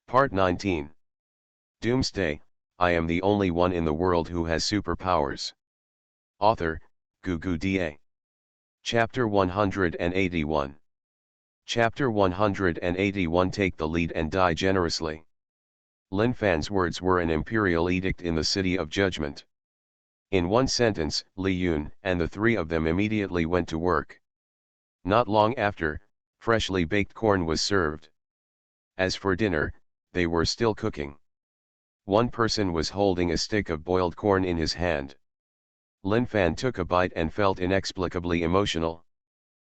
Part 19. Doomsday, I am the only one in the world who has superpowers. Author, Gugu Da. Chapter 181. Chapter 181 Take the lead and die generously. Lin Fan's words were an imperial edict in the City of Judgment. In one sentence, Li Yun and the three of them immediately went to work. Not long after, freshly baked corn was served. As for dinner, they were still cooking. One person was holding a stick of boiled corn in his hand. Lin Fan took a bite and felt inexplicably emotional.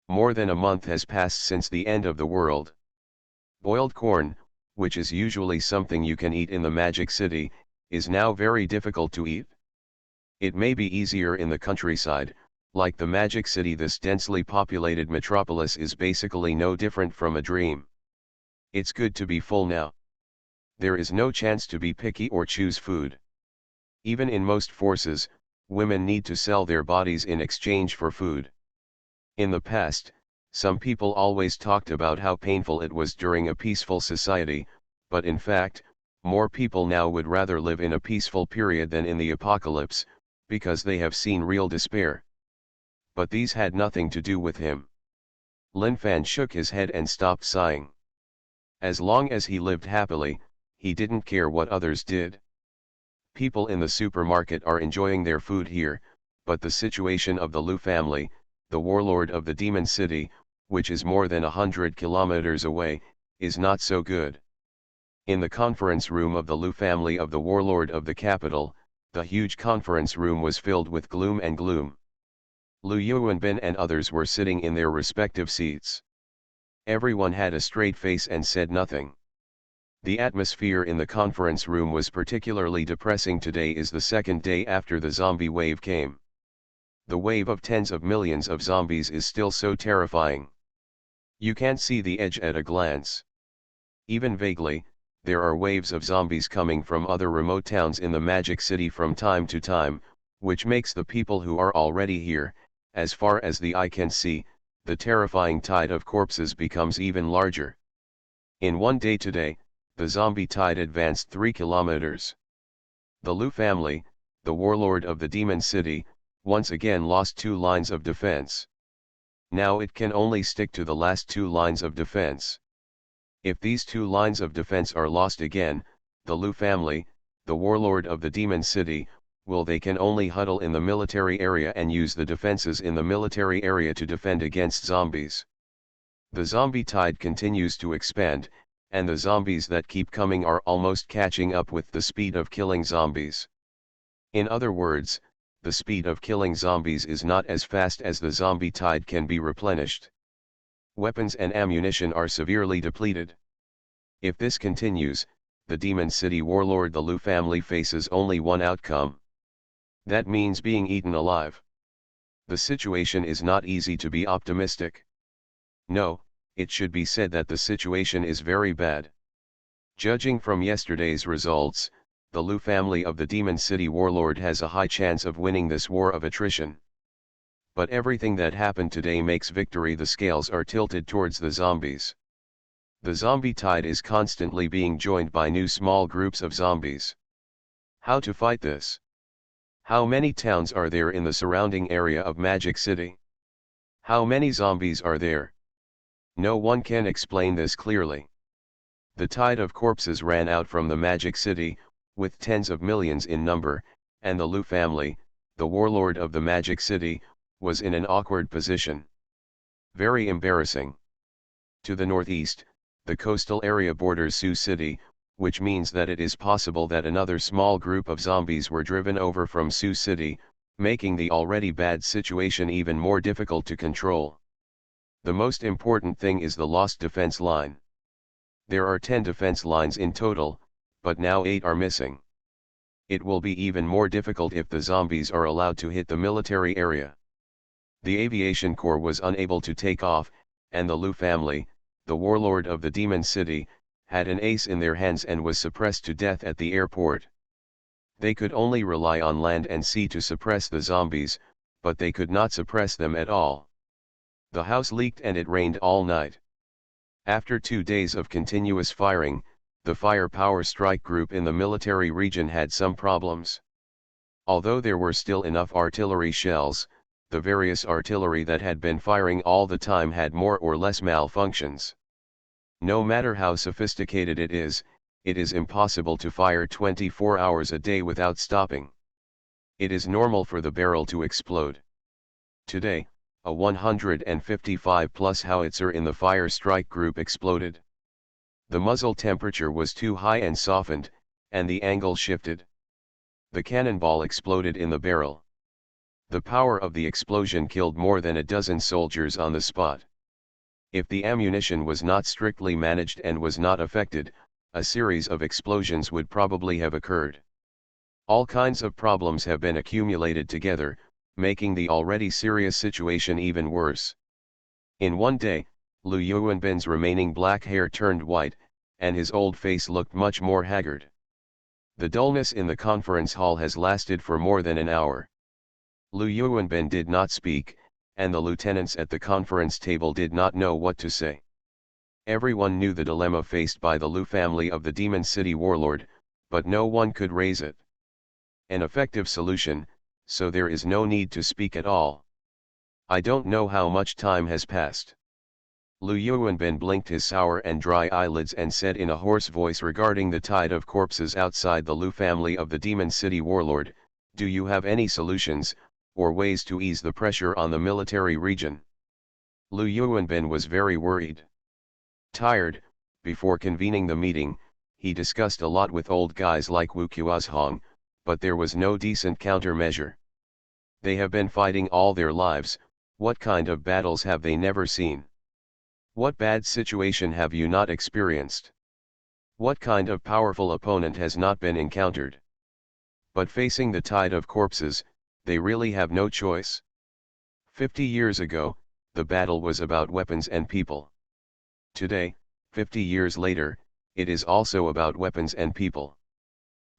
More than a month has passed since the end of the world. Boiled corn, which is usually something you can eat in the Magic City, is now very difficult to eat. It may be easier in the countryside. Like the Magic City, this densely populated metropolis is basically no different from a dream. It's good to be full now. There is no chance to be picky or choose food. Even in most forces, women need to sell their bodies in exchange for food. In the past, some people always talked about how painful it was during a peaceful society, but in fact, more people now would rather live in a peaceful period than in the apocalypse, because they have seen real despair. But these had nothing to do with him. Lin Fan shook his head and stopped sighing. As long as he lived happily, he didn't care what others did. People in the supermarket are enjoying their food here, but the situation of the Lu family, the warlord of the Demon City, which is more than 100 kilometers away, is not so good. In the conference room of the Lu family of the warlord of the capital, the huge conference room was filled with gloom and gloom. Lu Yuanbin and others were sitting in their respective seats. Everyone had a straight face and said nothing. The atmosphere in the conference room was particularly depressing. Today is the second day after the zombie wave came. The wave of tens of millions of zombies is still so terrifying. You can't see the edge at a glance. Even vaguely, there are waves of zombies coming from other remote towns in the Magic City from time to time, which makes the people who are already here, as far as the eye can see, the terrifying tide of corpses becomes even larger. In one day today, the zombie tide advanced 3 kilometers. The Lu family, the warlord of the Demon City, once again lost 2 lines of defense. Now it can only stick to the last 2 lines of defense. If these 2 lines of defense are lost again, the Lu family, the warlord of the Demon City, they can only huddle in the military area and use the defenses in the military area to defend against zombies. The zombie tide continues to expand, and the zombies that keep coming are almost catching up with the speed of killing zombies. In other words, the speed of killing zombies is not as fast as the zombie tide can be replenished. Weapons and ammunition are severely depleted. If this continues, the Demon City warlord the Lu family faces only one outcome. That means being eaten alive. The situation is not easy to be optimistic. No, it should be said that the situation is very bad. Judging from yesterday's results, the Lu family of the Demon City warlord has a high chance of winning this war of attrition. But everything that happened today makes victory. The scales are tilted towards the zombies. The zombie tide is constantly being joined by new small groups of zombies. How to fight this? How many towns are there in the surrounding area of Magic City? How many zombies are there? No one can explain this clearly. The tide of corpses ran out from the Magic City, with tens of millions in number, and the Lu family, the warlord of the Magic City, was in an awkward position. Very embarrassing. To the northeast, the coastal area borders Sioux City, which means that it is possible that another small group of zombies were driven over from Sioux City, making the already bad situation even more difficult to control. The most important thing is the lost defense line. There are 10 defense lines in total, but now 8 are missing. It will be even more difficult if the zombies are allowed to hit the military area. The aviation corps was unable to take off, and the Lu family, the warlord of the Demon City, had an ace in their hands and was suppressed to death at the airport. They could only rely on land and sea to suppress the zombies, but they could not suppress them at all. The house leaked and it rained all night. After 2 days of continuous firing, the fire power strike group in the military region had some problems. Although there were still enough artillery shells, the various artillery that had been firing all the time had more or less malfunctions. No matter how sophisticated it is impossible to fire 24 hours a day without stopping. It is normal for the barrel to explode. Today, a 155 plus howitzer in the fire strike group exploded. The muzzle temperature was too high and softened, and the angle shifted. The cannonball exploded in the barrel. The power of the explosion killed more than a dozen soldiers on the spot. If the ammunition was not strictly managed and was not affected, a series of explosions would probably have occurred. All kinds of problems have been accumulated together, making the already serious situation even worse. In one day, Liu Yuanbin's remaining black hair turned white, and his old face looked much more haggard. The dullness in the conference hall has lasted for more than an hour. Liu Yuanbin did not speak, and the lieutenants at the conference table did not know what to say. Everyone knew the dilemma faced by the Liu family of the Demon City warlord, but no one could raise it. An effective solution, so there is no need to speak at all. I don't know how much time has passed. Liu Yuanbin blinked his sour and dry eyelids and said in a hoarse voice regarding the tide of corpses outside the Liu family of the Demon City warlord, "Do you have any solutions, or ways to ease the pressure on the military region?" Liu Yuanbin was very worried. Tired, before convening the meeting, he discussed a lot with old guys like Wu Qiuzhong, but there was no decent countermeasure. They have been fighting all their lives, what kind of battles have they never seen? What bad situation have you not experienced? What kind of powerful opponent has not been encountered? But facing the tide of corpses, they really have no choice. 50 years ago, the battle was about weapons and people. Today, 50 years later, it is also about weapons and people.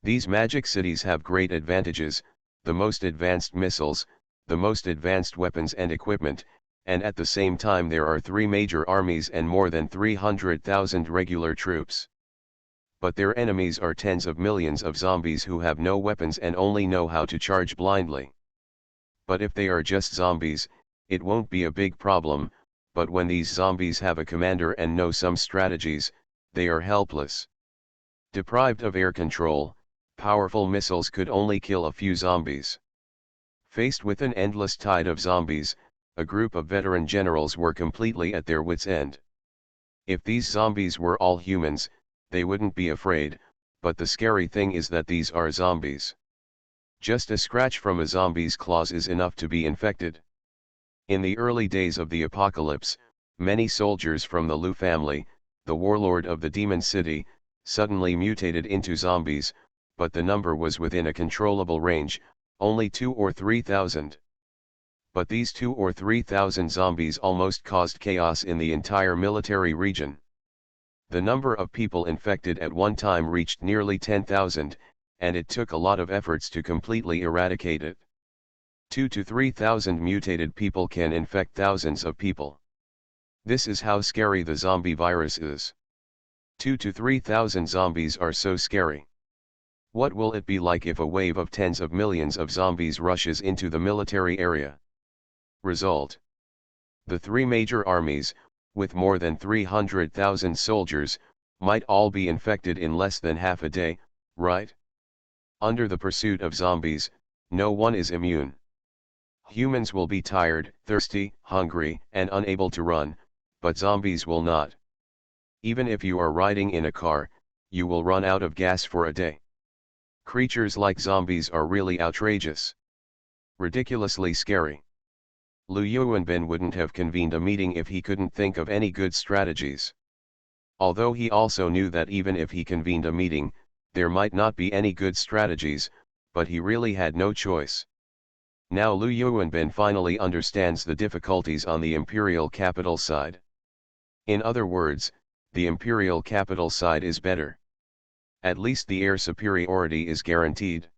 These magic cities have great advantages, the most advanced missiles, the most advanced weapons and equipment, and at the same time there are 3 major armies and more than 300,000 regular troops. But their enemies are tens of millions of zombies who have no weapons and only know how to charge blindly. But if they are just zombies, it won't be a big problem, but when these zombies have a commander and know some strategies, they are helpless. Deprived of air control, powerful missiles could only kill a few zombies. Faced with an endless tide of zombies, a group of veteran generals were completely at their wits' end. If these zombies were all humans, they wouldn't be afraid, but the scary thing is that these are zombies. Just a scratch from a zombie's claws is enough to be infected. In the early days of the apocalypse, many soldiers from the Liu family, the warlord of the Demon City, suddenly mutated into zombies, but the number was within a controllable range, only 2 or 3,000. But these 2 or 3,000 zombies almost caused chaos in the entire military region. The number of people infected at one time reached nearly 10,000, and it took a lot of efforts to completely eradicate it. 2 to 3,000 mutated people can infect thousands of people. This is how scary the zombie virus is. 2 to 3,000 zombies are so scary. What will it be like if a wave of tens of millions of zombies rushes into the military area? Result: the 3 major armies, with more than 300,000 soldiers, might all be infected in less than half a day, right? Under the pursuit of zombies, no one is immune. Humans will be tired, thirsty, hungry, and unable to run, but zombies will not. Even if you are riding in a car, you will run out of gas for a day. Creatures like zombies are really outrageous. Ridiculously scary. Liu Yuanbin wouldn't have convened a meeting if he couldn't think of any good strategies. Although he also knew that even if he convened a meeting, there might not be any good strategies, but he really had no choice. Now Liu Yuanbin finally understands the difficulties on the imperial capital side. In other words, the imperial capital side is better. At least the air superiority is guaranteed.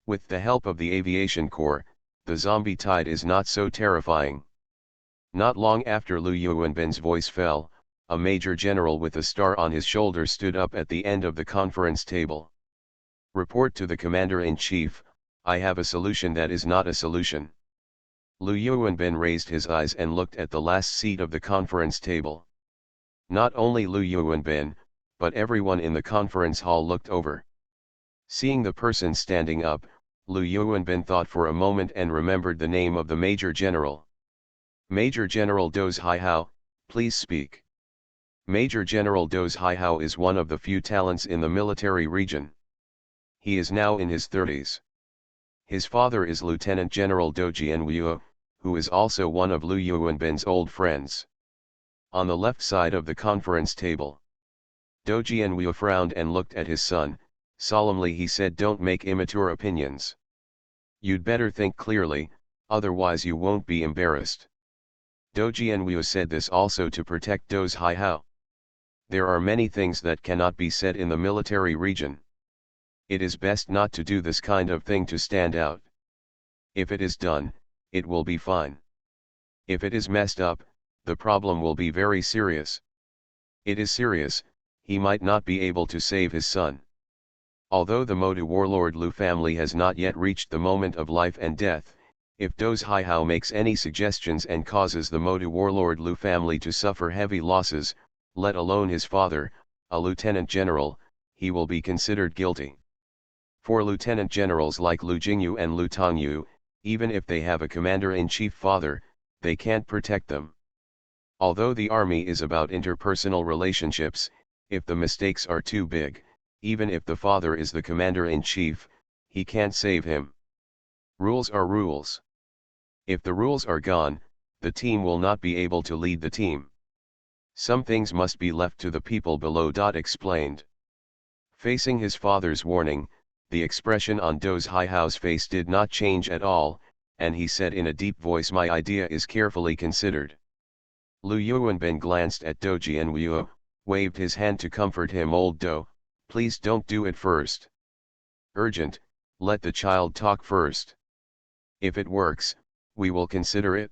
With the help of the aviation corps, the zombie tide is not so terrifying. Not long after Liu Yuanbin's voice fell, a major general with a star on his shoulder stood up at the end of the conference table. Report to the commander-in-chief, I have a solution that is not a solution. Lu Yuanbin raised his eyes and looked at the last seat of the conference table. Not only Lu Yuanbin, but everyone in the conference hall looked over. Seeing the person standing up, Lu Yuanbin thought for a moment and remembered the name of the Major General. Major General Does Haihao, please speak. Major General Does Haihao is one of the few talents in the military region. He is now in his 30s. His father is Lieutenant General Do Jianwu, who is also one of Lu Yuanbin's old friends. On the left side of the conference table, Do Jianwu frowned and looked at his son. Solemnly he said, don't make immature opinions. You'd better think clearly, otherwise you won't be embarrassed. Do Jianwu said this also to protect Do's Haihao. There are many things that cannot be said in the military region. It is best not to do this kind of thing to stand out. If it is done, it will be fine. If it is messed up, the problem will be very serious. It is serious, he might not be able to save his son. Although the Modu warlord Lu family has not yet reached the moment of life and death, if Do's Haihao makes any suggestions and causes the Modu warlord Lu family to suffer heavy losses, let alone his father, a lieutenant general, he will be considered guilty. For lieutenant generals like Lu Jingyu and Lu Tongyu, even if they have a commander-in-chief father, they can't protect them. Although the army is about interpersonal relationships, if the mistakes are too big, even if the father is the commander-in-chief, he can't save him. Rules are rules. If the rules are gone, the team will not be able to lead the team. Some things must be left to the people below. Explained. Facing his father's warning, the expression on Do's Haihao's face did not change at all, and he said in a deep voice, my idea is carefully considered. Lu Yuanbin glanced at Do Jianwu, waved his hand to comfort him. Old Do, please don't do it first. Urgent, let the child talk first. If it works, we will consider it.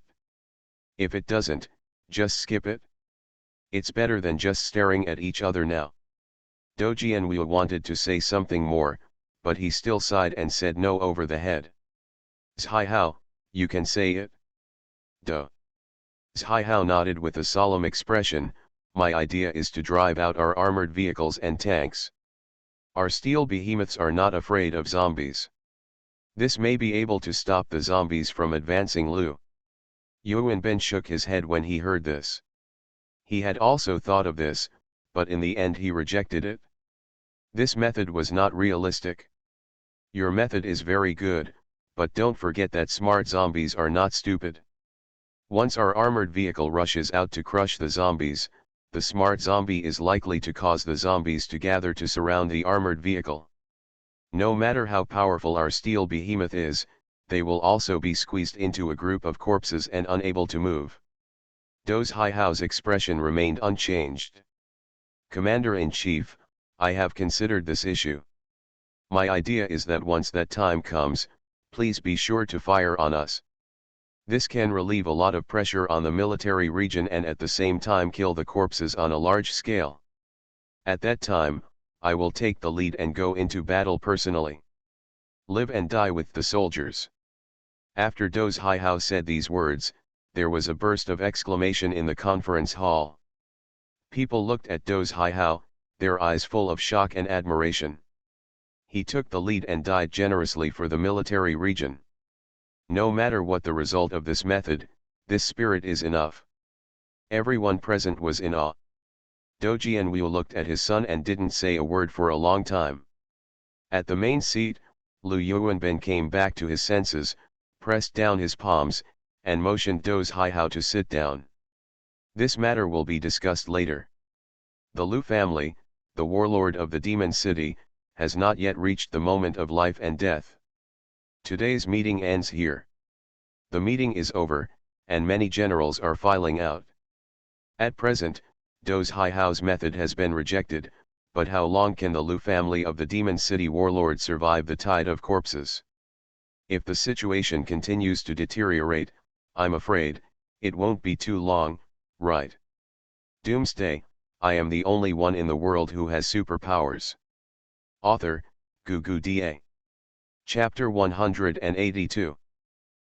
If it doesn't, just skip it. It's better than just staring at each other now. Do Jianwu wanted to say something more, but he still sighed and said no over the head. Haihao, you can say it. Do. Haihao nodded with a solemn expression, my idea is to drive out our armored vehicles and tanks. Our steel behemoths are not afraid of zombies. This may be able to stop the zombies from advancing. Lu Yuanbin shook his head when he heard this. He had also thought of this, but in the end he rejected it. This method was not realistic. Your method is very good, but don't forget that smart zombies are not stupid. Once our armored vehicle rushes out to crush the zombies, the smart zombie is likely to cause the zombies to gather to surround the armored vehicle. No matter how powerful our steel behemoth is, they will also be squeezed into a group of corpses and unable to move. Do's Haihao's expression remained unchanged. Commander-in-Chief, I have considered this issue. My idea is that once that time comes, please be sure to fire on us. This can relieve a lot of pressure on the military region and at the same time kill the corpses on a large scale. At that time, I will take the lead and go into battle personally. Live and die with the soldiers. After Do's Haihao said these words, there was a burst of exclamation in the conference hall. People looked at Do's Haihao, their eyes full of shock and admiration. He took the lead and died generously for the military region. No matter what the result of this method, this spirit is enough. Everyone present was in awe. Do Jianwu looked at his son and didn't say a word for a long time. At the main seat, Lu Yuanbin came back to his senses, pressed down his palms, and motioned Do's Haihao to sit down. This matter will be discussed later. The Lu family, the warlord of the demon city, has not yet reached the moment of life and death. Today's meeting ends here. The meeting is over, and many generals are filing out. At present, Do's Haihao's method has been rejected, but how long can the Lu family of the Demon City warlord survive the tide of corpses? If the situation continues to deteriorate, I'm afraid, it won't be too long, right? Doomsday, I am the only one in the world who has superpowers. Author, Gugu Da. Chapter 182.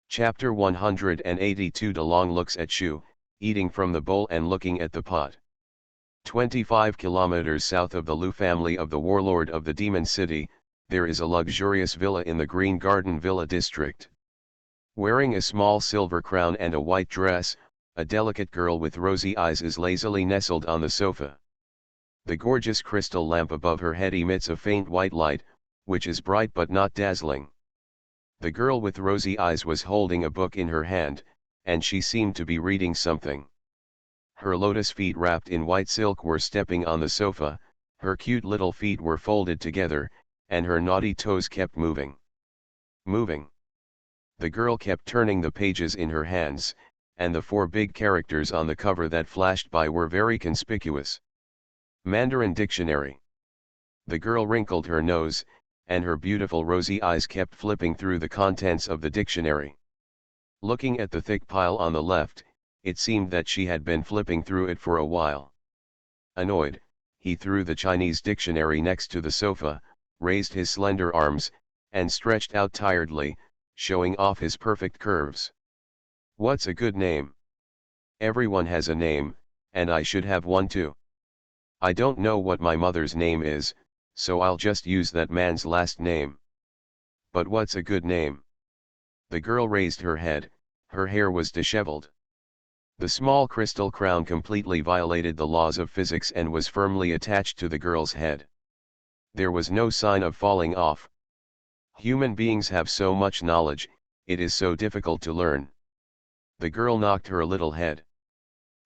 Chapter 182. DeLong looks at Shu, eating from the bowl and looking at the pot. 25 kilometers south of the Lu family of the warlord of the Demon City, there is a luxurious villa in the Green Garden Villa district. Wearing a small silver crown and a white dress, a delicate girl with rosy eyes is lazily nestled on the sofa. The gorgeous crystal lamp above her head emits a faint white light, which is bright but not dazzling. The girl with rosy eyes was holding a book in her hand, and she seemed to be reading something. Her lotus feet wrapped in white silk were stepping on the sofa, her cute little feet were folded together, and her naughty toes kept moving. Moving. The girl kept turning the pages in her hands, and the 4 big characters on the cover that flashed by were very conspicuous. Mandarin Dictionary. The girl wrinkled her nose, and her beautiful rosy eyes kept flipping through the contents of the dictionary. Looking at the thick pile on the left, it seemed that she had been flipping through it for a while. Annoyed, he threw the Chinese dictionary next to the sofa, raised his slender arms, and stretched out tiredly, showing off his perfect curves. What's a good name? Everyone has a name, and I should have one too. I don't know what my mother's name is, so I'll just use that man's last name. But what's a good name? The girl raised her head, her hair was disheveled. The small crystal crown completely violated the laws of physics and was firmly attached to the girl's head. There was no sign of falling off. Human beings have so much knowledge, it is so difficult to learn. The girl knocked her little head.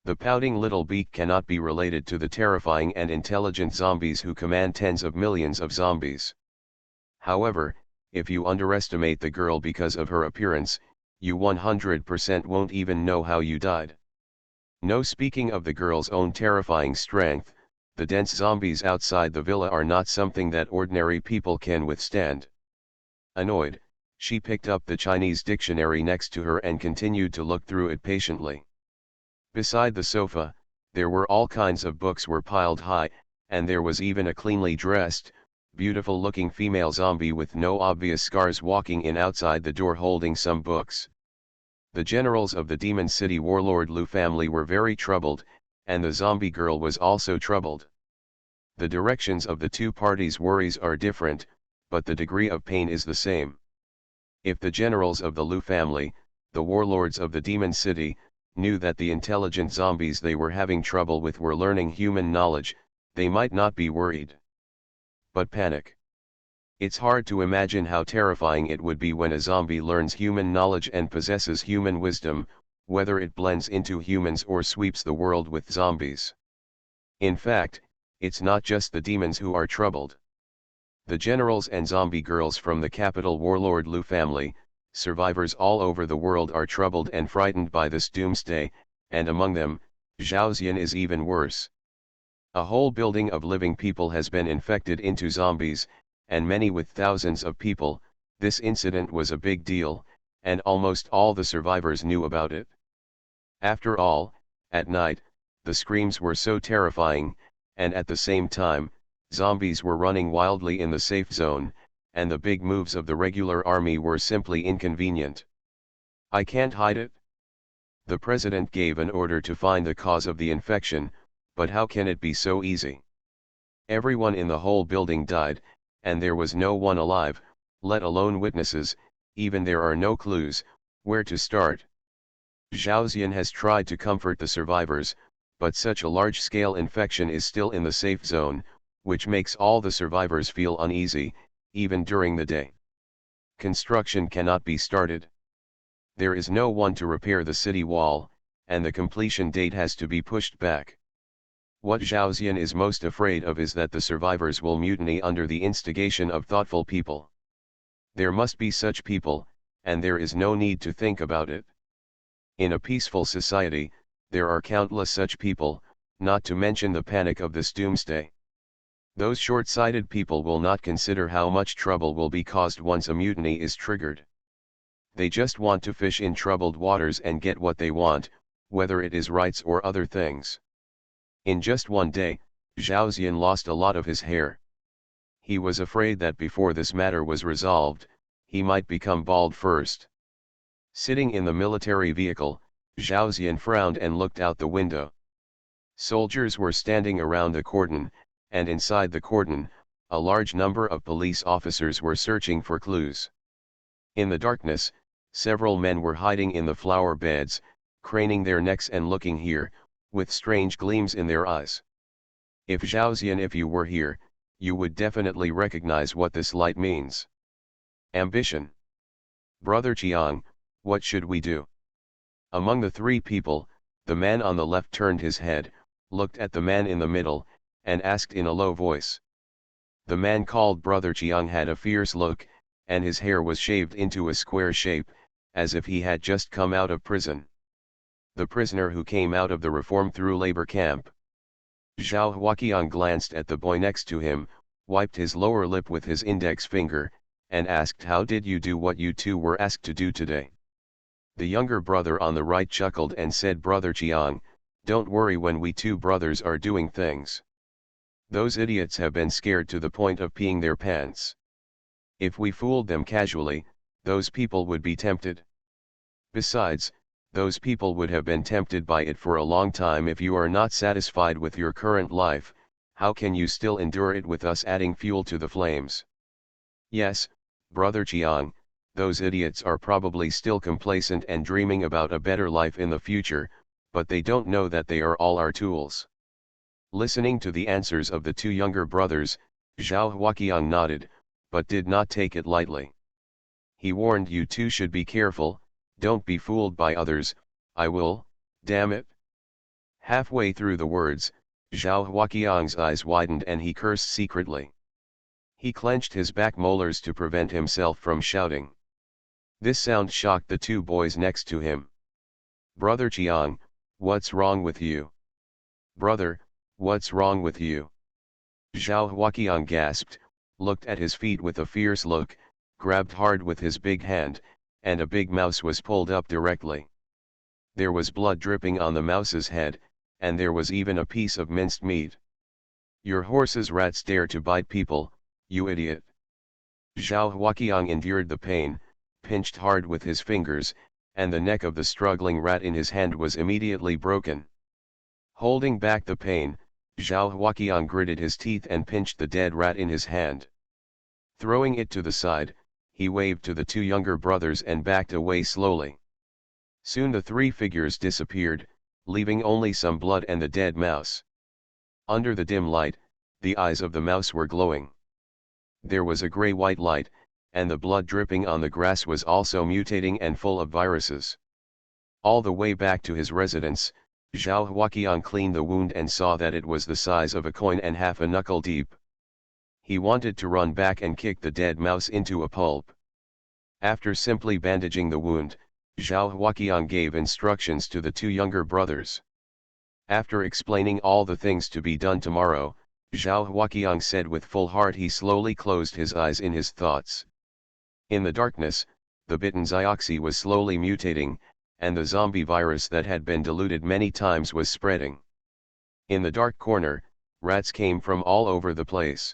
The pouting little beak cannot be related to the terrifying and intelligent zombies who command tens of millions of zombies. However, if you underestimate the girl because of her appearance, you 100% won't even know how you died. No, speaking of the girl's own terrifying strength, the dense zombies outside the villa are not something that ordinary people can withstand. Annoyed, she picked up the Chinese dictionary next to her and continued to look through it patiently. Beside the sofa, there were all kinds of books were piled high, and there was even a cleanly dressed, beautiful-looking female zombie with no obvious scars walking in outside the door holding some books. The generals of the Demon City warlord Lu family were very troubled, and the zombie girl was also troubled. The directions of the 2 parties' worries are different, but the degree of pain is the same. If the generals of the Lu family, the warlords of the Demon City, knew that the intelligent zombies they were having trouble with were learning human knowledge, they might not be worried. But panic. It's hard to imagine how terrifying it would be when a zombie learns human knowledge and possesses human wisdom, whether it blends into humans or sweeps the world with zombies. In fact, it's not just the demons who are troubled. The generals and zombie girls from the capital warlord Lu family, survivors all over the world are troubled and frightened by this doomsday, and among them, Zhaoxian is even worse. A whole building of living people has been infected into zombies, and many with thousands of people. This incident was a big deal, and almost all the survivors knew about it. After all, at night, the screams were so terrifying, and at the same time, zombies were running wildly in the safe zone, and the big moves of the regular army were simply inconvenient. I can't hide it. The president gave an order to find the cause of the infection, but how can it be so easy? Everyone in the whole building died, and there was no one alive, let alone witnesses, even there are no clues, where to start. Zhaoxian has tried to comfort the survivors, but such a large-scale infection is still in the safe zone, which makes all the survivors feel uneasy, even during the day. Construction cannot be started. There is no one to repair the city wall, and the completion date has to be pushed back. What Zhaoxian is most afraid of is that the survivors will mutiny under the instigation of thoughtful people. There must be such people, and there is no need to think about it. In a peaceful society, there are countless such people, not to mention the panic of this doomsday. Those short-sighted people will not consider how much trouble will be caused once a mutiny is triggered. They just want to fish in troubled waters and get what they want, whether it is rights or other things. In just one day, Zhao Xian lost a lot of his hair. He was afraid that before this matter was resolved, he might become bald first. Sitting in the military vehicle, Zhao Xian frowned and looked out the window. Soldiers were standing around the cordon, and inside the cordon, a large number of police officers were searching for clues. In the darkness, several men were hiding in the flower beds, craning their necks and looking here, with strange gleams in their eyes. If Zhao Xian, if you were here, you would definitely recognize what this light means. Ambition. Brother Chiang, what should we do? Among the three people, the man on the left turned his head, looked at the man in the middle, and asked in a low voice. The man called Brother Chiang had a fierce look, and his hair was shaved into a square shape, as if he had just come out of prison. The prisoner who came out of the reform through labor camp. Zhao Huaqiang glanced at the boy next to him, wiped his lower lip with his index finger, and asked, how did you do what you two were asked to do today? The younger brother on the right chuckled and said, Brother Chiang, don't worry when we two brothers are doing things. Those idiots have been scared to the point of peeing their pants. If we fooled them casually, those people would be tempted. Besides, those people would have been tempted by it for a long time. If you are not satisfied with your current life, how can you still endure it with us adding fuel to the flames? Yes, Brother Chiang, those idiots are probably still complacent and dreaming about a better life in the future, but they don't know that they are all our tools. Listening to the answers of the two younger brothers, Zhao Huaqiang nodded, but did not take it lightly. He warned, you two should be careful, don't be fooled by others, I will, damn it. Halfway through the words, Zhao Huaqiang's eyes widened and he cursed secretly. He clenched his back molars to prevent himself from shouting. This sound shocked the two boys next to him. Brother Chiang, what's wrong with you? Brother, what's wrong with you? Zhao Huaqiang gasped, looked at his feet with a fierce look, grabbed hard with his big hand, and a big mouse was pulled up directly. There was blood dripping on the mouse's head, and there was even a piece of minced meat. Your horse's rats dare to bite people, you idiot. Zhao Huaqiang endured the pain, pinched hard with his fingers, and the neck of the struggling rat in his hand was immediately broken. Holding back the pain, Zhao Huaqiang gritted his teeth and pinched the dead rat in his hand. Throwing it to the side, he waved to the two younger brothers and backed away slowly. Soon the three figures disappeared, leaving only some blood and the dead mouse. Under the dim light, the eyes of the mouse were glowing. There was a gray-white light, and the blood dripping on the grass was also mutating and full of viruses. All the way back to his residence, Zhao Huaqiang cleaned the wound and saw that it was the size of a coin and half a knuckle deep. He wanted to run back and kick the dead mouse into a pulp. After simply bandaging the wound, Zhao Huaqiang gave instructions to the two younger brothers. After explaining all the things to be done tomorrow, Zhao Huaqiang said with full heart, he slowly closed his eyes in his thoughts. In the darkness, the bitten Zioxy was slowly mutating, and the zombie virus that had been diluted many times was spreading. In the dark corner, rats came from all over the place.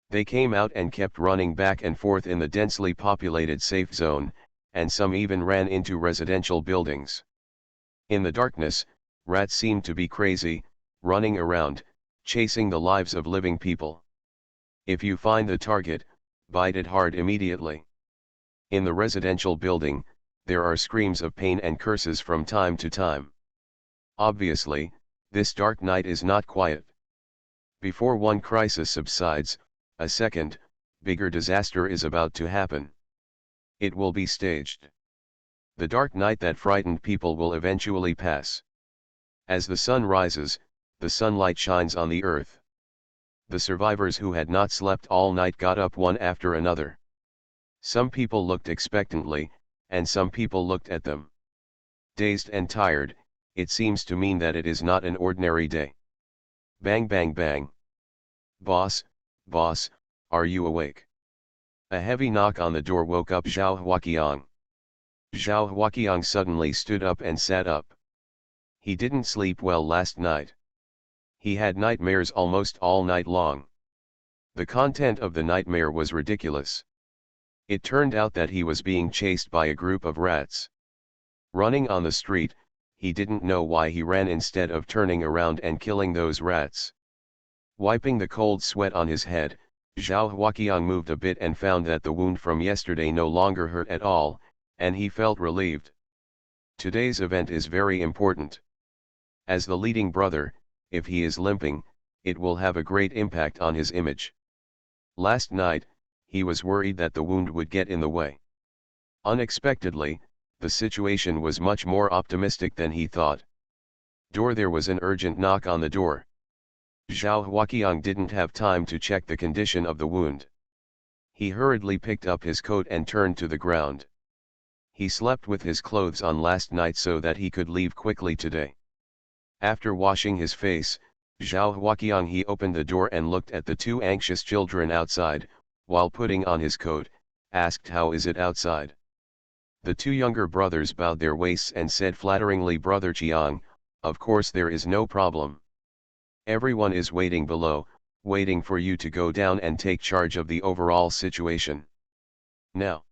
They came out and kept running back and forth in the densely populated safe zone, and some even ran into residential buildings. In the darkness, rats seemed to be crazy, running around, chasing the lives of living people. If you find the target, bite it hard immediately. In the residential building, there are screams of pain and curses from time to time. Obviously, this dark night is not quiet. Before one crisis subsides, a second, bigger disaster is about to happen. It will be staged. The dark night that frightened people will eventually pass. As the sun rises, the sunlight shines on the earth. The survivors who had not slept all night got up one after another. Some people looked expectantly, and some people looked at them. Dazed and tired, it seems to mean that it is not an ordinary day. Bang bang bang. Boss, boss, are you awake? A heavy knock on the door woke up Zhao Huaqiang. Zhao Huaqiang suddenly stood up and sat up. He didn't sleep well last night. He had nightmares almost all night long. The content of the nightmare was ridiculous. It turned out that he was being chased by a group of rats. Running on the street, he didn't know why he ran instead of turning around and killing those rats. Wiping the cold sweat on his head, Zhao Huaqiang moved a bit and found that the wound from yesterday no longer hurt at all, and he felt relieved. Today's event is very important. As the leading brother, if he is limping, it will have a great impact on his image. Last night, he was worried that the wound would get in the way. Unexpectedly, the situation was much more optimistic than he thought. There was an urgent knock on the door. Zhao Huaqiang didn't have time to check the condition of the wound. He hurriedly picked up his coat and turned to the ground. He slept with his clothes on last night so that he could leave quickly today. After washing his face, Zhao Huaqiang he opened the door and looked at the two anxious children outside, while putting on his coat, asked how is it outside. The two younger brothers bowed their waists and said flatteringly, Brother Chiang, of course there is no problem. Everyone is waiting below, waiting for you to go down and take charge of the overall situation. Now.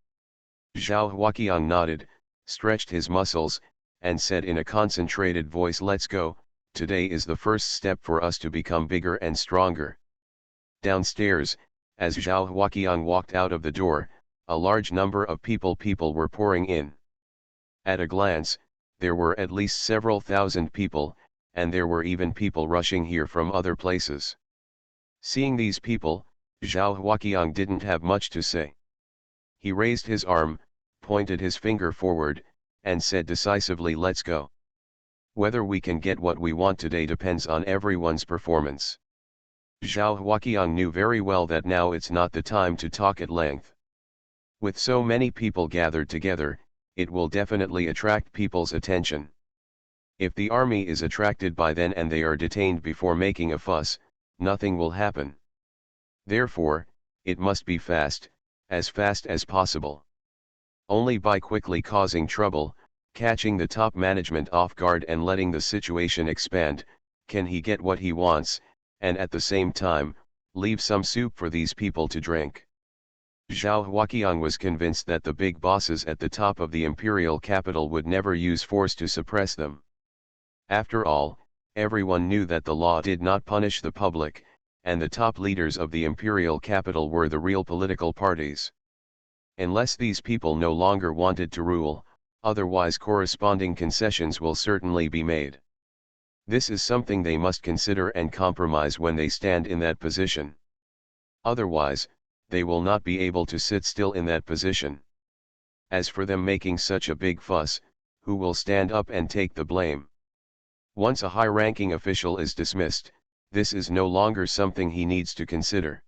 Zhao Huaqiang nodded, stretched his muscles, and said in a concentrated voice, let's go, today is the first step for us to become bigger and stronger. Downstairs, as Zhao Huaqiang walked out of the door, a large number of people were pouring in. At a glance, there were at least several thousand people, and there were even people rushing here from other places. Seeing these people, Zhao Huaqiang didn't have much to say. He raised his arm, pointed his finger forward, and said decisively, let's go. Whether we can get what we want today depends on everyone's performance. Zhao Huaqiang knew very well that now it's not the time to talk at length. With so many people gathered together, it will definitely attract people's attention. If the army is attracted by then and they are detained before making a fuss, nothing will happen. Therefore, it must be fast as possible. Only by quickly causing trouble, catching the top management off guard and letting the situation expand, can he get what he wants, and at the same time, leave some soup for these people to drink. Zhao Huaqiang was convinced that the big bosses at the top of the imperial capital would never use force to suppress them. After all, everyone knew that the law did not punish the public, and the top leaders of the imperial capital were the real political parties. Unless these people no longer wanted to rule, otherwise corresponding concessions will certainly be made. This is something they must consider and compromise when they stand in that position. Otherwise, they will not be able to sit still in that position. As for them making such a big fuss, who will stand up and take the blame? Once a high-ranking official is dismissed, this is no longer something he needs to consider.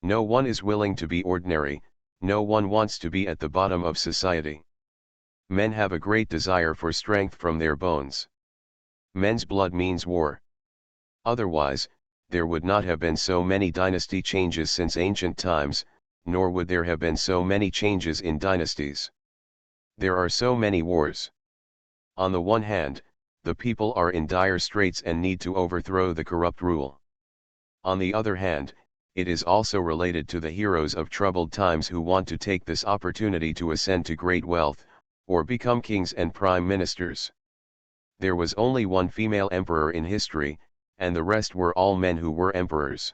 No one is willing to be ordinary, no one wants to be at the bottom of society. Men have a great desire for strength from their bones. Men's blood means war. Otherwise, there would not have been so many dynasty changes since ancient times, nor would there have been so many changes in dynasties. There are so many wars. On the one hand, the people are in dire straits and need to overthrow the corrupt rule. On the other hand, it is also related to the heroes of troubled times who want to take this opportunity to ascend to great wealth, or become kings and prime ministers. There was only one female emperor in history, and the rest were all men who were emperors.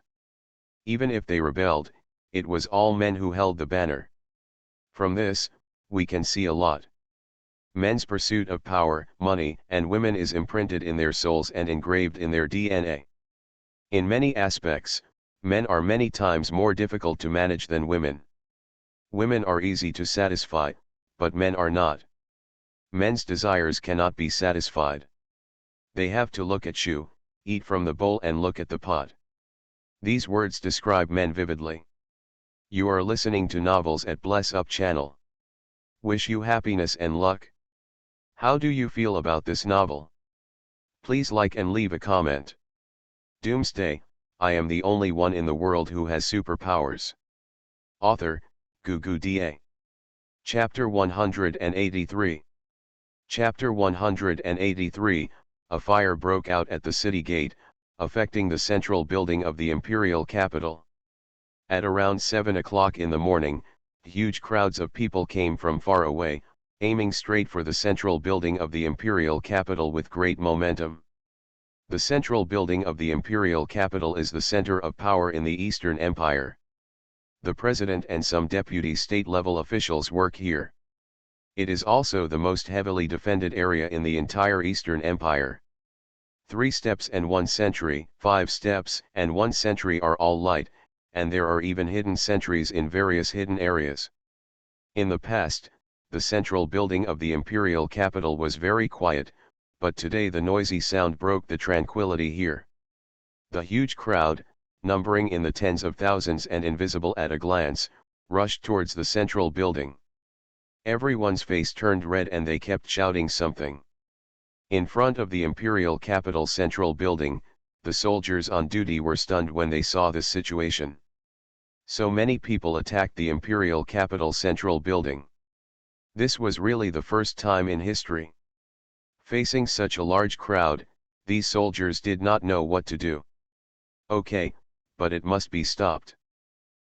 Even if they rebelled, it was all men who held the banner. From this, we can see a lot. Men's pursuit of power, money, and women is imprinted in their souls and engraved in their DNA. In many aspects, men are many times more difficult to manage than women. Women are easy to satisfy, but men are not. Men's desires cannot be satisfied. They have to look at you, eat from the bowl and look at the pot. These words describe men vividly. You are listening to Novels at Bless Up channel. Wish you happiness and luck. How do you feel about this novel? Please like and leave a comment. Doomsday, I am the only one in the world who has superpowers. Author, Doomsday. Chapter 183. Chapter 183, A fire broke out at the city gate, affecting the central building of the imperial capital. At around 7 o'clock in the morning, huge crowds of people came from far away, aiming straight for the central building of the imperial capital with great momentum. The central building of the imperial capital is the center of power in the Eastern Empire. The president and some deputy state-level officials work here. It is also the most heavily defended area in the entire Eastern Empire. 3 steps and 1 sentry, 5 steps and 1 sentry are all light, and there are even hidden sentries in various hidden areas. In the past, the central building of the imperial capital was very quiet, but today the noisy sound broke the tranquility here. The huge crowd, numbering in the tens of thousands and invisible at a glance, rushed towards the central building. Everyone's face turned red and they kept shouting something. In front of the imperial capital central building, the soldiers on duty were stunned when they saw this situation. So many people attacked the imperial capital central building. This was really the first time in history. Facing such a large crowd, these soldiers did not know what to do. Okay, but it must be stopped.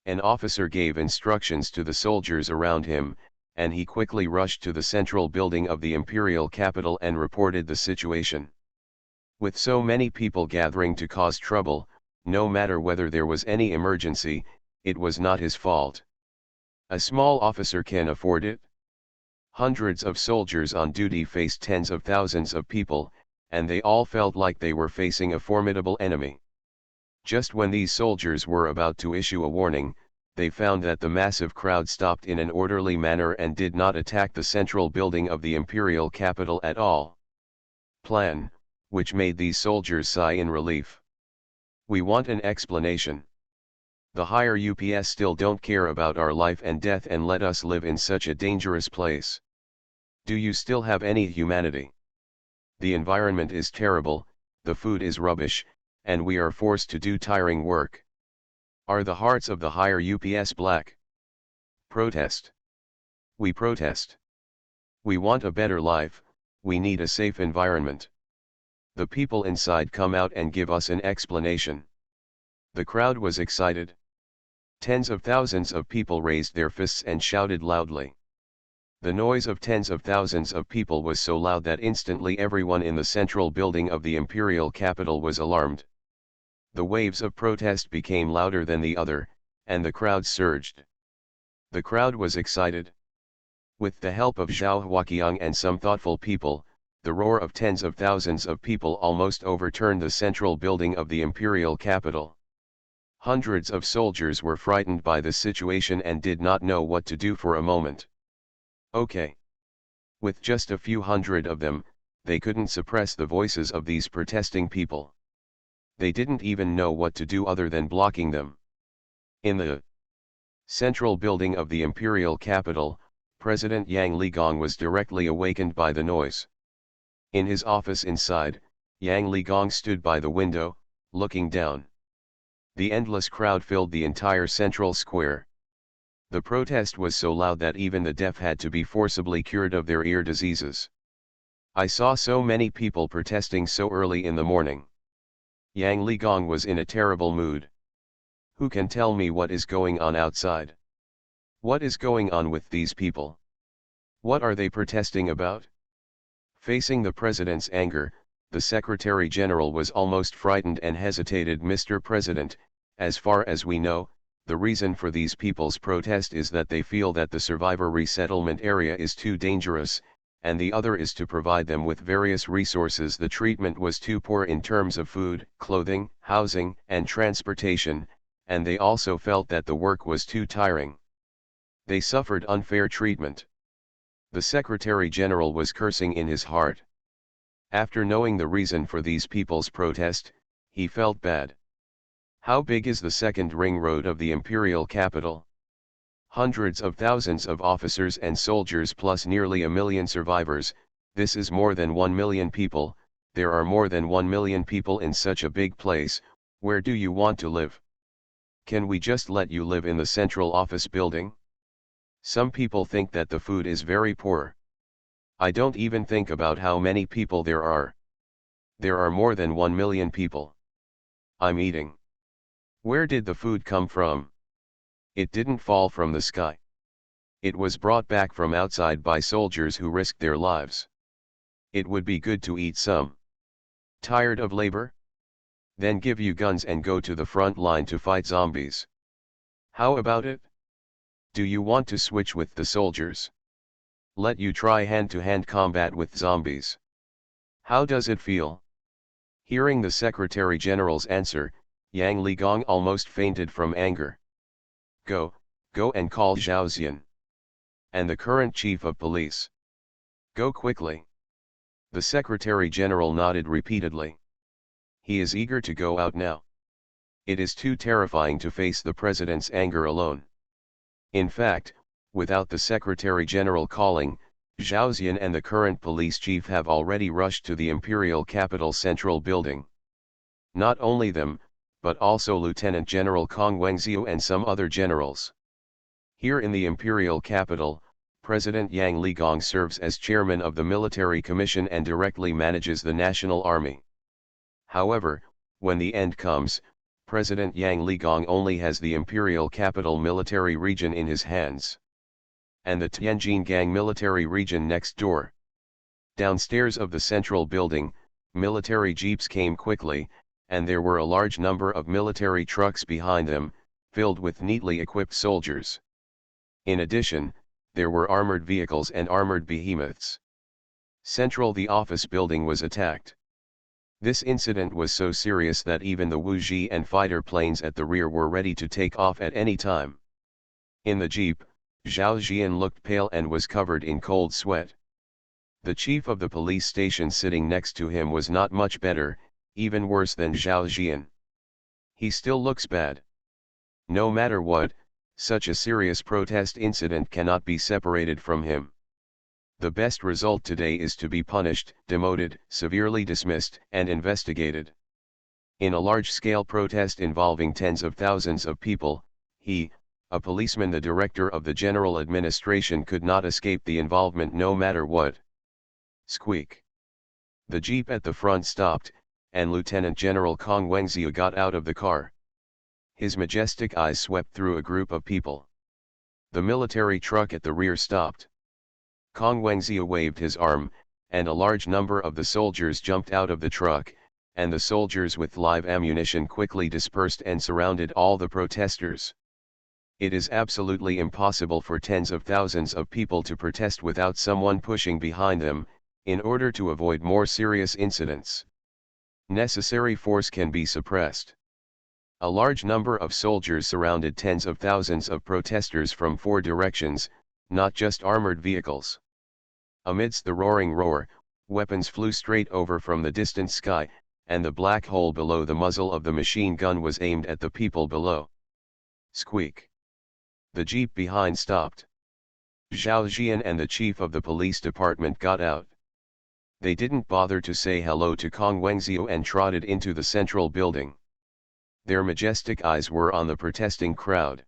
An officer gave instructions to the soldiers around him, and he quickly rushed to the central building of the imperial capital and reported the situation. With so many people gathering to cause trouble, no matter whether there was any emergency, it was not his fault. A small officer can afford it. Hundreds of soldiers on duty faced tens of thousands of people, and they all felt like they were facing a formidable enemy. Just when these soldiers were about to issue a warning, they found that the massive crowd stopped in an orderly manner and did not attack the central building of the imperial capital at all. Plan, which made these soldiers sigh in relief. We want an explanation. The higher UPS still don't care about our life and death and let us live in such a dangerous place. Do you still have any humanity? The environment is terrible, the food is rubbish, and we are forced to do tiring work. Are the hearts of the higher UPS black? Protest. We protest. We want a better life, we need a safe environment. The people inside come out and give us an explanation. The crowd was excited. Tens of thousands of people raised their fists and shouted loudly. The noise of tens of thousands of people was so loud that instantly everyone in the central building of the imperial capital was alarmed. The waves of protest became louder than the other, and the crowd surged. The crowd was excited. With the help of Zhao Huaqiang and some thoughtful people, the roar of tens of thousands of people almost overturned the central building of the imperial capital. Hundreds of soldiers were frightened by the situation and did not know what to do for a moment. Okay. With just a few hundred of them, they couldn't suppress the voices of these protesting people. They didn't even know what to do other than blocking them. In the central building of the imperial capital, President Yang Ligong was directly awakened by the noise. In his office inside, Yang Ligong stood by the window, looking down. The endless crowd filled the entire central square. The protest was so loud that even the deaf had to be forcibly cured of their ear diseases. I saw so many people protesting so early in the morning. Yang Ligong was in a terrible mood. Who can tell me what is going on outside? What is going on with these people? What are they protesting about? Facing the president's anger, the Secretary General was almost frightened and hesitated. Mr. President, as far as we know, the reason for these people's protest is that they feel that the survivor resettlement area is too dangerous, and the other is to provide them with various resources. The treatment was too poor in terms of food, clothing, housing, and transportation, and they also felt that the work was too tiring. They suffered unfair treatment. The Secretary General was cursing in his heart. After knowing the reason for these people's protest, he felt bad. How big is the second ring road of the imperial capital? Hundreds of thousands of officers and soldiers plus nearly 1 million survivors, this is more than 1 million people. There are more than 1 million people in such a big place. Where do you want to live? Can we just let you live in the central office building? Some people think that the food is very poor. I don't even think about how many people there are. There are more than 1 million people. I'm eating. Where did the food come from? It didn't fall from the sky. It was brought back from outside by soldiers who risked their lives. It would be good to eat some. Tired of labor? Then give you guns and go to the front line to fight zombies. How about it? Do you want to switch with the soldiers? Let you try hand-to-hand combat with zombies. How does it feel? Hearing the Secretary General's answer, Yang Ligong almost fainted from anger. Go and call Zhao Xian. And the current chief of police. Go quickly. The Secretary General nodded repeatedly. He is eager to go out now. It is too terrifying to face the president's anger alone. In fact, without the Secretary General calling, Zhao Xian and the current police chief have already rushed to the Imperial Capital Central Building. Not only them, but also Lieutenant General Kong Wengzhou and some other generals. Here in the Imperial Capital, President Yang Ligong serves as chairman of the Military Commission and directly manages the National Army. However, when the end comes, President Yang Ligong only has the Imperial Capital Military Region in his hands. And the Tianjin Gang Military Region next door. Downstairs of the central building, military jeeps came quickly, and there were a large number of military trucks behind them, filled with neatly equipped soldiers. In addition, there were armored vehicles and armored behemoths. Central the office building was attacked. This incident was so serious that even the Wuji and fighter planes at the rear were ready to take off at any time. In the jeep, Zhao Xian looked pale and was covered in cold sweat. The chief of the police station sitting next to him was not much better, even worse than Zhao Xian. He still looks bad. No matter what, such a serious protest incident cannot be separated from him. The best result today is to be punished, demoted, severely dismissed, and investigated. In a large-scale protest involving tens of thousands of people, he, a policeman, the director of the general administration, could not escape the involvement no matter what. Squeak. The jeep at the front stopped, and Lieutenant General Kong Wengzhou got out of the car. His majestic eyes swept through a group of people. The military truck at the rear stopped. Kong Wengzhou waved his arm, and a large number of the soldiers jumped out of the truck, and the soldiers with live ammunition quickly dispersed and surrounded all the protesters. It is absolutely impossible for tens of thousands of people to protest without someone pushing behind them, in order to avoid more serious incidents. Necessary force can be suppressed. A large number of soldiers surrounded tens of thousands of protesters from 4 directions, not just armored vehicles. Amidst the roaring roar, weapons flew straight over from the distant sky, and the black hole below the muzzle of the machine gun was aimed at the people below. Squeak. The jeep behind stopped. Zhao Xian and the chief of the police department got out. They didn't bother to say hello to Kong Wengzhou and trotted into the central building. Their majestic eyes were on the protesting crowd.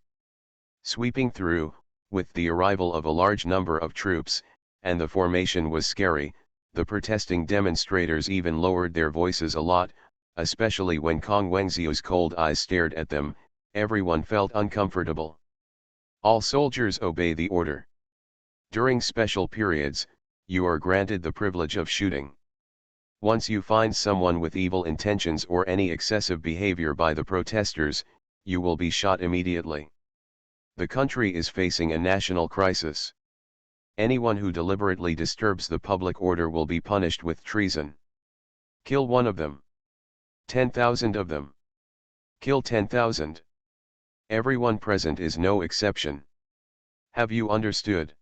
Sweeping through, with the arrival of a large number of troops, and the formation was scary, the protesting demonstrators even lowered their voices a lot, especially when Kong Wengzhou's cold eyes stared at them. Everyone felt uncomfortable. All soldiers obey the order. During special periods, you are granted the privilege of shooting. Once you find someone with evil intentions or any excessive behavior by the protesters, you will be shot immediately. The country is facing a national crisis. Anyone who deliberately disturbs the public order will be punished with treason. Kill one of them. 10,000 of them. Kill 10,000. Everyone present is no exception. Have you understood?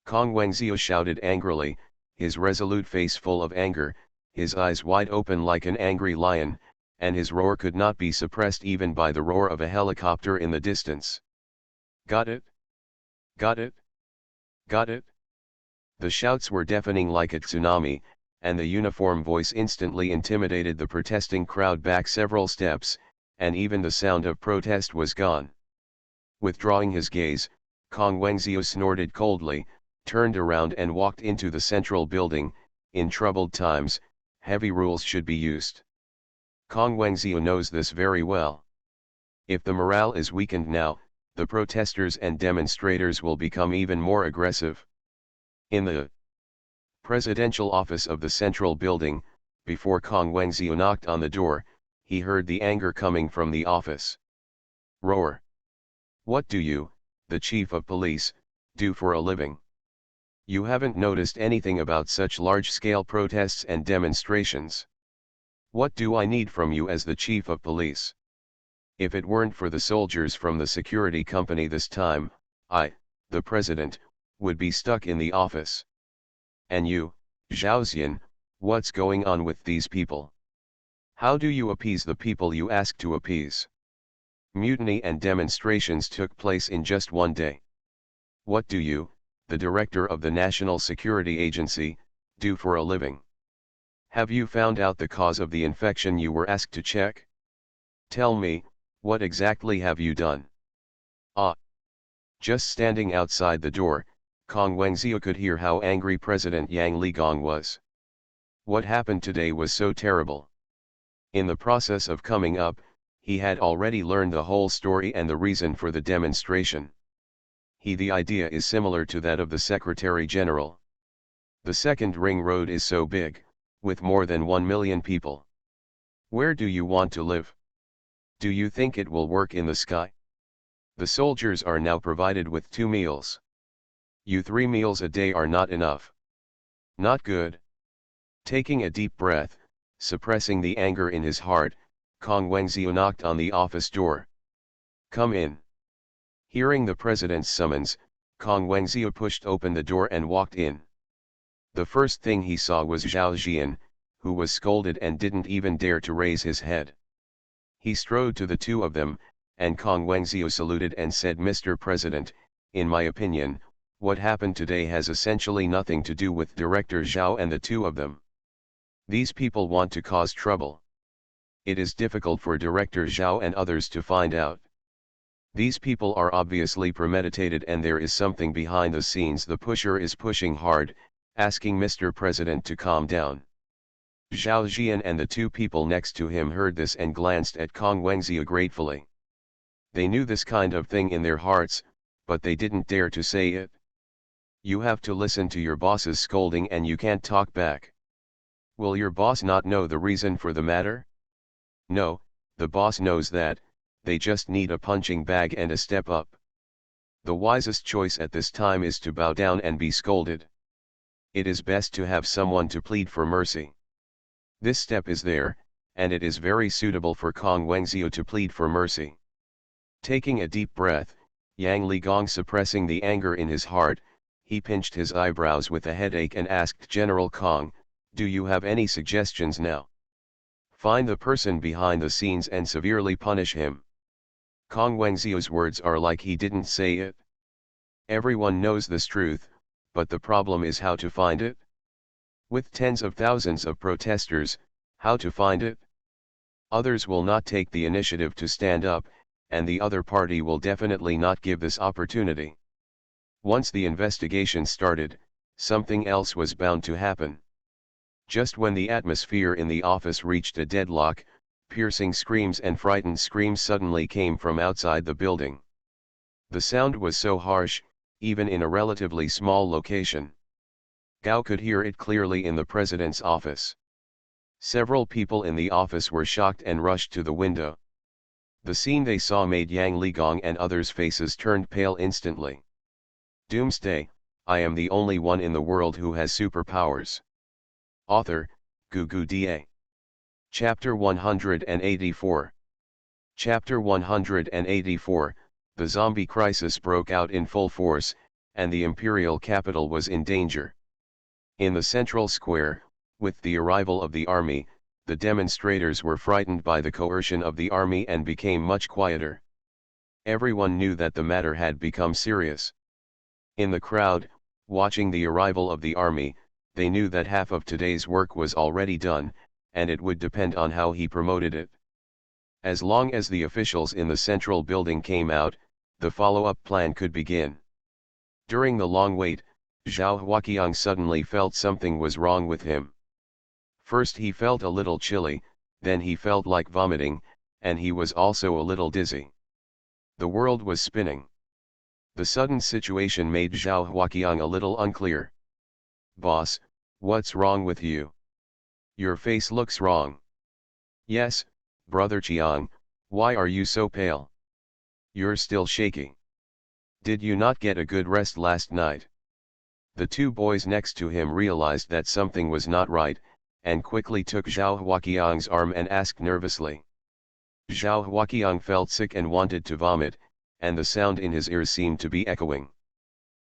Kong Wengzhou shouted angrily, his resolute face full of anger, his eyes wide open like an angry lion, and his roar could not be suppressed even by the roar of a helicopter in the distance. Got it? Got it? Got it? The shouts were deafening like a tsunami, and the uniform voice instantly intimidated the protesting crowd back several steps, and even the sound of protest was gone. Withdrawing his gaze, Kong Wengzhou snorted coldly, turned around and walked into the central building. In troubled times, heavy rules should be used. Kong Wengzhou knows this very well. If the morale is weakened now, the protesters and demonstrators will become even more aggressive. In the presidential office of the central building, before Kong Wengzhou knocked on the door, he heard the anger coming from the office. Roar! What do you, the chief of police, do for a living? You haven't noticed anything about such large-scale protests and demonstrations. What do I need from you as the chief of police? If it weren't for the soldiers from the security company this time, I, the president, would be stuck in the office. And you, Zhao Xian, what's going on with these people? How do you appease the people you ask to appease? Mutiny and demonstrations took place in just one day. What do you, the director of the National Security Agency, do for a living? Have you found out the cause of the infection you were asked to check? Tell me, what exactly have you done? Ah! Just standing outside the door, Kong Wengzhou could hear how angry President Yang Ligong was. What happened today was so terrible. In the process of coming up, he had already learned the whole story and the reason for the demonstration. The idea is similar to that of the Secretary General. The second ring road is so big, with more than 1 million people. Where do you want to live? Do you think it will work in the sky? The soldiers are now provided with 2 meals. 3 meals a day are not enough. Not good. Taking a deep breath, suppressing the anger in his heart, Kong Wengzhou knocked on the office door. Come in. Hearing the president's summons, Kong Wengzhou pushed open the door and walked in. The first thing he saw was Zhao Xian, who was scolded and didn't even dare to raise his head. He strode to the two of them, and Kong Wengzhou saluted and said, Mr. President, in my opinion, what happened today has essentially nothing to do with Director Zhao and the two of them. These people want to cause trouble. It is difficult for Director Zhao and others to find out. These people are obviously premeditated and there is something behind the scenes. The pusher is pushing hard, asking Mr. President to calm down. Zhao Xian and the two people next to him heard this and glanced at Kong Wengzhou gratefully. They knew this kind of thing in their hearts, but they didn't dare to say it. You have to listen to your boss's scolding and you can't talk back. Will your boss not know the reason for the matter? No, the boss knows that. They just need a punching bag and a step up. The wisest choice at this time is to bow down and be scolded. It is best to have someone to plead for mercy. This step is there, and it is very suitable for Kong Wengzhou to plead for mercy. Taking a deep breath, Yang Ligong suppressing the anger in his heart, he pinched his eyebrows with a headache and asked General Kong, do you have any suggestions now? Find the person behind the scenes and severely punish him. Kong Wengzhou's words are like he didn't say it. Everyone knows this truth, but the problem is how to find it. With tens of thousands of protesters, how to find it? Others will not take the initiative to stand up, and the other party will definitely not give this opportunity. Once the investigation started, something else was bound to happen. Just when the atmosphere in the office reached a deadlock, piercing screams and frightened screams suddenly came from outside the building. The sound was so harsh, even in a relatively small location. Gao could hear it clearly in the president's office. Several people in the office were shocked and rushed to the window. The scene they saw made Yang Ligong and others' faces turned pale instantly. Doomsday, I am the only one in the world who has superpowers. Author, Gugu Da. Chapter 184. Chapter 184, the zombie crisis broke out in full force, and the imperial capital was in danger. In the central square, with the arrival of the army, the demonstrators were frightened by the coercion of the army and became much quieter. Everyone knew that the matter had become serious. In the crowd, watching the arrival of the army, they knew that half of today's work was already done, and it would depend on how he promoted it. As long as the officials in the central building came out, the follow-up plan could begin. During the long wait, Zhao Huaqiang suddenly felt something was wrong with him. First he felt a little chilly, then he felt like vomiting, and he was also a little dizzy. The world was spinning. The sudden situation made Zhao Huaqiang a little unclear. "Boss, what's wrong with you? Your face looks wrong." "Yes, brother Qiang, why are you so pale? You're still shaky. Did you not get a good rest last night?" The two boys next to him realized that something was not right, and quickly took Zhao Huaqiang's arm and asked nervously. Zhao Huaqiang felt sick and wanted to vomit, and the sound in his ears seemed to be echoing.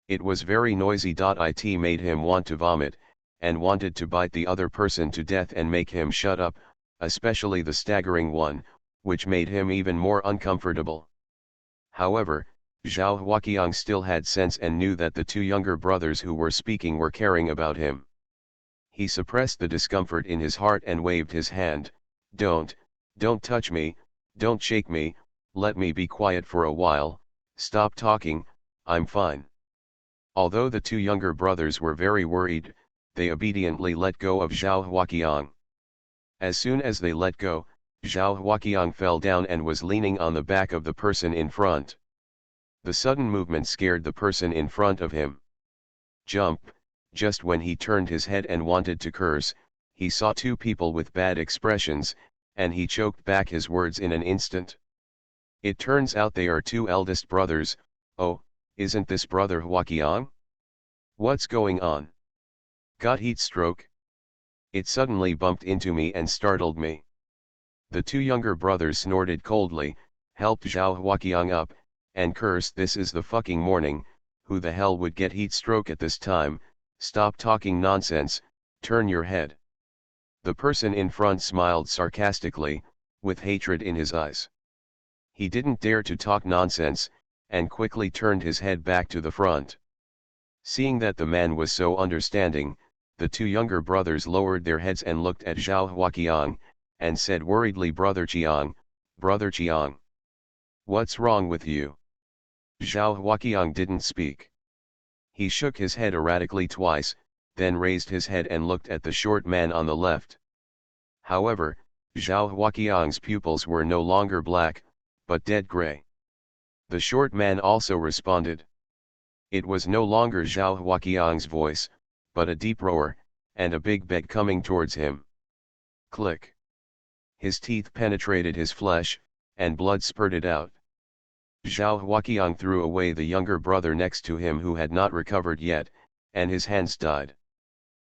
It was very noisy. It made him want to vomit, and wanted to bite the other person to death and make him shut up, especially the staggering one, which made him even more uncomfortable. However, Zhao Huaqiang still had sense and knew that the two younger brothers who were speaking were caring about him. He suppressed the discomfort in his heart and waved his hand. Don't touch me, don't shake me, let me be quiet for a while, stop talking, I'm fine." Although the two younger brothers were very worried, they obediently let go of Zhao Huaqiang. As soon as they let go, Zhao Huaqiang fell down and was leaning on the back of the person in front. The sudden movement scared the person in front of him. Jump! Just when he turned his head and wanted to curse, he saw two people with bad expressions, and he choked back his words in an instant. It turns out they are two eldest brothers. "Oh, isn't this brother Huaqiang? What's going on? Got heat stroke? It suddenly bumped into me and startled me." The two younger brothers snorted coldly, helped Zhao Huaqiang up, and cursed, "This is the fucking morning, who the hell would get heat stroke at this time? Stop talking nonsense, turn your head." The person in front smiled sarcastically, with hatred in his eyes. He didn't dare to talk nonsense, and quickly turned his head back to the front. Seeing that the man was so understanding, the two younger brothers lowered their heads and looked at Zhao Huaqiang, and said worriedly, brother Qiang, what's wrong with you?" Zhao Huaqiang didn't speak. He shook his head erratically twice, then raised his head and looked at the short man on the left. However, Zhao Huaqiang's pupils were no longer black, but dead gray. The short man also responded. It was no longer Zhao Huaqiang's voice, but a deep roar, and a big bed coming towards him. Click! His teeth penetrated his flesh, and blood spurted out. Zhao Huaqiang threw away the younger brother next to him who had not recovered yet, and his hands died.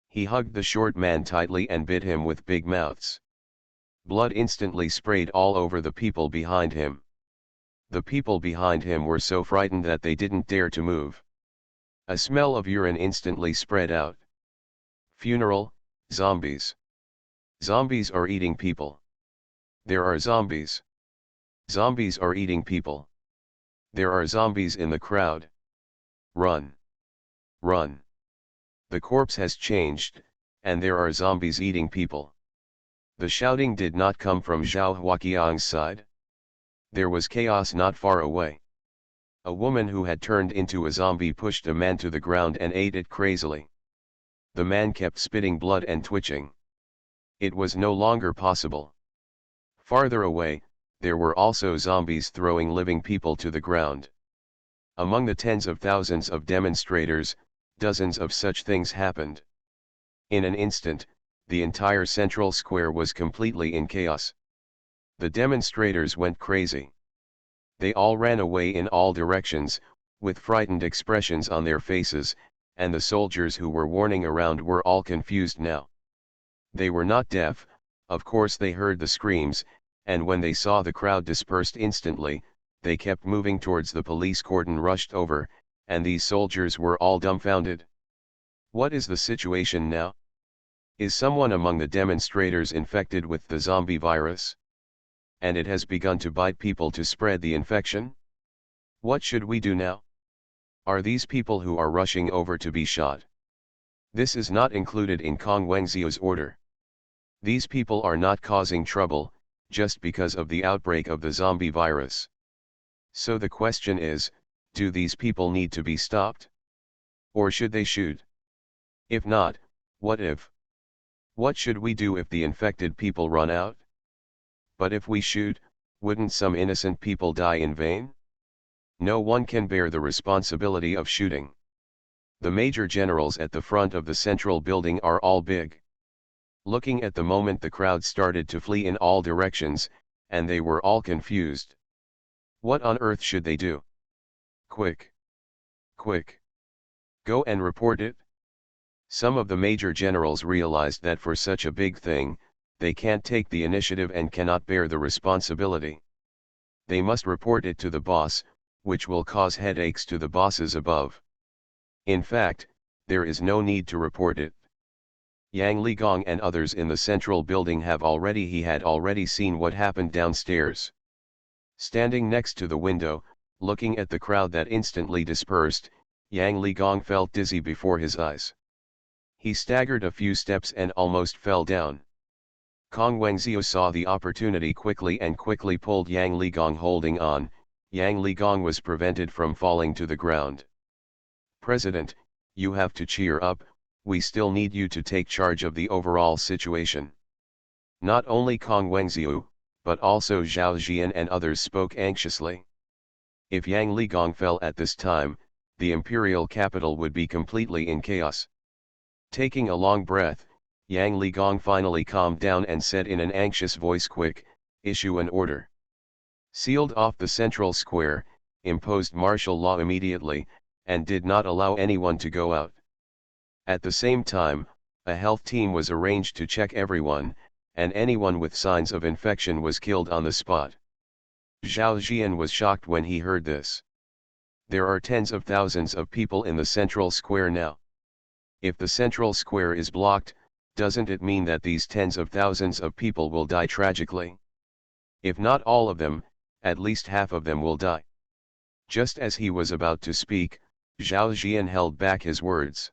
He hugged the short man tightly and bit him with big mouths. Blood instantly sprayed all over the people behind him. The people behind him were so frightened that they didn't dare to move. A smell of urine instantly spread out. Funeral, zombies. Zombies are eating people. There are zombies. Zombies are eating people. There are zombies in the crowd. Run! Run! The corpse has changed, and there are zombies eating people. The shouting did not come from Zhao Huaqiang's side. There was chaos not far away. A woman who had turned into a zombie pushed a man to the ground and ate it crazily. The man kept spitting blood and twitching. It was no longer possible. Farther away, there were also zombies throwing living people to the ground. Among the tens of thousands of demonstrators, dozens of such things happened. In an instant, the entire central square was completely in chaos. The demonstrators went crazy. They all ran away in all directions, with frightened expressions on their faces, and the soldiers who were warning around were all confused now. They were not deaf, of course they heard the screams, and when they saw the crowd dispersed instantly, they kept moving towards the police cordon rushed over, and these soldiers were all dumbfounded. What is the situation now? Is someone among the demonstrators infected with the zombie virus? And it has begun to bite people to spread the infection? What should we do now? Are these people who are rushing over to be shot? This is not included in Kong Wengzio's order. These people are not causing trouble, just because of the outbreak of the zombie virus. So the question is, do these people need to be stopped? Or should they shoot? If not, what if? What should we do if the infected people run out? But if we shoot, wouldn't some innocent people die in vain? No one can bear the responsibility of shooting. The major generals at the front of the central building are all big. Looking at the moment, the crowd started to flee in all directions, and they were all confused. What on earth should they do? Quick! Quick! Go and report it. Some of the major generals realized that for such a big thing, they can't take the initiative and cannot bear the responsibility. They must report it to the boss, which will cause headaches to the bosses above. In fact, there is no need to report it. Yang Ligong and others in the central building had already seen what happened downstairs. Standing next to the window, looking at the crowd that instantly dispersed, Yang Ligong felt dizzy before his eyes. He staggered a few steps and almost fell down. Kong Wengzhou saw the opportunity quickly and quickly pulled Yang Ligong. Holding on, Yang Ligong was prevented from falling to the ground. President, you have to cheer up, we still need you to take charge of the overall situation. Not only Kong Wengzhou, but also Zhao Jian and others spoke anxiously. If Yang Ligong fell at this time, the imperial capital would be completely in chaos. Taking a long breath, Yang Ligong finally calmed down and said in an anxious voice, "Quick, issue an order. Sealed off the central square, imposed martial law immediately, and did not allow anyone to go out." At the same time, a health team was arranged to check everyone, and anyone with signs of infection was killed on the spot. Zhao Jian was shocked when he heard this. There are tens of thousands of people in the central square now. If the central square is blocked, doesn't it mean that these tens of thousands of people will die tragically? If not all of them, at least half of them will die. Just as he was about to speak, Zhao Jian held back his words.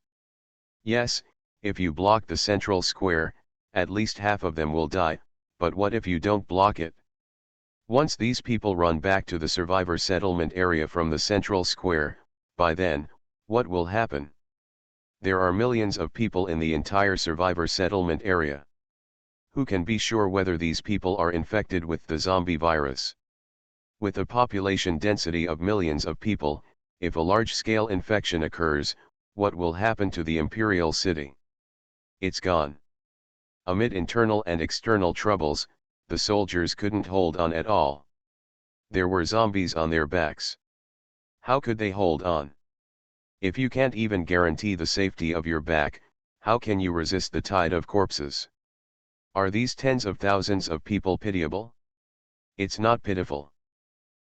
Yes, if you block the central square, at least half of them will die, but what if you don't block it? Once these people run back to the survivor settlement area from the central square, by then, what will happen? There are millions of people in the entire survivor settlement area. Who can be sure whether these people are infected with the zombie virus? With a population density of millions of people, if a large-scale infection occurs, what will happen to the imperial city? It's gone. Amid internal and external troubles, the soldiers couldn't hold on at all. There were zombies on their backs. How could they hold on? If you can't even guarantee the safety of your back, how can you resist the tide of corpses? Are these tens of thousands of people pitiable? It's not pitiful.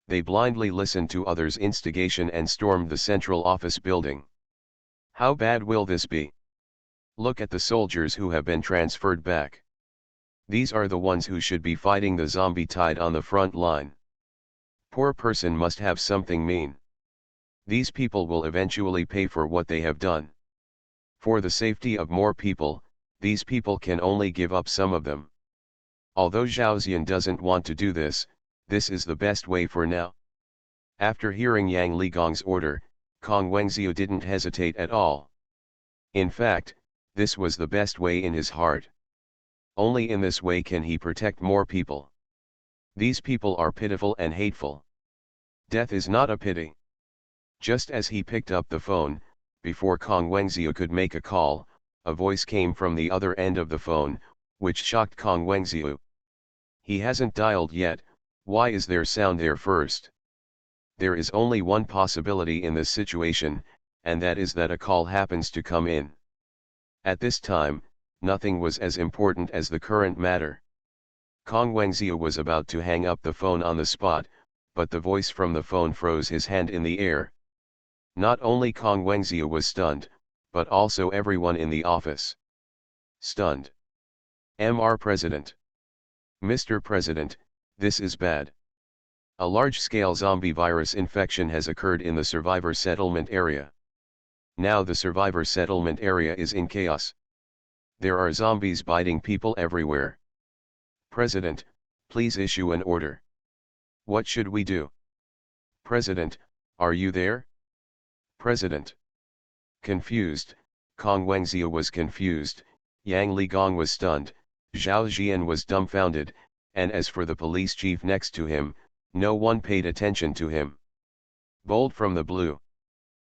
They blindly listened to others' instigation and stormed the central office building. How bad will this be? Look at the soldiers who have been transferred back. These are the ones who should be fighting the zombie tide on the front line. Poor person must have something mean. These people will eventually pay for what they have done. For the safety of more people, these people can only give up some of them. Although Zhao Jian doesn't want to do this, this is the best way for now. After hearing Yang Ligong's order, Kong Wengzhou didn't hesitate at all. In fact, this was the best way in his heart. Only in this way can he protect more people. These people are pitiful and hateful. Death is not a pity. Just as he picked up the phone, before Kong Wengzhou could make a call, a voice came from the other end of the phone, which shocked Kong Wengzhou. He hasn't dialed yet, why is there sound there first? There is only one possibility in this situation, and that is that a call happens to come in. At this time, nothing was as important as the current matter. Kong Wengzhou was about to hang up the phone on the spot, but the voice from the phone froze his hand in the air. Not only Kong Wengzhou was stunned, but also everyone in the office. Stunned. Mr. President. Mr. President, this is bad. A large-scale zombie virus infection has occurred in the survivor settlement area. Now the survivor settlement area is in chaos. There are zombies biting people everywhere. President, please issue an order. What should we do? President, are you there? President. Confused, Kong Wengzhou was confused, Yang Ligong was stunned, Zhao Jian was dumbfounded, and as for the police chief next to him, no one paid attention to him. Bold from the blue.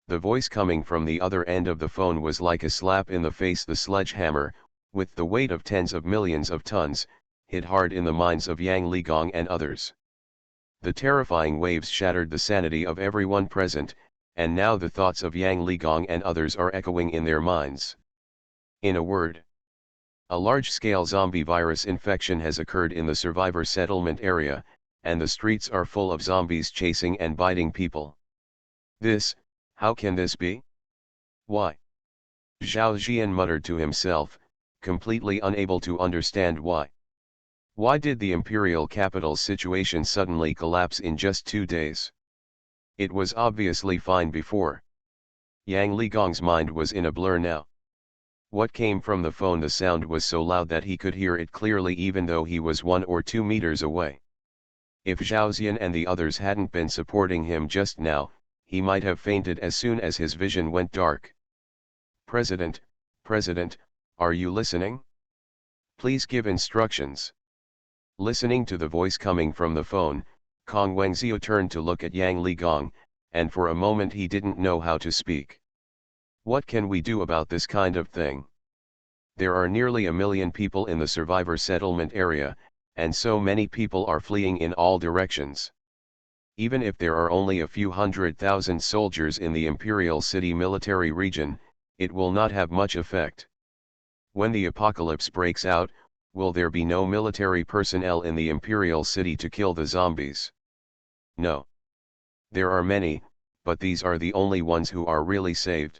The voice coming from the other end of the phone was like a slap in the face. The sledgehammer, with the weight of tens of millions of tons, hit hard in the minds of Yang Ligong and others. The terrifying waves shattered the sanity of everyone present, and now the thoughts of Yang Ligong and others are echoing in their minds. In a word, a large-scale zombie virus infection has occurred in the survivor settlement area, and the streets are full of zombies chasing and biting people. How can this be? Why? Zhao Jian muttered to himself, completely unable to understand why. Why did the imperial capital's situation suddenly collapse in just 2 days? It was obviously fine before. Yang Ligong's mind was in a blur now. What came from the phone? The sound was so loud that he could hear it clearly even though he was 1 or 2 meters away. If Zhao Jian and the others hadn't been supporting him just now, he might have fainted as soon as his vision went dark. President, are you listening? Please give instructions. Listening to the voice coming from the phone, Kong Wengzhou turned to look at Yang Ligong, and for a moment he didn't know how to speak. What can we do about this kind of thing? There are nearly 1 million people in the survivor settlement area, and so many people are fleeing in all directions. Even if there are only a few 100,000 soldiers in the Imperial City military region, it will not have much effect. When the apocalypse breaks out, will there be no military personnel in the Imperial City to kill the zombies? No. There are many, but these are the only ones who are really saved.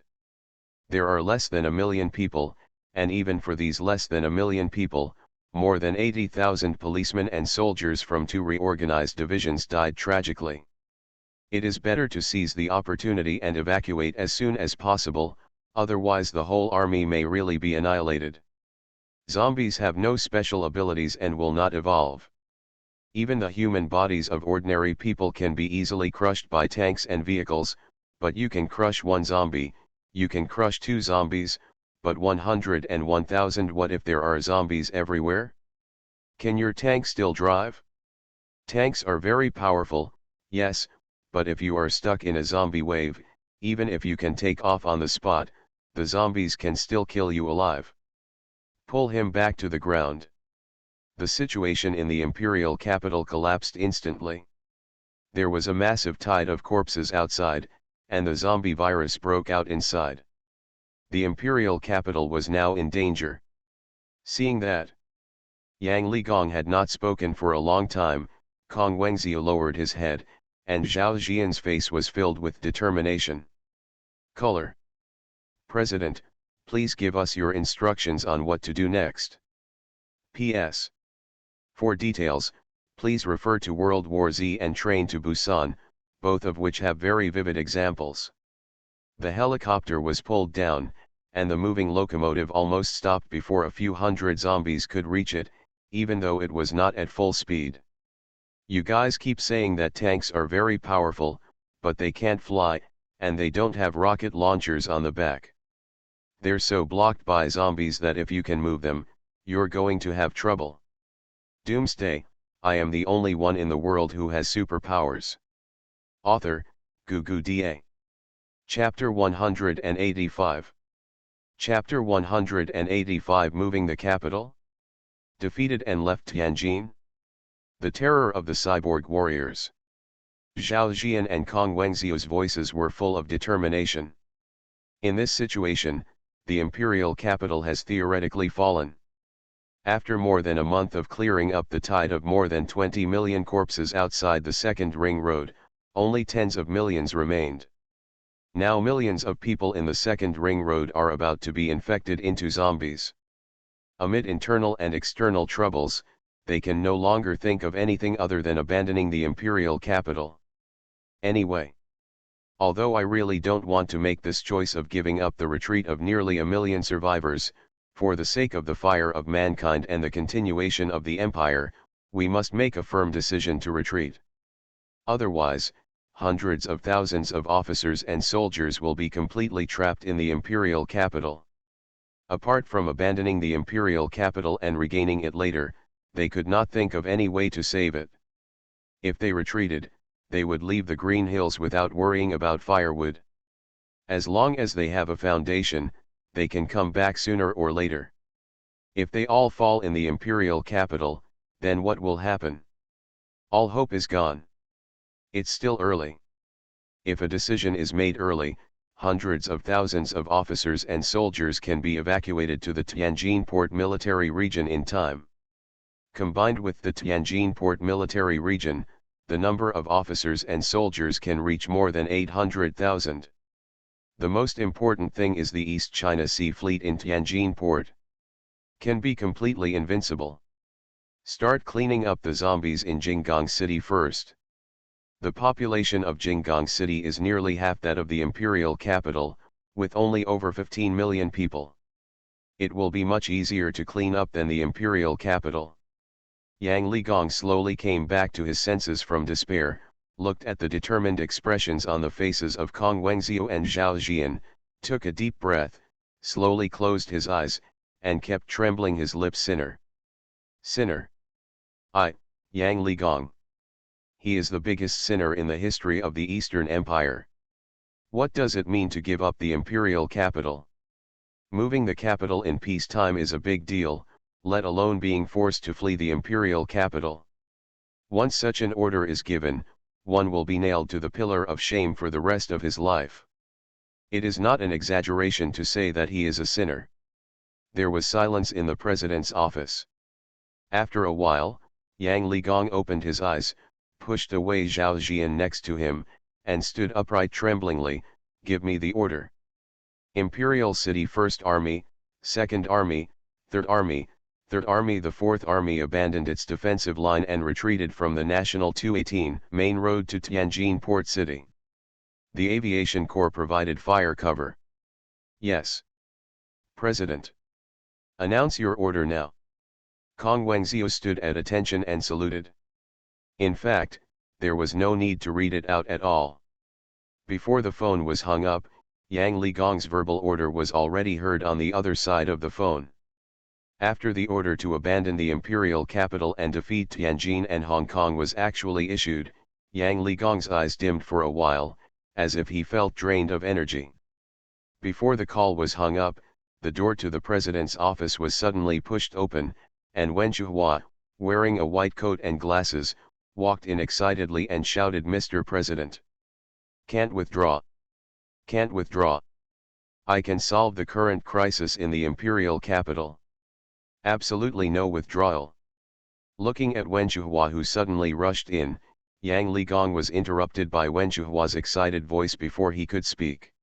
There are less than 1 million people, and even for these less than 1 million people, more than 80,000 policemen and soldiers from 2 reorganized divisions died tragically. It is better to seize the opportunity and evacuate as soon as possible, otherwise the whole army may really be annihilated. Zombies have no special abilities and will not evolve. Even the human bodies of ordinary people can be easily crushed by tanks and vehicles, but you can crush 1 zombie, you can crush 2 zombies, but 101,000. What if there are zombies everywhere? Can your tank still drive? Tanks are very powerful, yes, but if you are stuck in a zombie wave, even if you can take off on the spot, the zombies can still kill you alive. Pull him back to the ground. The situation in the imperial capital collapsed instantly. There was a massive tide of corpses outside, and the zombie virus broke out inside. The imperial capital was now in danger. Seeing that Yang Ligong had not spoken for a long time, Kong Wengzhou lowered his head, and Zhao Jian's face was filled with determination. Color. President, please give us your instructions on what to do next. P.S. For details, please refer to World War Z and Train to Busan, both of which have very vivid examples. The helicopter was pulled down, and the moving locomotive almost stopped before a few hundred zombies could reach it, even though it was not at full speed. You guys keep saying that tanks are very powerful, but they can't fly, and they don't have rocket launchers on the back. They're so blocked by zombies that if you can move them, you're going to have trouble. Doomsday, I am the only one in the world who has superpowers. Author, Gugu Da. Chapter 185. Chapter 185. Moving the capital? Defeated and left Tianjin? The terror of the cyborg warriors. Zhao Jian and Kong Wengzhou's voices were full of determination. In this situation, the imperial capital has theoretically fallen. After more than a month of clearing up the tide of more than 20 million corpses outside the second ring road, only tens of millions remained. Now millions of people in the second ring road are about to be infected into zombies. Amid internal and external troubles, they can no longer think of anything other than abandoning the imperial capital. Anyway, although I really don't want to make this choice of giving up the retreat of nearly 1 million survivors, for the sake of the fire of mankind and the continuation of the empire, we must make a firm decision to retreat. Otherwise, hundreds of thousands of officers and soldiers will be completely trapped in the imperial capital. Apart from abandoning the imperial capital and regaining it later, they could not think of any way to save it. If they retreated, they would leave the green hills without worrying about firewood. As long as they have a foundation, they can come back sooner or later. If they all fall in the imperial capital, then what will happen? All hope is gone. It's still early. If a decision is made early, hundreds of thousands of officers and soldiers can be evacuated to the Tianjin Port military region in time. Combined with the Tianjin Port military region, the number of officers and soldiers can reach more than 800,000. The most important thing is the East China Sea Fleet in Tianjin Port can be completely invincible. Start cleaning up the zombies in Jinggang City first. The population of Jinggang City is nearly half that of the imperial capital, with only over 15 million people. It will be much easier to clean up than the imperial capital. Yang Ligong slowly came back to his senses from despair, looked at the determined expressions on the faces of Kong Wengzhou and Zhao Jian, took a deep breath, slowly closed his eyes, and kept trembling his lips. Sinner. Yang Ligong. He is the biggest sinner in the history of the Eastern Empire. What does it mean to give up the imperial capital? Moving the capital in peacetime is a big deal, let alone being forced to flee the imperial capital. Once such an order is given, one will be nailed to the pillar of shame for the rest of his life. It is not an exaggeration to say that he is a sinner. There was silence in the president's office. After a while, Yang Ligong opened his eyes, pushed away Zhao Jian next to him, and stood upright tremblingly. Give me the order. Imperial City 1st Army, 2nd Army, 3rd Army, 3rd Army. The 4th Army abandoned its defensive line and retreated from the National 218 main road to Tianjin Port City. The Aviation Corps provided fire cover. Yes. President. Announce your order now. Kong Wengzhou stood at attention and saluted. In fact, there was no need to read it out at all. Before the phone was hung up, Yang Ligong's verbal order was already heard on the other side of the phone. After the order to abandon the imperial capital and defeat Tianjin and Hong Kong was actually issued, Yang Ligong's eyes dimmed for a while, as if he felt drained of energy. Before the call was hung up, the door to the president's office was suddenly pushed open, and Wen Zhuhua, wearing a white coat and glasses, walked in excitedly and shouted, "Mr. President! Can't withdraw! Can't withdraw! I can solve the current crisis in the imperial capital. Absolutely no withdrawal." Looking at Wen Zhuhua, who suddenly rushed in, Yang Ligong was interrupted by Wen Zhuhua's excited voice before he could speak.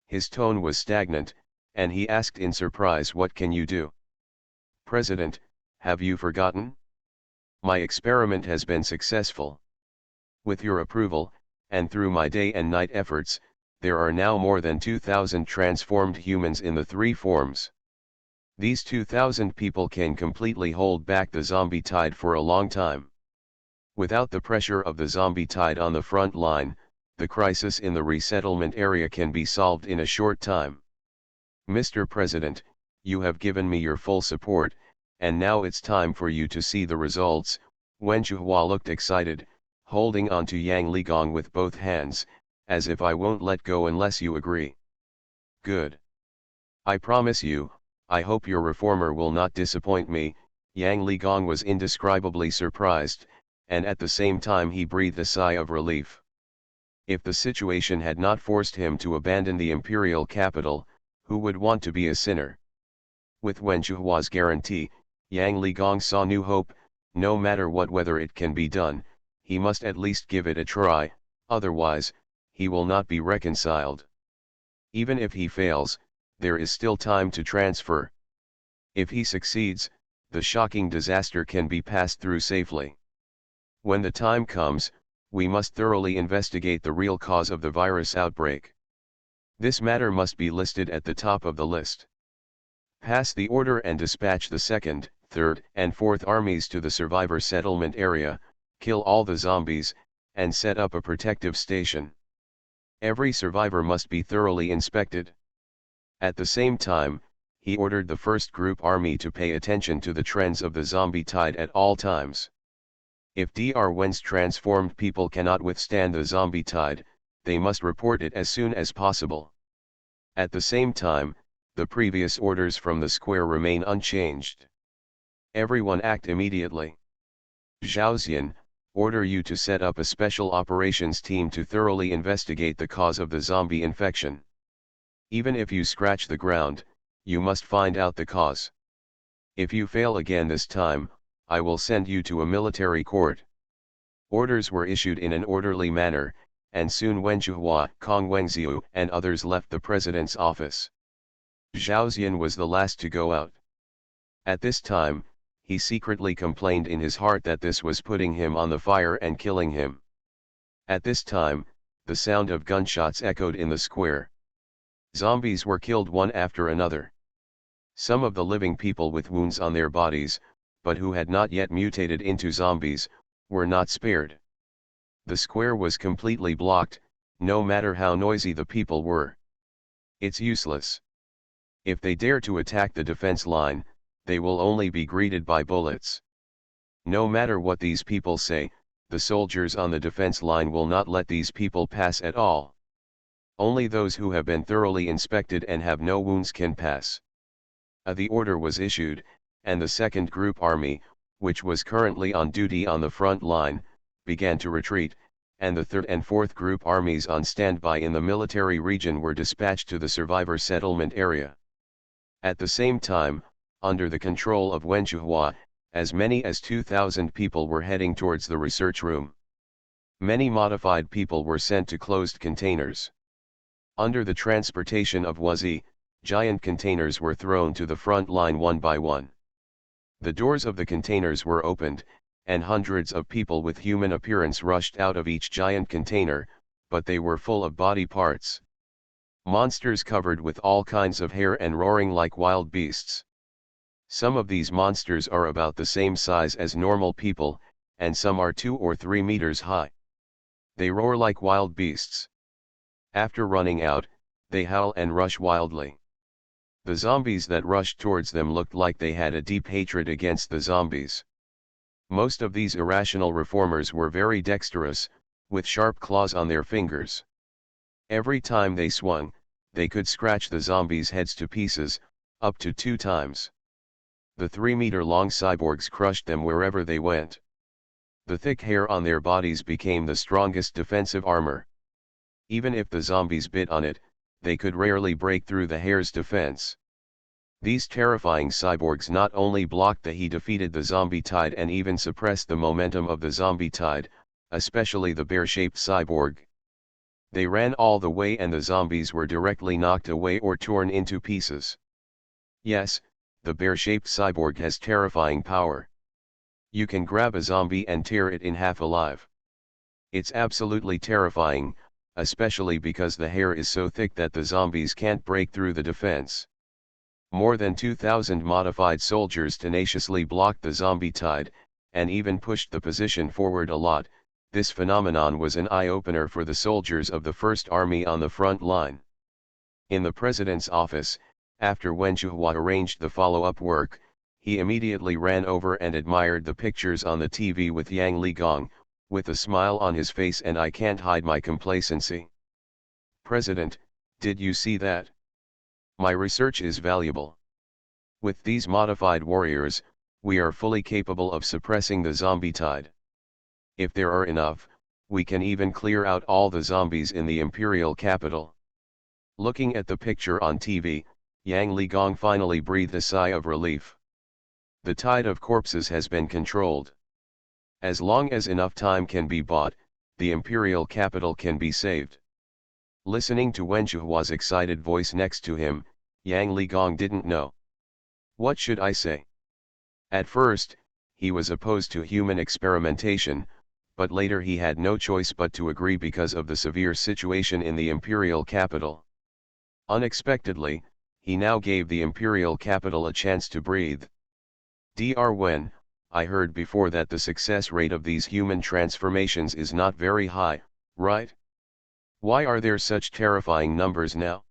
His tone was stagnant, and he asked in surprise, "What can you do?" "President, have you forgotten? My experiment has been successful. With your approval, and through my day and night efforts, there are now more than 2,000 transformed humans in the 3 forms. These 2,000 people can completely hold back the zombie tide for a long time. Without the pressure of the zombie tide on the front line, the crisis in the resettlement area can be solved in a short time. Mr. President, you have given me your full support, and now it's time for you to see the results." Wen Zhuhua looked excited, holding on to Yang Ligong with both hands, "as if I won't let go unless you agree." "Good. I promise you, I hope your reformer will not disappoint me." Yang Ligong was indescribably surprised, and at the same time he breathed a sigh of relief. If the situation had not forced him to abandon the imperial capital, who would want to be a sinner? With Wen Zhuhua's guarantee, Yang Ligong saw new hope. No matter what, whether it can be done, he must at least give it a try, otherwise, he will not be reconciled. Even if he fails, there is still time to transfer. If he succeeds, the shocking disaster can be passed through safely. When the time comes, we must thoroughly investigate the real cause of the virus outbreak. This matter must be listed at the top of the list. Pass the order and dispatch the 2nd, 3rd, and 4th armies to the survivor settlement area, kill all the zombies, and set up a protective station. Every survivor must be thoroughly inspected. At the same time, he ordered the first group army to pay attention to the trends of the zombie tide at all times. If Dr. Wen's transformed people cannot withstand the zombie tide, they must report it as soon as possible. At the same time, the previous orders from the square remain unchanged. Everyone act immediately. Zhaoxian, order you to set up a special operations team to thoroughly investigate the cause of the zombie infection. Even if you scratch the ground, you must find out the cause. If you fail again this time, I will send you to a military court. Orders were issued in an orderly manner, and soon Wen Zhuhua, Kong Wengziu and others left the president's office. Zhaoxian was the last to go out. At this time, he secretly complained in his heart that this was putting him on the fire and killing him. At this time, the sound of gunshots echoed in the square. Zombies were killed one after another. Some of the living people with wounds on their bodies, but who had not yet mutated into zombies, were not spared. The square was completely blocked, no matter how noisy the people were. It's useless. If they dare to attack the defense line, they will only be greeted by bullets. No matter what these people say, the soldiers on the defense line will not let these people pass at all. Only those who have been thoroughly inspected and have no wounds can pass. The order was issued, and the second group army, which was currently on duty on the front line, began to retreat, and the third and fourth group armies on standby in the military region were dispatched to the survivor settlement area. At the same time, under the control of Wen Zhuhua, as many as 2,000 people were heading towards the research room. Many modified people were sent to closed containers. Under the transportation of Wuzi, giant containers were thrown to the front line one by one. The doors of the containers were opened, and hundreds of people with human appearance rushed out of each giant container, but they were full of body parts. Monsters covered with all kinds of hair and roaring like wild beasts. Some of these monsters are about the same size as normal people, and some are 2 or 3 meters high. They roar like wild beasts. After running out, they howl and rush wildly. The zombies that rushed towards them looked like they had a deep hatred against the zombies. Most of these irrational reformers were very dexterous, with sharp claws on their fingers. Every time they swung, they could scratch the zombies' heads to pieces, up to 2 times. The 3-meter-long cyborgs crushed them wherever they went. The thick hair on their bodies became the strongest defensive armor. Even if the zombies bit on it, they could rarely break through the hair's defense. These terrifying cyborgs not only blocked he defeated the zombie tide and even suppressed the momentum of the zombie tide, especially the bear-shaped cyborg. They ran all the way and the zombies were directly knocked away or torn into pieces. Yes, the bear-shaped cyborg has terrifying power. You can grab a zombie and tear it in half alive. It's absolutely terrifying, especially because the hair is so thick that the zombies can't break through the defense. More than 2,000 modified soldiers tenaciously blocked the zombie tide, and even pushed the position forward a lot. This phenomenon was an eye-opener for the soldiers of the First Army on the front line. In the president's office, after Wen Zhuhua arranged the follow-up work, he immediately ran over and admired the pictures on the TV with Yang Ligong, with a smile on his face, and I can't hide my complacency. President, did you see that? My research is valuable. With these modified warriors, we are fully capable of suppressing the zombie tide. If there are enough, we can even clear out all the zombies in the imperial capital. Looking at the picture on TV, Yang Ligong finally breathed a sigh of relief. The tide of corpses has been controlled. As long as enough time can be bought, the imperial capital can be saved. Listening to Wen Zhuhua's excited voice next to him, Yang Ligong didn't know. What should I say? At first, he was opposed to human experimentation, but later he had no choice but to agree because of the severe situation in the imperial capital. Unexpectedly, he now gave the imperial capital a chance to breathe. Dr. Wen, I heard before that the success rate of these human transformations is not very high, right? Why are there such terrifying numbers now?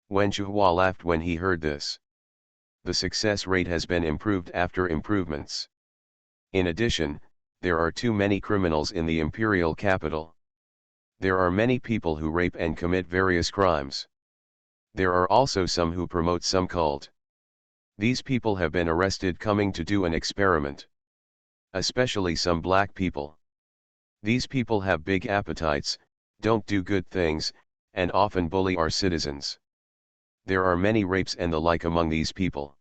Wen Zhuhua laughed when he heard this. the success rate has been improved after improvements. In addition, there are too many criminals in the imperial capital. There are many people who rape and commit various crimes. There are also some who promote some cult. These people have been arrested coming to do an experiment. Especially some black people. These people have big appetites, don't do good things, and often bully our citizens. There are many rapes and the like among these people.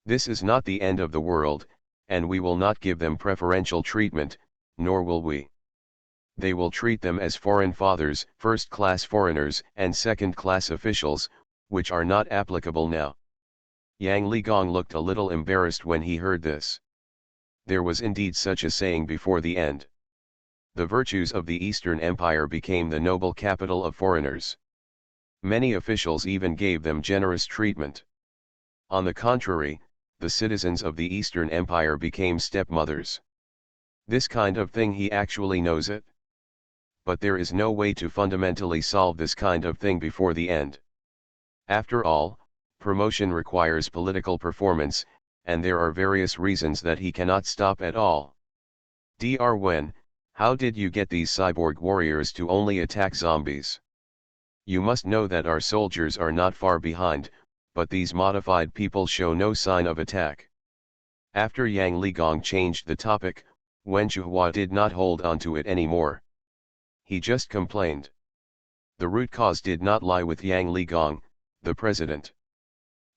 This is not the end of the world, and we will not give them preferential treatment, nor will we. They will treat them as foreign fathers, first-class foreigners and second-class officials, which are not applicable now. Yang Ligong looked a little embarrassed when he heard this. There was indeed such a saying before the end. The virtues of the Eastern Empire became the noble capital of foreigners. Many officials even gave them generous treatment. On the contrary, the citizens of the Eastern Empire became stepmothers. This kind of thing he actually knows it. But there is no way to fundamentally solve this kind of thing before the end. After all, promotion requires political performance, and there are various reasons that he cannot stop at all. Dr. Wen, how did you get these cyborg warriors to only attack zombies? You must know that our soldiers are not far behind, but these modified people show no sign of attack. After Yang Ligong changed the topic, Wen Shuhua did not hold on to it anymore. He just complained. The root cause did not lie with Yang Ligong, the president.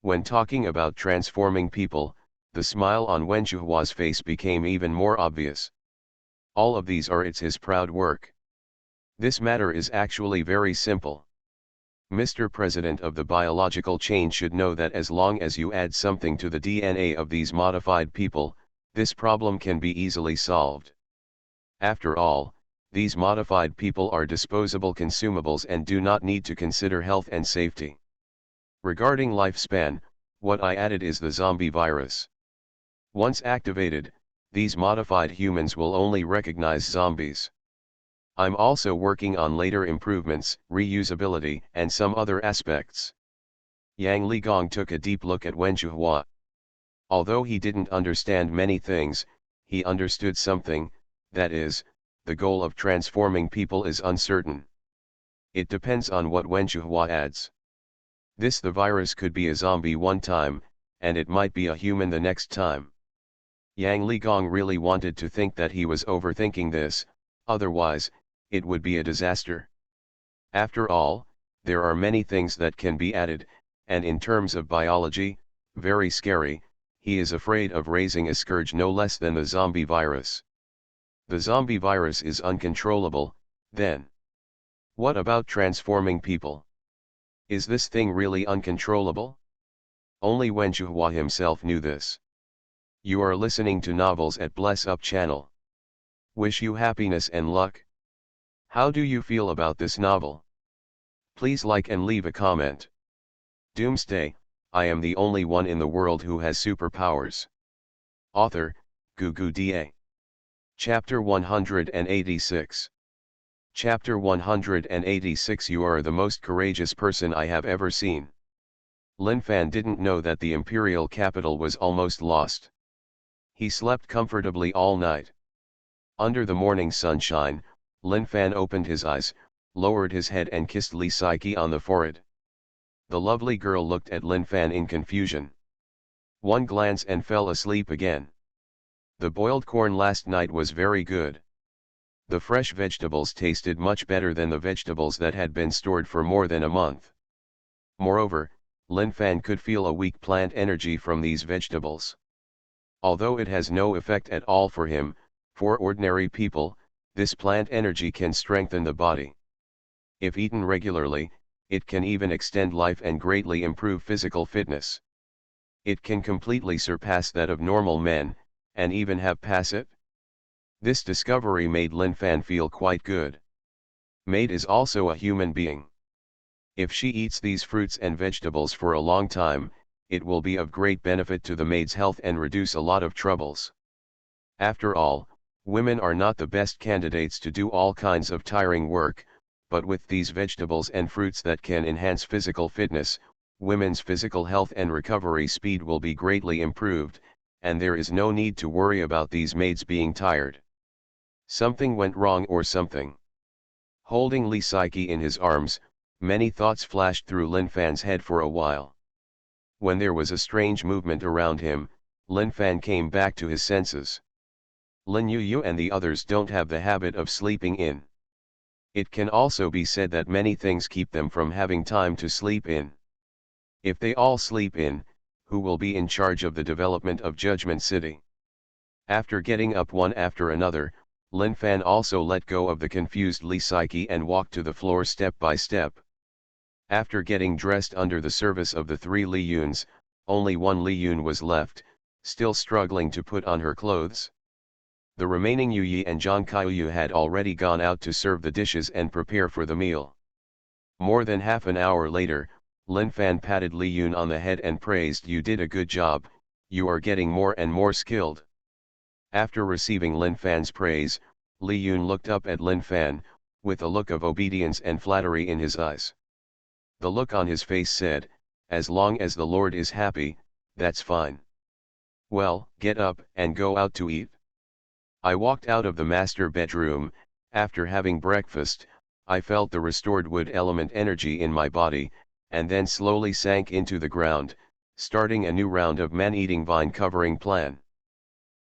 When talking about transforming people, the smile on Wen Shuhua's face became even more obvious. All of these are his proud work. This matter is actually very simple. Mr. President of the biological chain should know that as long as you add something to the DNA of these modified people, this problem can be easily solved. After all, these modified people are disposable consumables and do not need to consider health and safety. Regarding lifespan, what I added is the zombie virus. Once activated, these modified humans will only recognize zombies. I'm also working on later improvements, reusability, and some other aspects. Yang Ligong took a deep look at Wen Shuhua. Although he didn't understand many things, he understood something, that is, the goal of transforming people is uncertain. It depends on what Wen Shuhua adds. The virus could be a zombie one time, and it might be a human the next time. Yang Ligong really wanted to think that he was overthinking this, otherwise, it would be a disaster. After all, there are many things that can be added, and in terms of biology, very scary, he is afraid of raising a scourge no less than the zombie virus. The zombie virus is uncontrollable, then. What about transforming people? Is this thing really uncontrollable? Only Wen Shuhua himself knew this. You are listening to Novels at Bless Up channel. Wish you happiness and luck. How do you feel about this novel? Please like and leave a comment. Doomsday, I am the only one in the world who has superpowers. Author, Gugu Da. Chapter 186. Chapter 186. You are the most courageous person I have ever seen. Lin Fan didn't know that the imperial capital was almost lost. He slept comfortably all night. Under the morning sunshine, Lin Fan opened his eyes, lowered his head and kissed Li Saiki on the forehead. The lovely girl looked at Lin Fan in confusion. One glance and fell asleep again. The boiled corn last night was very good. The fresh vegetables tasted much better than the vegetables that had been stored for more than a month. Moreover, Lin Fan could feel a weak plant energy from these vegetables. Although it has no effect at all for him, for ordinary people, this plant energy can strengthen the body. If eaten regularly, it can even extend life and greatly improve physical fitness. It can completely surpass that of normal men, and even have passed it. This discovery made Lin Fan feel quite good. Maid is also a human being. If she eats these fruits and vegetables for a long time, it will be of great benefit to the maid's health and reduce a lot of troubles. After all, women are not the best candidates to do all kinds of tiring work, but with these vegetables and fruits that can enhance physical fitness, women's physical health and recovery speed will be greatly improved, and there is no need to worry about these maids being tired. Something went wrong or something. Holding Lee Saiki in his arms, many thoughts flashed through Lin Fan's head for a while. When there was a strange movement around him, Lin Fan came back to his senses. Lin Yu and the others don't have the habit of sleeping in. It can also be said that many things keep them from having time to sleep in. If they all sleep in, who will be in charge of the development of Judgment City? After getting up one after another, Lin Fan also let go of the confused Lee Saiki and walked to the floor step by step. After getting dressed under the service of the 3 Li Yuns, only one Li Yun was left, still struggling to put on her clothes. The remaining Yu Yi and Zhang Kaiyu had already gone out to serve the dishes and prepare for the meal. More than half an hour later, Lin Fan patted Li Yun on the head and praised, "You did a good job, you are getting more and more skilled." After receiving Lin Fan's praise, Li Yun looked up at Lin Fan, with a look of obedience and flattery in his eyes. The look on his face said, "As long as the Lord is happy, that's fine. Well, get up and go out to eat." I walked out of the master bedroom. After having breakfast, I felt the restored wood element energy in my body, and then slowly sank into the ground, starting a new round of man-eating vine-covering plan.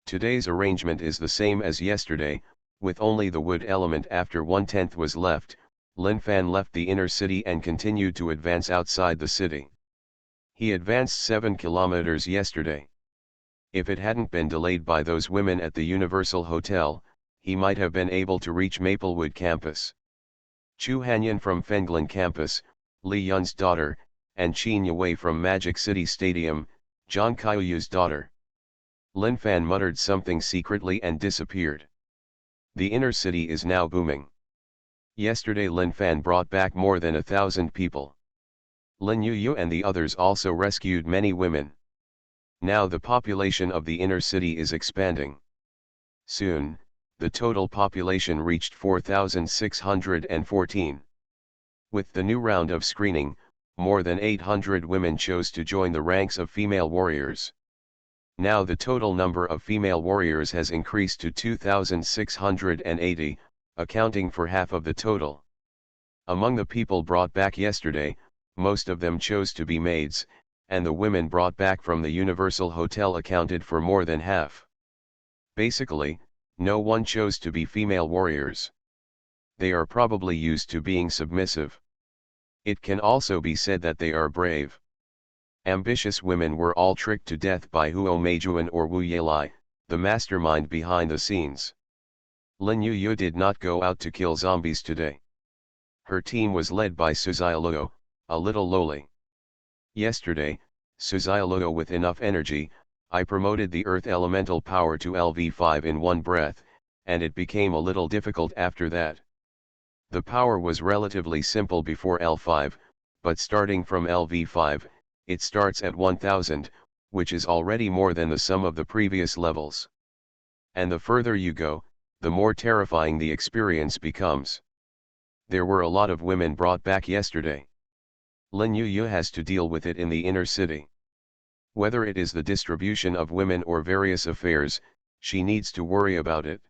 Today's arrangement is the same as yesterday, with only the wood element. After 1/10 was left, Lin Fan left the inner city and continued to advance outside the city. He advanced 7 kilometers yesterday. If it hadn't been delayed by those women at the Universal Hotel, he might have been able to reach Maplewood campus. Chu Hanyan from Fenglin campus, Li Yun's daughter, and Qin Yue from Magic City Stadium, Zhang Kaiyu's daughter. Lin Fan muttered something secretly and disappeared. The inner city is now booming. Yesterday Lin Fan brought back more than 1,000 people. Lin Yu and the others also rescued many women. Now the population of the inner city is expanding. Soon, the total population reached 4,614. With the new round of screening, more than 800 women chose to join the ranks of female warriors. Now the total number of female warriors has increased to 2,680, accounting for half of the total. Among the people brought back yesterday, most of them chose to be maids, and the women brought back from the Universal Hotel accounted for more than half. Basically, no one chose to be female warriors. They are probably used to being submissive. It can also be said that they are brave. Ambitious women were all tricked to death by Huo Meijuan or Wu Yelai, the mastermind behind the scenes. Lin Yu did not go out to kill zombies today. Her team was led by Suzialuo, a little lowly. Yesterday, Suzialuo with enough energy, I promoted the earth elemental power to LV5 in one breath, and it became a little difficult after that. The power was relatively simple before L5, but starting from LV5, it starts at 1000, which is already more than the sum of the previous levels. And the further you go, the more terrifying the experience becomes. There were a lot of women brought back yesterday. Lin Yu has to deal with it in the inner city. Whether it is the distribution of women or various affairs, she needs to worry about it.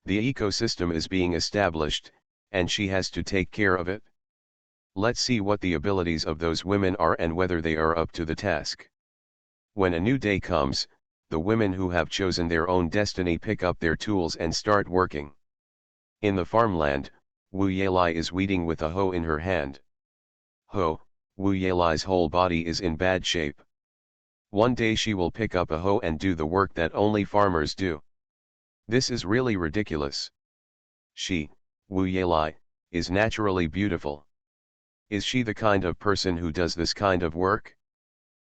The ecosystem is being established, and she has to take care of it. Let's see what the abilities of those women are and whether they are up to the task. When a new day comes, the women who have chosen their own destiny pick up their tools and start working. In the farmland, Wu Yelai is weeding with a hoe in her hand. Wu Yelai's whole body is in bad shape. One day she will pick up a hoe and do the work that only farmers do. This is really ridiculous. Wu Yelai, is naturally beautiful. Is she the kind of person who does this kind of work?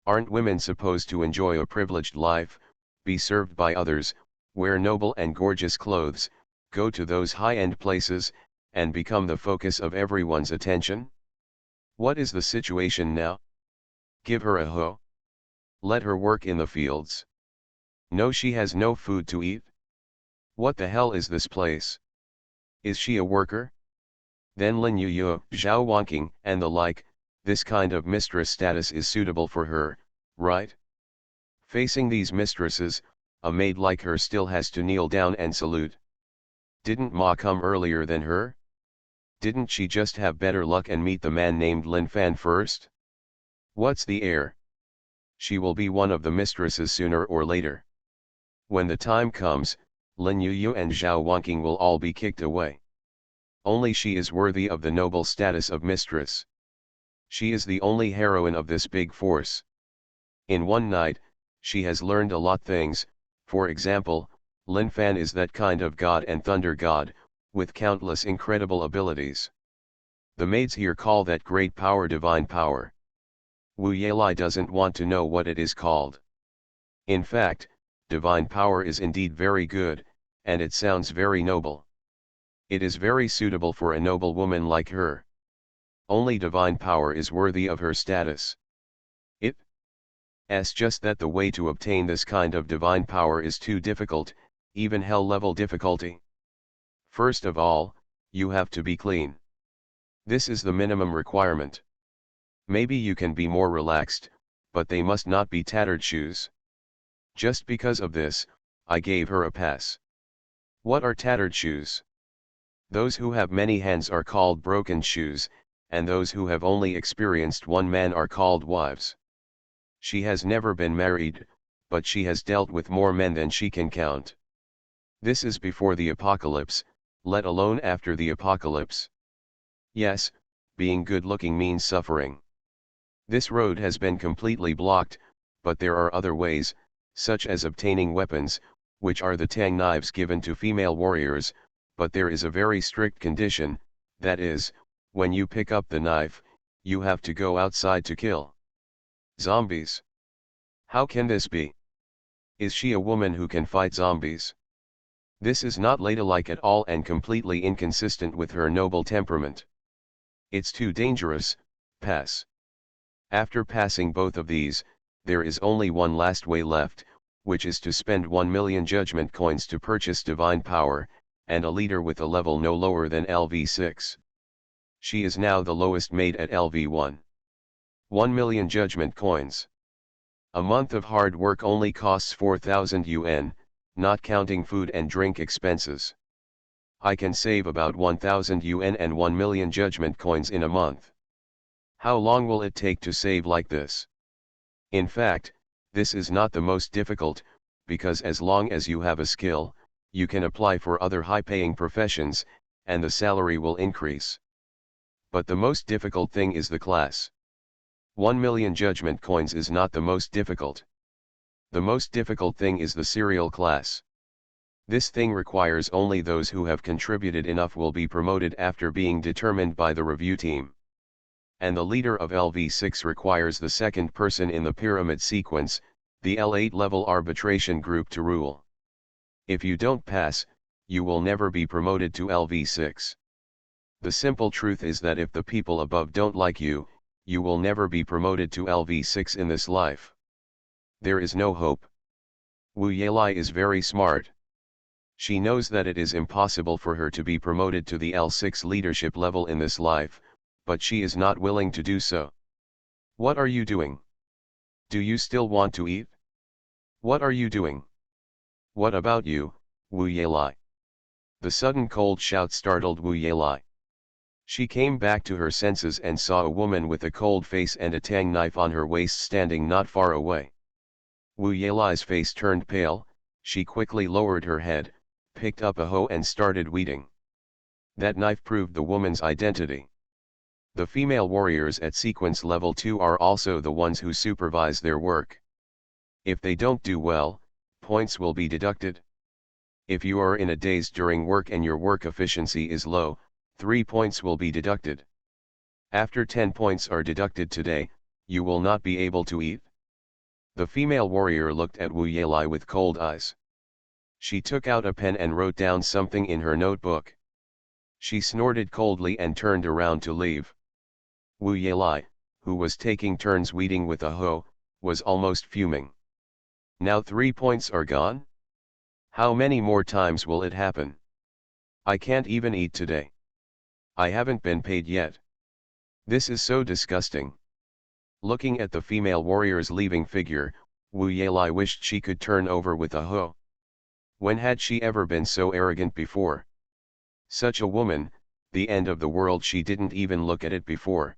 Aren't women supposed to enjoy a privileged life, be served by others, wear noble and gorgeous clothes, go to those high-end places, and become the focus of everyone's attention? What is the situation now? Give her a hoe. Let her work in the fields. No, she has no food to eat. What the hell is this place? Is she a worker? Then Lin Yu, Zhao Wanqing, and the like, This kind of mistress status is suitable for her, right? Facing these mistresses, a maid like her still has to kneel down and salute. Didn't Ma come earlier than her? Didn't she just have better luck and meet the man named Lin Fan first? What's the air? She will be one of the mistresses sooner or later. When the time comes, Lin Yuyu and Zhao Wanqing will all be kicked away. Only she is worthy of the noble status of mistress. She is the only heroine of this big force. In one night, she has learned a lot things. For example, Lin Fan is that kind of god and thunder god, with countless incredible abilities. The maids here call that great power divine power. Wu Yelai doesn't want to know what it is called. In fact, divine power is indeed very good, and it sounds very noble. It is very suitable for a noble woman like her. Only divine power is worthy of her status. It's just that the way to obtain this kind of divine power is too difficult, even hell-level difficulty. First of all, you have to be clean. This is the minimum requirement. Maybe you can be more relaxed, but they must not be tattered shoes. Just because of this, I gave her a pass. What are tattered shoes? Those who have many hands are called broken shoes, and those who have only experienced one man are called wives. She has never been married, but she has dealt with more men than she can count. This is before the apocalypse, let alone after the apocalypse. Yes, being good-looking means suffering. This road has been completely blocked, but there are other ways, such as obtaining weapons, which are the tang knives given to female warriors, but there is a very strict condition, that is, when you pick up the knife, you have to go outside to kill zombies. How can this be? Is she a woman who can fight zombies? This is not ladylike at all and completely inconsistent with her noble temperament. It's too dangerous, pass. After passing both of these, there is only one last way left, which is to spend 1 million judgment coins to purchase divine power, and a leader with a level no lower than LV6. She is now the lowest maid at LV1. 1 million judgment coins. A month of hard work only costs 4,000 yuan, not counting food and drink expenses. I can save about 1,000 yuan and 1 million judgment coins in a month. How long will it take to save like this? In fact, this is not the most difficult, because as long as you have a skill, you can apply for other high-paying professions, and the salary will increase. But the most difficult thing is the class. 1 million judgment coins is not the most difficult. The most difficult thing is the serial class. This thing requires only those who have contributed enough will be promoted after being determined by the review team. And the leader of LV6 requires the second person in the pyramid sequence, the L8 level arbitration group, to rule. If you don't pass, you will never be promoted to LV6. The simple truth is that if the people above don't like you, you will never be promoted to LV6 in this life. There is no hope. Wu Yelai is very smart. She knows that it is impossible for her to be promoted to the L6 leadership level in this life, but she is not willing to do so. What are you doing? Do you still want to eat? What are you doing? What about you, Wu Yelai? The sudden cold shout startled Wu Yelai. She came back to her senses and saw a woman with a cold face and a tang knife on her waist standing not far away. Wu Yelai's face turned pale, she quickly lowered her head, picked up a hoe and started weeding. That knife proved the woman's identity. The female warriors at sequence level 2 are also the ones who supervise their work. If they don't do well, points will be deducted. If you are in a daze during work and your work efficiency is low, 3 points will be deducted. After 10 points are deducted today, you will not be able to eat. The female warrior looked at Wu Yelai with cold eyes. She took out a pen and wrote down something in her notebook. She snorted coldly and turned around to leave. Wu Yelai, who was taking turns weeding with a hoe, was almost fuming. Now 3 points are gone? How many more times will it happen? I can't even eat today. I haven't been paid yet. This is so disgusting. Looking at the female warrior's leaving figure, Wu Yelai wished she could turn over with a hoe. When had she ever been so arrogant before? Such a woman, the end of the world. She didn't even look at it before.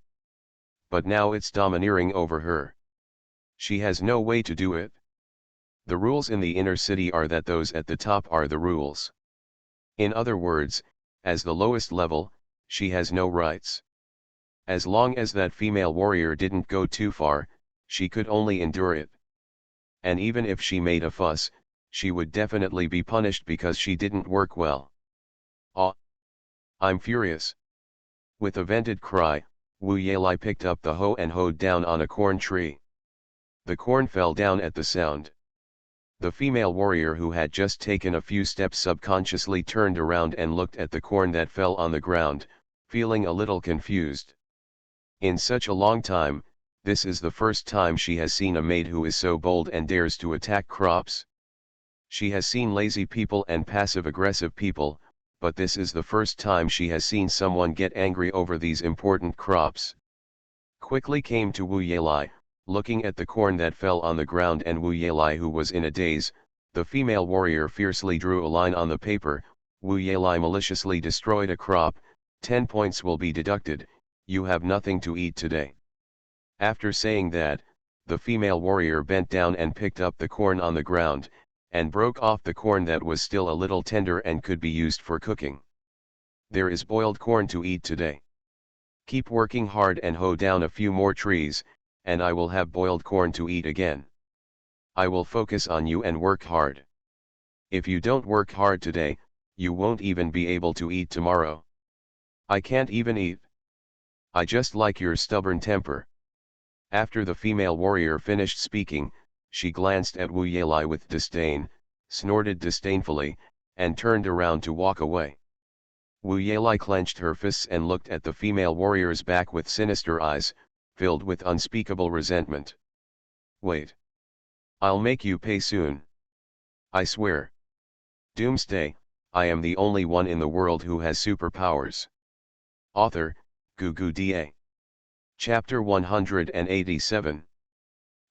But now it's domineering over her. She has no way to do it. The rules in the inner city are that those at the top are the rules. In other words, as the lowest level, she has no rights. As long as that female warrior didn't go too far, she could only endure it. And even if she made a fuss, she would definitely be punished because she didn't work well. Ah! I'm furious. With a vented cry, Wu Yelai picked up the hoe and hoed down on a corn tree. The corn fell down at the sound. The female warrior, who had just taken a few steps, subconsciously turned around and looked at the corn that fell on the ground, feeling a little confused. In such a long time, this is the first time she has seen a maid who is so bold and dares to attack crops. She has seen lazy people and passive-aggressive people, but this is the first time she has seen someone get angry over these important crops. Quickly came to Wu Yelai, looking at the corn that fell on the ground, and Wu Yelai, who was in a daze. The female warrior fiercely drew a line on the paper. Wu Yelai maliciously destroyed a crop. 10 points will be deducted. You have nothing to eat today. After saying that, the female warrior bent down and picked up the corn on the ground, and broke off the corn that was still a little tender and could be used for cooking. There is boiled corn to eat today. Keep working hard and hoe down a few more trees, and I will have boiled corn to eat again. I will focus on you and work hard. If you don't work hard today, you won't even be able to eat tomorrow. I can't even eat. I just like your stubborn temper. After the female warrior finished speaking, she glanced at Wu Yelai with disdain, snorted disdainfully, and turned around to walk away. Wu Yelai clenched her fists and looked at the female warrior's back with sinister eyes, filled with unspeakable resentment. Wait. I'll make you pay soon. I swear. Doomsday, I am the only one in the world who has superpowers. Author, Doomsday. Chapter 187.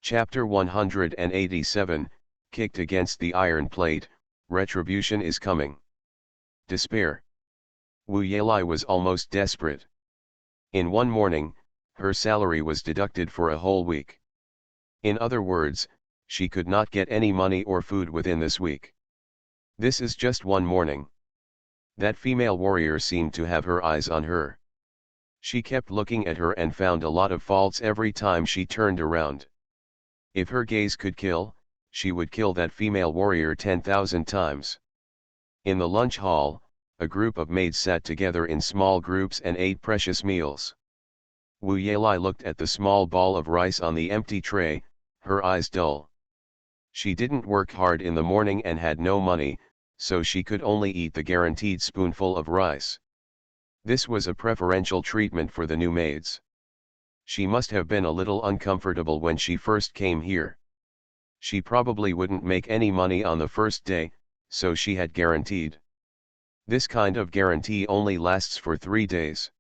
Chapter 187, Kicked against the iron plate, retribution is coming. Despair. Wu Yelai was almost desperate. In one morning, her salary was deducted for a whole week. In other words, she could not get any money or food within this week. This is just one morning. That female warrior seemed to have her eyes on her. She kept looking at her and found a lot of faults every time she turned around. If her gaze could kill, she would kill that female warrior 10,000 times. In the lunch hall, a group of maids sat together in small groups and ate precious meals. Wu Yelai looked at the small ball of rice on the empty tray, her eyes dull. She didn't work hard in the morning and had no money, so she could only eat the guaranteed spoonful of rice. This was a preferential treatment for the new maids. She must have been a little uncomfortable when she first came here. She probably wouldn't make any money on the first day, so she had guaranteed. This kind of guarantee only lasts for 3 days.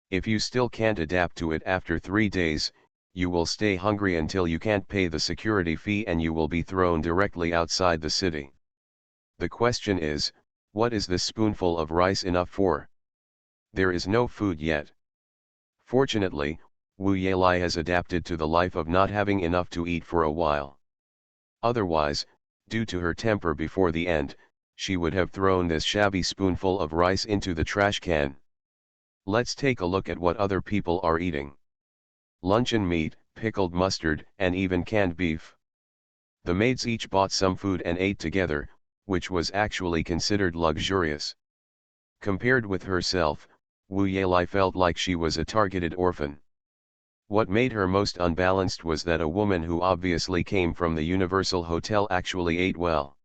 If you still can't adapt to it after 3 days, you will stay hungry until you can't pay the security fee and you will be thrown directly outside the city. The question is, what is this spoonful of rice enough for? There is no food yet. Fortunately, Wu Yelai has adapted to the life of not having enough to eat for a while. Otherwise, due to her temper before the end, she would have thrown this shabby spoonful of rice into the trash can. Let's take a look at what other people are eating. Luncheon meat, pickled mustard, and even canned beef. The maids each bought some food and ate together, which was actually considered luxurious. Compared with herself, Wu Yelai felt like she was a targeted orphan. What made her most unbalanced was that a woman who obviously came from the Universal Hotel actually ate well.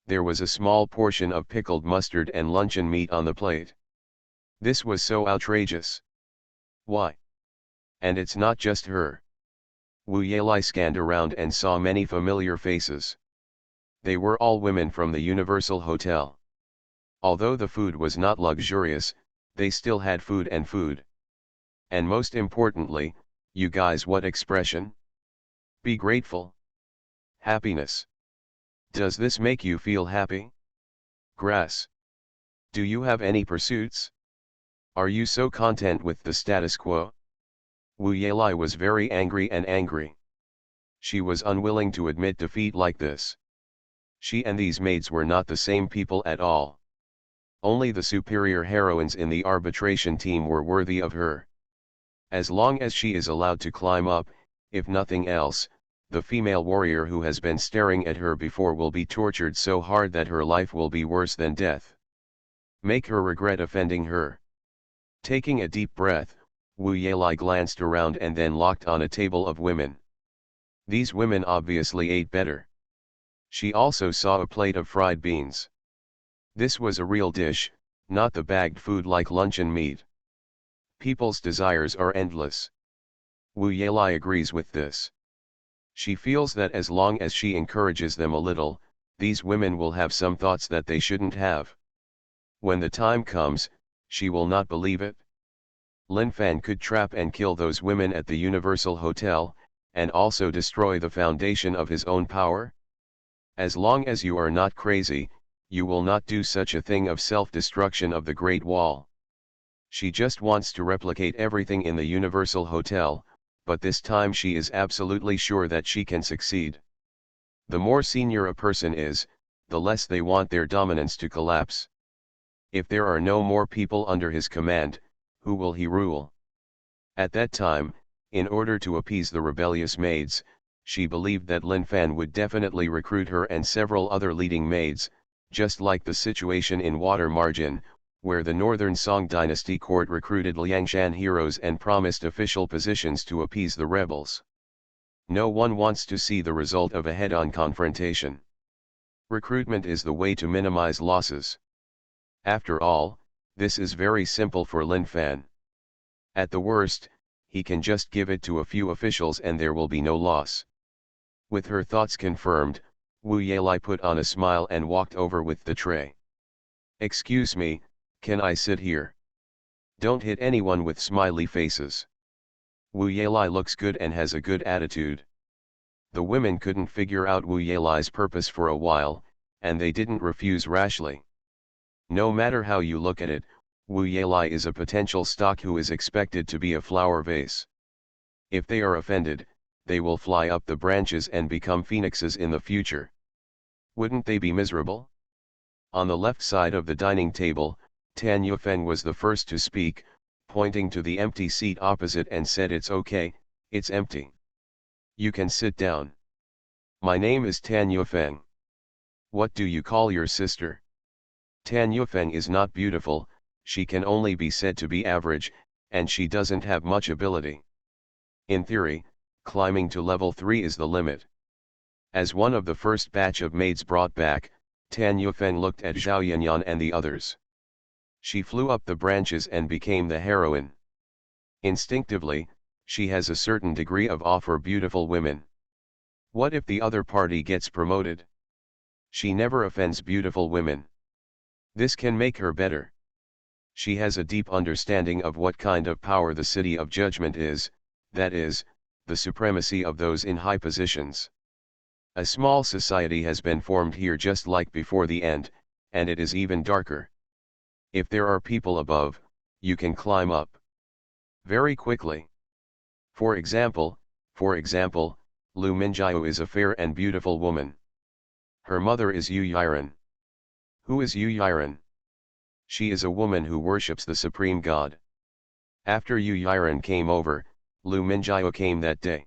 There was a small portion of pickled mustard and luncheon meat on the plate. This was so outrageous. Why? And it's not just her. Wu Yelai scanned around and saw many familiar faces. They were all women from the Universal Hotel. Although the food was not luxurious, they still had food and food. And most importantly, you guys, what expression? Be grateful. Happiness. Does this make you feel happy? Grass. Do you have any pursuits? Are you so content with the status quo? Wu Yelai was very angry. She was unwilling to admit defeat like this. She and these maids were not the same people at all. Only the superior heroines in the arbitration team were worthy of her. As long as she is allowed to climb up, if nothing else, the female warrior who has been staring at her before will be tortured so hard that her life will be worse than death. Make her regret offending her. Taking a deep breath, Wu Yelai glanced around and then locked on a table of women. These women obviously ate better. She also saw a plate of fried beans. This was a real dish, not the bagged food like luncheon meat. People's desires are endless. Wu Yelai agrees with this. She feels that as long as she encourages them a little, these women will have some thoughts that they shouldn't have. When the time comes, she will not believe it. Lin Fan could trap and kill those women at the Universal Hotel, and also destroy the foundation of his own power? As long as you are not crazy, you will not do such a thing of self-destruction of the Great Wall. She just wants to replicate everything in the Universal Hotel, but this time she is absolutely sure that she can succeed. The more senior a person is, the less they want their dominance to collapse. If there are no more people under his command, who will he rule? At that time, in order to appease the rebellious maids, she believed that Lin Fan would definitely recruit her and several other leading maids, just like the situation in Water Margin, where the Northern Song Dynasty court recruited Liangshan heroes and promised official positions to appease the rebels. No one wants to see the result of a head-on confrontation. Recruitment is the way to minimize losses. After all, this is very simple for Lin Fan. At the worst, he can just give it to a few officials and there will be no loss. With her thoughts confirmed, Wu Yelai put on a smile and walked over with the tray. "Excuse me, can I sit here? Don't hit anyone with smiley faces." Wu Yelai looks good and has a good attitude. The women couldn't figure out Wu Yelai's purpose for a while, and they didn't refuse rashly. No matter how you look at it, Wu Yelai is a potential stock who is expected to be a flower vase. If they are offended, they will fly up the branches and become phoenixes in the future. Wouldn't they be miserable? On the left side of the dining table, Tan Yufeng was the first to speak, pointing to the empty seat opposite and said, "It's okay, it's empty. You can sit down. My name is Tan Yufeng. What do you call your sister?" Tan Yufeng is not beautiful, she can only be said to be average, and she doesn't have much ability. In theory, climbing to level 3 is the limit. As one of the first batch of maids brought back, Tan Yufeng looked at Zhao Yanyan and the others. She flew up the branches and became the heroine. Instinctively, she has a certain degree of awe for beautiful women. What if the other party gets promoted? She never offends beautiful women. This can make her better. She has a deep understanding of what kind of power the City of Judgment is, that is, the supremacy of those in high positions. A small society has been formed here just like before the end, and it is even darker. If there are people above, you can climb up very quickly. For example, Lu Minjiao is a fair and beautiful woman. Her mother is Yu Yiren. Who is Yu Yiren? She is a woman who worships the supreme god. After Yu Yiren came over, Lu Minjiao came that day.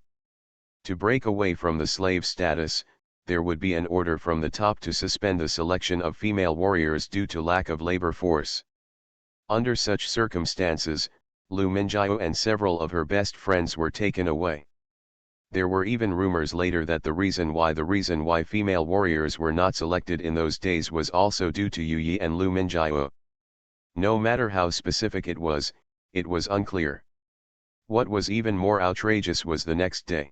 To break away from the slave status, there would be an order from the top to suspend the selection of female warriors due to lack of labor force. Under such circumstances, Lu Minjiao and several of her best friends were taken away. There were even rumors later that the reason why female warriors were not selected in those days was also due to Yu Yi and Lu Minjiao. No matter how specific it was unclear. What was even more outrageous was the next day.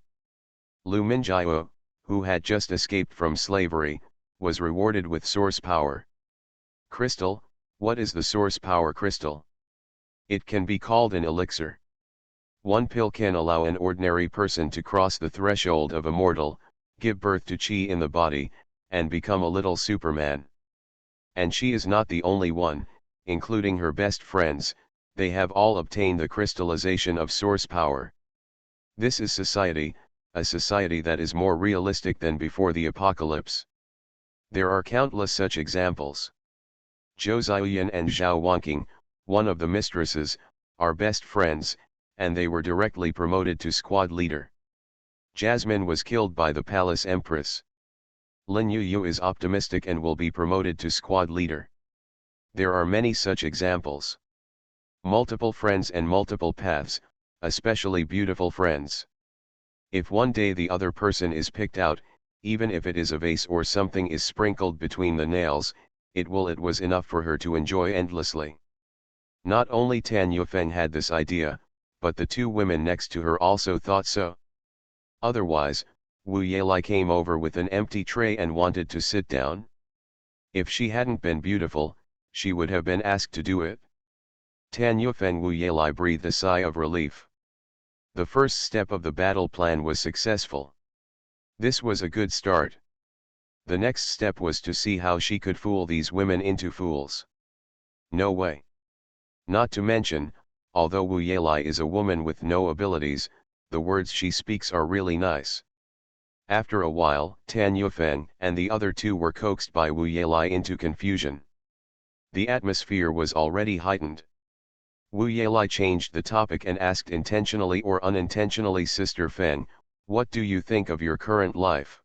Lu Minjiao, who had just escaped from slavery, was rewarded with source power. Crystal, what is the source power crystal? It can be called an elixir. One pill can allow an ordinary person to cross the threshold of a mortal, give birth to chi in the body, and become a little Superman. And she is not the only one, including her best friends, they have all obtained the crystallization of source power. This is society, a society that is more realistic than before the apocalypse. There are countless such examples. Zhou Ziyan and Zhao Wanqing, one of the mistresses, are best friends, and they were directly promoted to squad leader. Jasmine was killed by the palace empress. Lin Yu is optimistic and will be promoted to squad leader. There are many such examples. Multiple friends and multiple paths, especially beautiful friends. If one day the other person is picked out, even if it is a vase or something is sprinkled between the nails, it was enough for her to enjoy endlessly. Not only Tan Yufeng had this idea, but the two women next to her also thought so. Otherwise, Wu Yelai came over with an empty tray and wanted to sit down. If she hadn't been beautiful, she would have been asked to do it. Tan Yufeng Wu Yelai breathed a sigh of relief. The first step of the battle plan was successful. This was a good start. The next step was to see how she could fool these women into fools. No way. Not to mention, although Wu Yelai is a woman with no abilities, the words she speaks are really nice. After a while, Tan Yufeng and the other two were coaxed by Wu Yelai into confusion. The atmosphere was already heightened. Wu Yelai changed the topic and asked intentionally or unintentionally, Sister Feng, what do you think of your current life?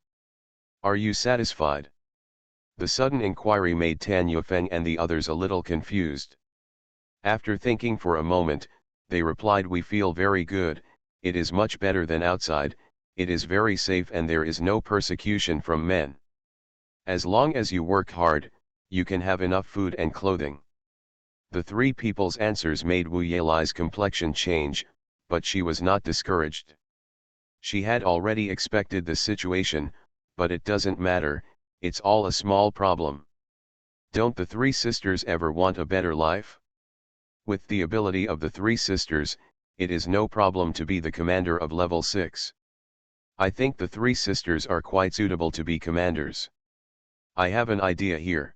Are you satisfied? The sudden inquiry made Tan Yufeng and the others a little confused. After thinking for a moment, they replied, we feel very good, it is much better than outside, it is very safe and there is no persecution from men. As long as you work hard, you can have enough food and clothing. The three people's answers made Wu Yelai's complexion change, but she was not discouraged. She had already expected the situation, but it doesn't matter, it's all a small problem. Don't the three sisters ever want a better life? With the ability of the three sisters, it is no problem to be the commander of level 6. I think the three sisters are quite suitable to be commanders. I have an idea here.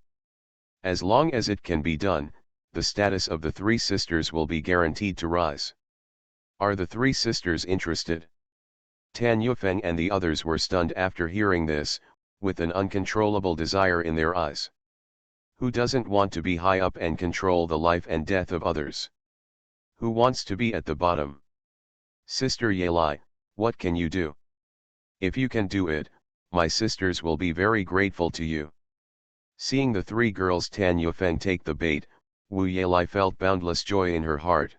As long as it can be done, the status of the three sisters will be guaranteed to rise. Are the three sisters interested? Tan Yufeng and the others were stunned after hearing this, with an uncontrollable desire in their eyes. Who doesn't want to be high up and control the life and death of others? Who wants to be at the bottom? Sister Yelai, what can you do? If you can do it, my sisters will be very grateful to you. Seeing the three girls Tan Yufeng take the bait, Wu Yelai felt boundless joy in her heart.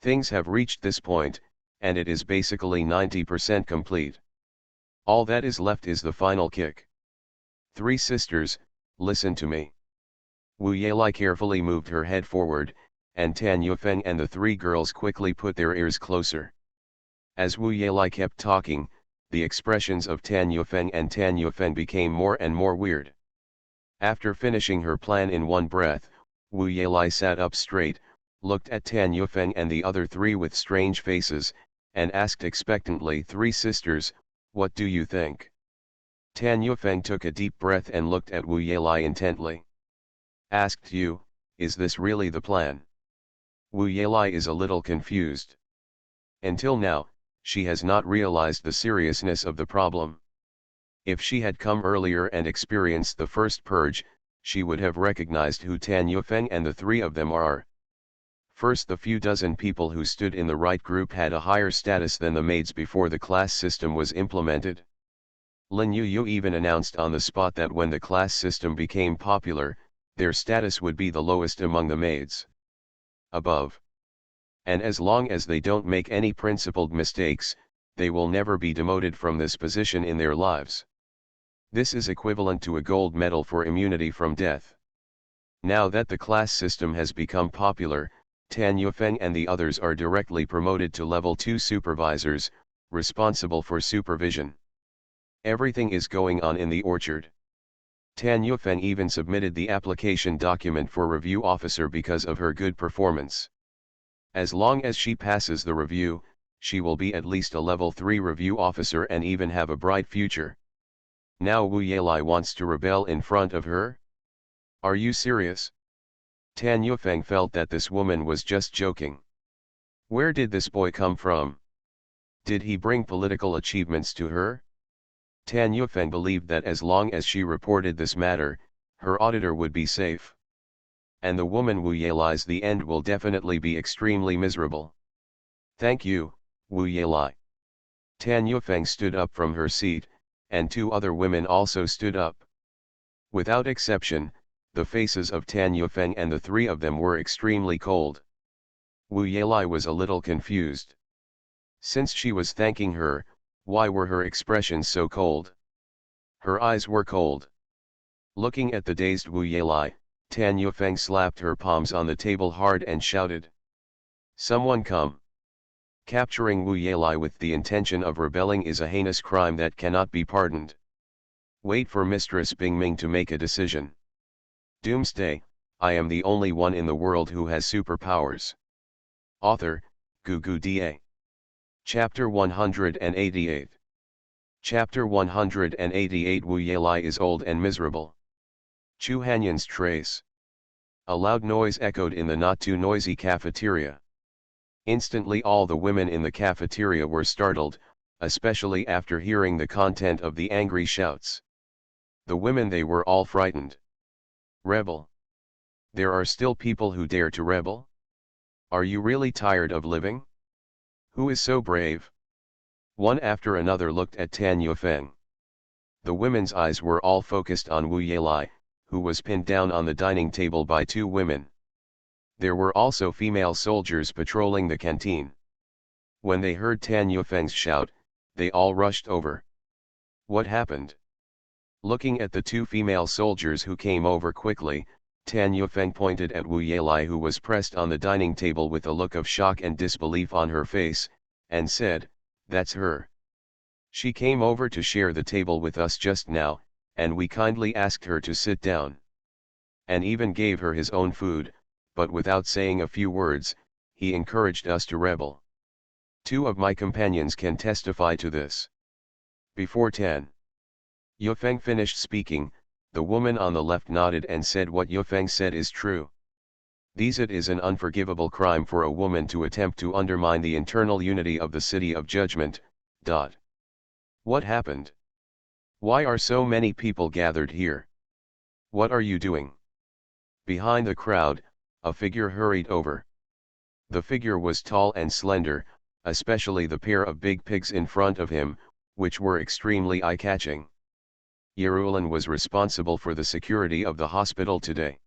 Things have reached this point, and it is basically 90% complete. All that is left is the final kick. Three sisters, listen to me. Wu Yelai carefully moved her head forward, and Tan Yufeng and the three girls quickly put their ears closer. As Wu Yelai kept talking, the expressions of Tan Yufeng and Tan Yufeng became more and more weird. After finishing her plan in one breath, Wu Yelai sat up straight, looked at Tan Yufeng and the other three with strange faces, and asked expectantly, three sisters, what do you think? Tan Yufeng took a deep breath and looked at Wu Yelai intently. Asked you, is this really the plan? Wu Yelai is a little confused. Until now, she has not realized the seriousness of the problem. If she had come earlier and experienced the first purge, she would have recognized who Tan Yufeng and the three of them are. First, the few dozen people who stood in the right group had a higher status than the maids before the class system was implemented. Lin Yu even announced on the spot that when the class system became popular, their status would be the lowest among the maids. Above. And as long as they don't make any principled mistakes, they will never be demoted from this position in their lives. This is equivalent to a gold medal for immunity from death. Now that the class system has become popular, Tan Yufeng and the others are directly promoted to level 2 supervisors, responsible for supervision. Everything is going on in the orchard. Tan Yufeng even submitted the application document for review officer because of her good performance. As long as she passes the review, she will be at least a level 3 review officer and even have a bright future. Now Wu Yelai wants to rebel in front of her? Are you serious? Tan Yufeng felt that this woman was just joking. Where did this boy come from? Did he bring political achievements to her? Tan Yufeng believed that as long as she reported this matter, her auditor would be safe. And the woman Wu Yelai's the end will definitely be extremely miserable. Thank you, Wu Yelai. Tan Yufeng stood up from her seat, and two other women also stood up. Without exception, the faces of Tan Yufeng and the three of them were extremely cold. Wu Yelai was a little confused. Since she was thanking her, why were her expressions so cold? Her eyes were cold. Looking at the dazed Wu Yelai, Tan Yufeng slapped her palms on the table hard and shouted. Someone come. Capturing Wu Yelai with the intention of rebelling is a heinous crime that cannot be pardoned. Wait for Mistress Bing Ming to make a decision. Doomsday, I am the only one in the world who has superpowers. Author, Gugu Da. Chapter 188. Chapter 188 Wu Yelai is old and miserable. Chu Hanyan's trace. A loud noise echoed in the not-too-noisy cafeteria. Instantly all the women in the cafeteria were startled, especially after hearing the content of the angry shouts. The women, they were all frightened. Rebel. There are still people who dare to rebel? Are you really tired of living? Who is so brave? One after another looked at Tan Yufeng. The women's eyes were all focused on Wu Yelai, who was pinned down on the dining table by two women. There were also female soldiers patrolling the canteen. When they heard Tan Yufeng's shout, they all rushed over. What happened? Looking at the two female soldiers who came over quickly, Tan Yufeng pointed at Wu Yelai, who was pressed on the dining table with a look of shock and disbelief on her face, and said, "That's her. She came over to share the table with us just now, and we kindly asked her to sit down. And even gave her his own food, but without saying a few words, he encouraged us to rebel. Two of my companions can testify to this." Before Tan Yufeng finished speaking, the woman on the left nodded and said, "What Yufeng said is true. It is an unforgivable crime for a woman to attempt to undermine the internal unity of the City of Judgment. What happened? Why are so many people gathered here? What are you doing?" Behind the crowd, a figure hurried over. The figure was tall and slender, especially the pair of big pigs in front of him, which were extremely eye-catching. Yerulan was responsible for the security of the hospital today.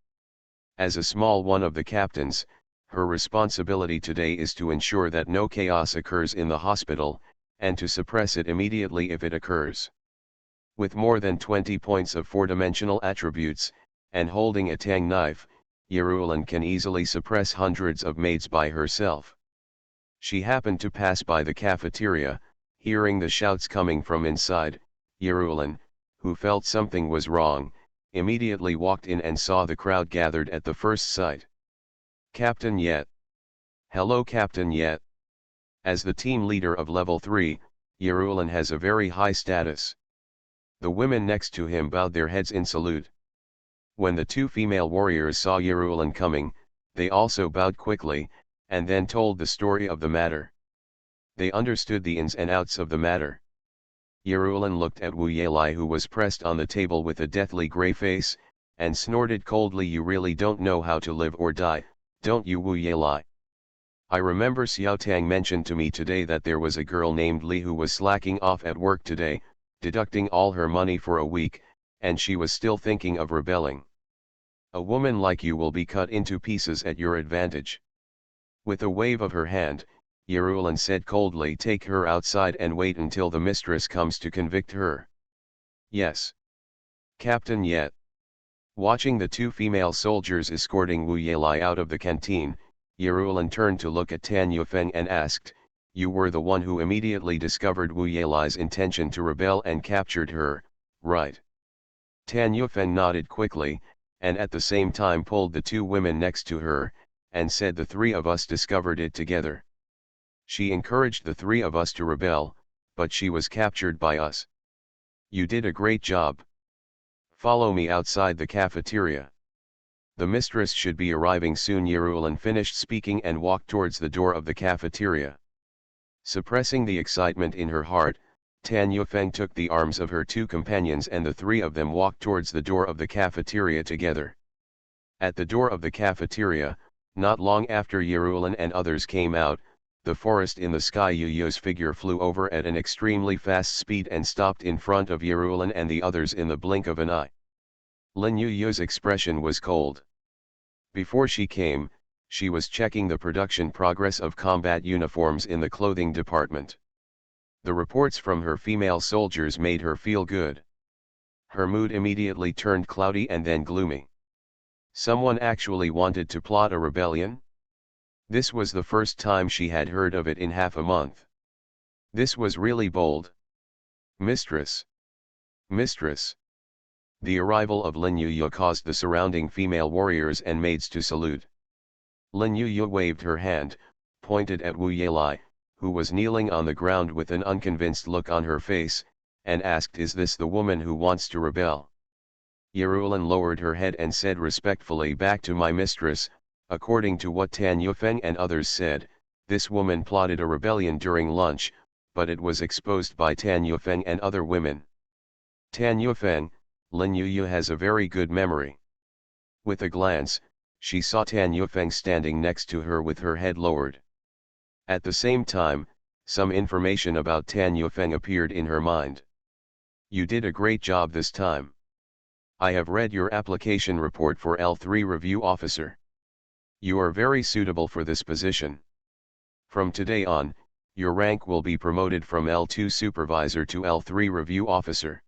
As a small one of the captains, her responsibility today is to ensure that no chaos occurs in the hospital, and to suppress it immediately if it occurs. With more than 20 points of four-dimensional attributes, and holding a tang knife, Yerulan can easily suppress hundreds of maids by herself. She happened to pass by the cafeteria, hearing the shouts coming from inside. Yerulan, who felt something was wrong, immediately walked in and saw the crowd gathered at the first sight. "Captain Yet." "Hello Captain Yet." As the team leader of level 3, Yerulan has a very high status. The women next to him bowed their heads in salute. When the two female warriors saw Yerulan coming, they also bowed quickly, and then told the story of the matter. They understood the ins and outs of the matter. Yerulan looked at Wu Yelai, who was pressed on the table with a deathly grey face, and snorted coldly, "You really don't know how to live or die, don't you, Wu Yelai? I remember Xiao Tang mentioned to me today that there was a girl named Li who was slacking off at work today, deducting all her money for a week, and she was still thinking of rebelling. A woman like you will be cut into pieces at your advantage." With a wave of her hand, Yerulan said coldly, "Take her outside and wait until the mistress comes to convict her." "Yes. Captain Yet." Watching the two female soldiers escorting Wu Yelai out of the canteen, Yerulan turned to look at Tan Yufeng and asked, "You were the one who immediately discovered Wu Yelai's intention to rebel and captured her, right?" Tan Yufeng nodded quickly, and at the same time pulled the two women next to her, and said, "The three of us discovered it together." She encouraged the three of us to rebel, but she was captured by us. You did a great job. Follow me outside the cafeteria. The mistress should be arriving soon. Yerulan finished speaking and walked towards the door of the cafeteria. Suppressing the excitement in her heart, Tan Yufeng took the arms of her two companions and the three of them walked towards the door of the cafeteria together. At the door of the cafeteria, not long after Yerulan and others came out, the forest in the sky. Yu Yu's figure flew over at an extremely fast speed and stopped in front of Yerulan and the others in the blink of an eye. Lin Yu Yu's expression was cold. Before she came, she was checking the production progress of combat uniforms in the clothing department. The reports from her female soldiers made her feel good. Her mood immediately turned cloudy and then gloomy. Someone actually wanted to plot a rebellion? This was the first time she had heard of it in half a month. This was really bold. Mistress! Mistress! The arrival of Lin Yu caused the surrounding female warriors and maids to salute. Lin Yu waved her hand, pointed at Wu Yelai, who was kneeling on the ground with an unconvinced look on her face, and asked, "Is this the woman who wants to rebel?" Yerulan lowered her head and said respectfully, "Back to my mistress, according to what Tan Yufeng and others said, this woman plotted a rebellion during lunch, but it was exposed by Tan Yufeng and other women." Tan Yufeng, Lin Yu has a very good memory. With a glance, she saw Tan Yufeng standing next to her with her head lowered. At the same time, some information about Tan Yufeng appeared in her mind. You did a great job this time. I have read your application report for L3 Review Officer. You are very suitable for this position. From today on, your rank will be promoted from L2 Supervisor to L3 Review Officer.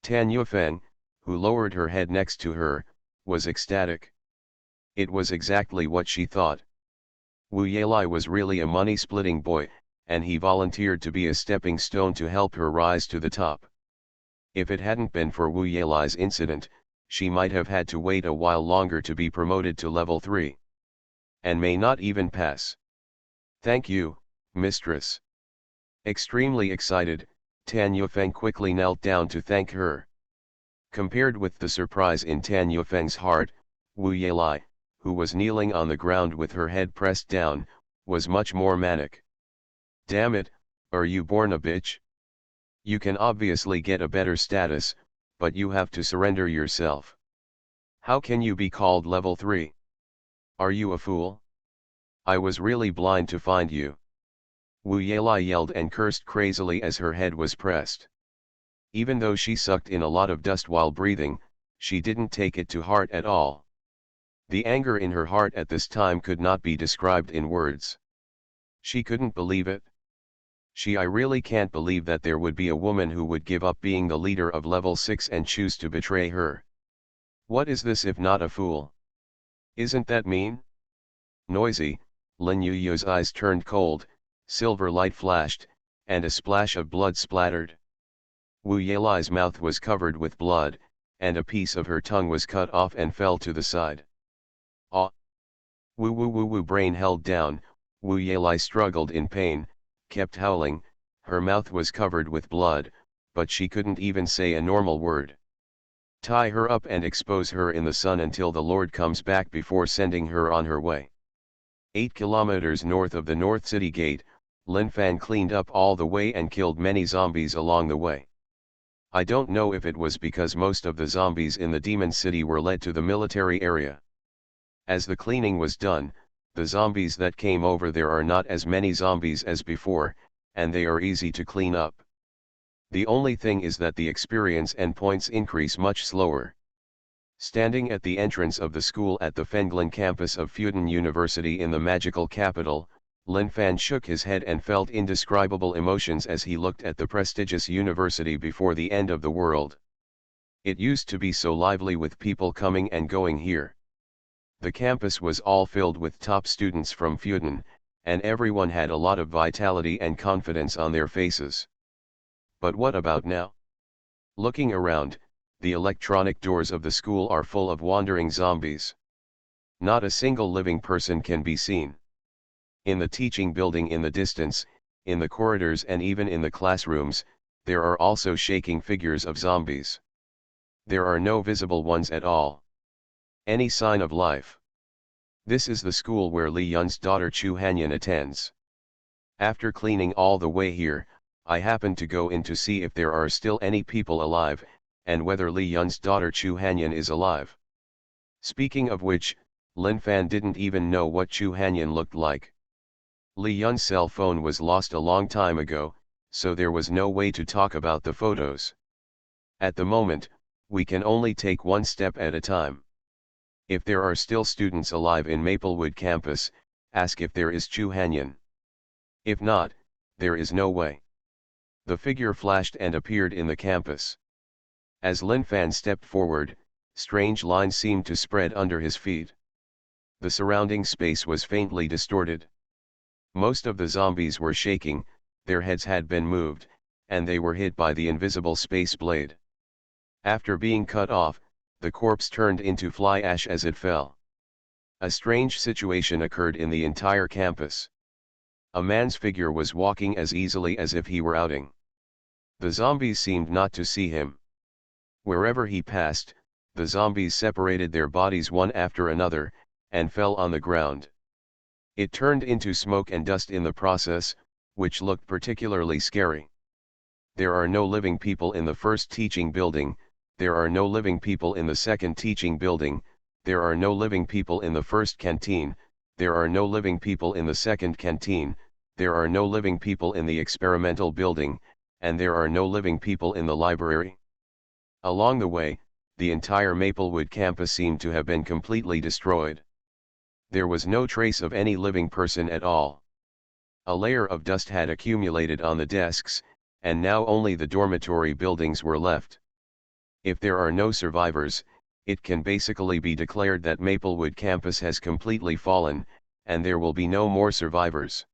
Tan Yufeng, who lowered her head next to her, was ecstatic. It was exactly what she thought. Wu Yelai was really a money-splitting boy, and he volunteered to be a stepping stone to help her rise to the top. If it hadn't been for Wu Yelai's incident, she might have had to wait a while longer to be promoted to level 3. And may not even pass. Thank you, mistress. Extremely excited, Tan Yufeng quickly knelt down to thank her. Compared with the surprise in Tan Yufeng's heart, Wu Yelai, who was kneeling on the ground with her head pressed down, was much more manic. Damn it, are you born a bitch? You can obviously get a better status, but you have to surrender yourself. How can you be called level 3? Are you a fool? I was really blind to find you. Wu Yelai yelled and cursed crazily as her head was pressed. Even though she sucked in a lot of dust while breathing, she didn't take it to heart at all. The anger in her heart at this time could not be described in words. She couldn't believe it. I really can't believe that there would be a woman who would give up being the leader of level 6 and choose to betray her. What is this if not a fool? Isn't that mean? Noisy, Lin Yu's eyes turned cold, silver light flashed, and a splash of blood splattered. Wu Yelai's mouth was covered with blood, and a piece of her tongue was cut off and fell to the side. Ah! Wu brain held down, Wu Yelai struggled in pain, kept howling, her mouth was covered with blood, but she couldn't even say a normal word. Tie her up and expose her in the sun until the Lord comes back before sending her on her way. 8 kilometers north of the North City Gate, Lin Fan cleaned up all the way and killed many zombies along the way. I don't know if it was because most of the zombies in the Demon City were led to the military area. As the cleaning was done, the zombies that came over there are not as many zombies as before, and they are easy to clean up. The only thing is that the experience and points increase much slower. Standing at the entrance of the school at the Fenglin campus of Fudan University in the magical capital, Lin Fan shook his head and felt indescribable emotions as he looked at the prestigious university before the end of the world. It used to be so lively with people coming and going here. The campus was all filled with top students from Fudan, and everyone had a lot of vitality and confidence on their faces. But what about now? Looking around, the electronic doors of the school are full of wandering zombies. Not a single living person can be seen. In the teaching building in the distance, in the corridors and even in the classrooms, there are also shaking figures of zombies. There are no visible ones at all. Any sign of life. This is the school where Li Yun's daughter Chu Hanyan attends. After cleaning all the way here, I happened to go in to see if there are still any people alive, and whether Li Yun's daughter Chu Hanyan is alive. Speaking of which, Lin Fan didn't even know what Chu Hanyan looked like. Li Yun's cell phone was lost a long time ago, so there was no way to talk about the photos. At the moment, we can only take one step at a time. If there are still students alive in Maplewood campus, ask if there is Chu Hanyan. If not, there is no way. The figure flashed and appeared in the campus. As Lin Fan stepped forward, strange lines seemed to spread under his feet. The surrounding space was faintly distorted. Most of the zombies were shaking, their heads had been moved, and they were hit by the invisible space blade. After being cut off, the corpse turned into fly ash as it fell. A strange situation occurred in the entire campus. A man's figure was walking as easily as if he were outing. The zombies seemed not to see him. Wherever he passed, the zombies separated their bodies one after another, and fell on the ground. It turned into smoke and dust in the process, which looked particularly scary. There are no living people in the first teaching building, there are no living people in the second teaching building, there are no living people in the first canteen, there are no living people in the second canteen, there are no living people in the experimental building, and there are no living people in the library. Along the way, the entire Maplewood campus seemed to have been completely destroyed. There was no trace of any living person at all. A layer of dust had accumulated on the desks, and now only the dormitory buildings were left. If there are no survivors, it can basically be declared that Maplewood campus has completely fallen, and there will be no more survivors.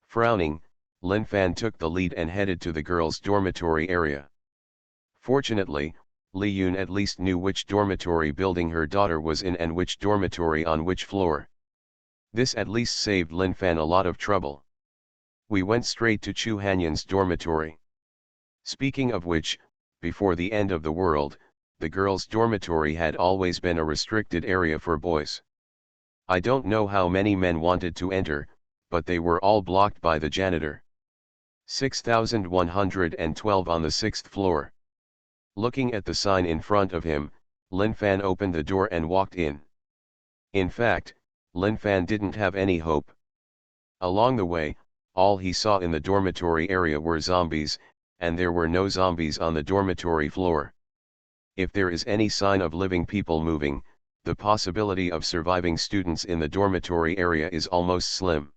Frowning, Lin Fan took the lead and headed to the girls' dormitory area. Fortunately, Li Yun at least knew which dormitory building her daughter was in and which dormitory on which floor. This at least saved Lin Fan a lot of trouble. We went straight to Chu Hanyan's dormitory. Speaking of which, before the end of the world, the girls' dormitory had always been a restricted area for boys. I don't know how many men wanted to enter, but they were all blocked by the janitor. 6112 on the 6th floor. Looking at the sign in front of him, Lin Fan opened the door and walked in. In fact, Lin Fan didn't have any hope. Along the way, all he saw in the dormitory area were zombies, and there were no zombies on the dormitory floor. If there is any sign of living people moving, the possibility of surviving students in the dormitory area is almost slim.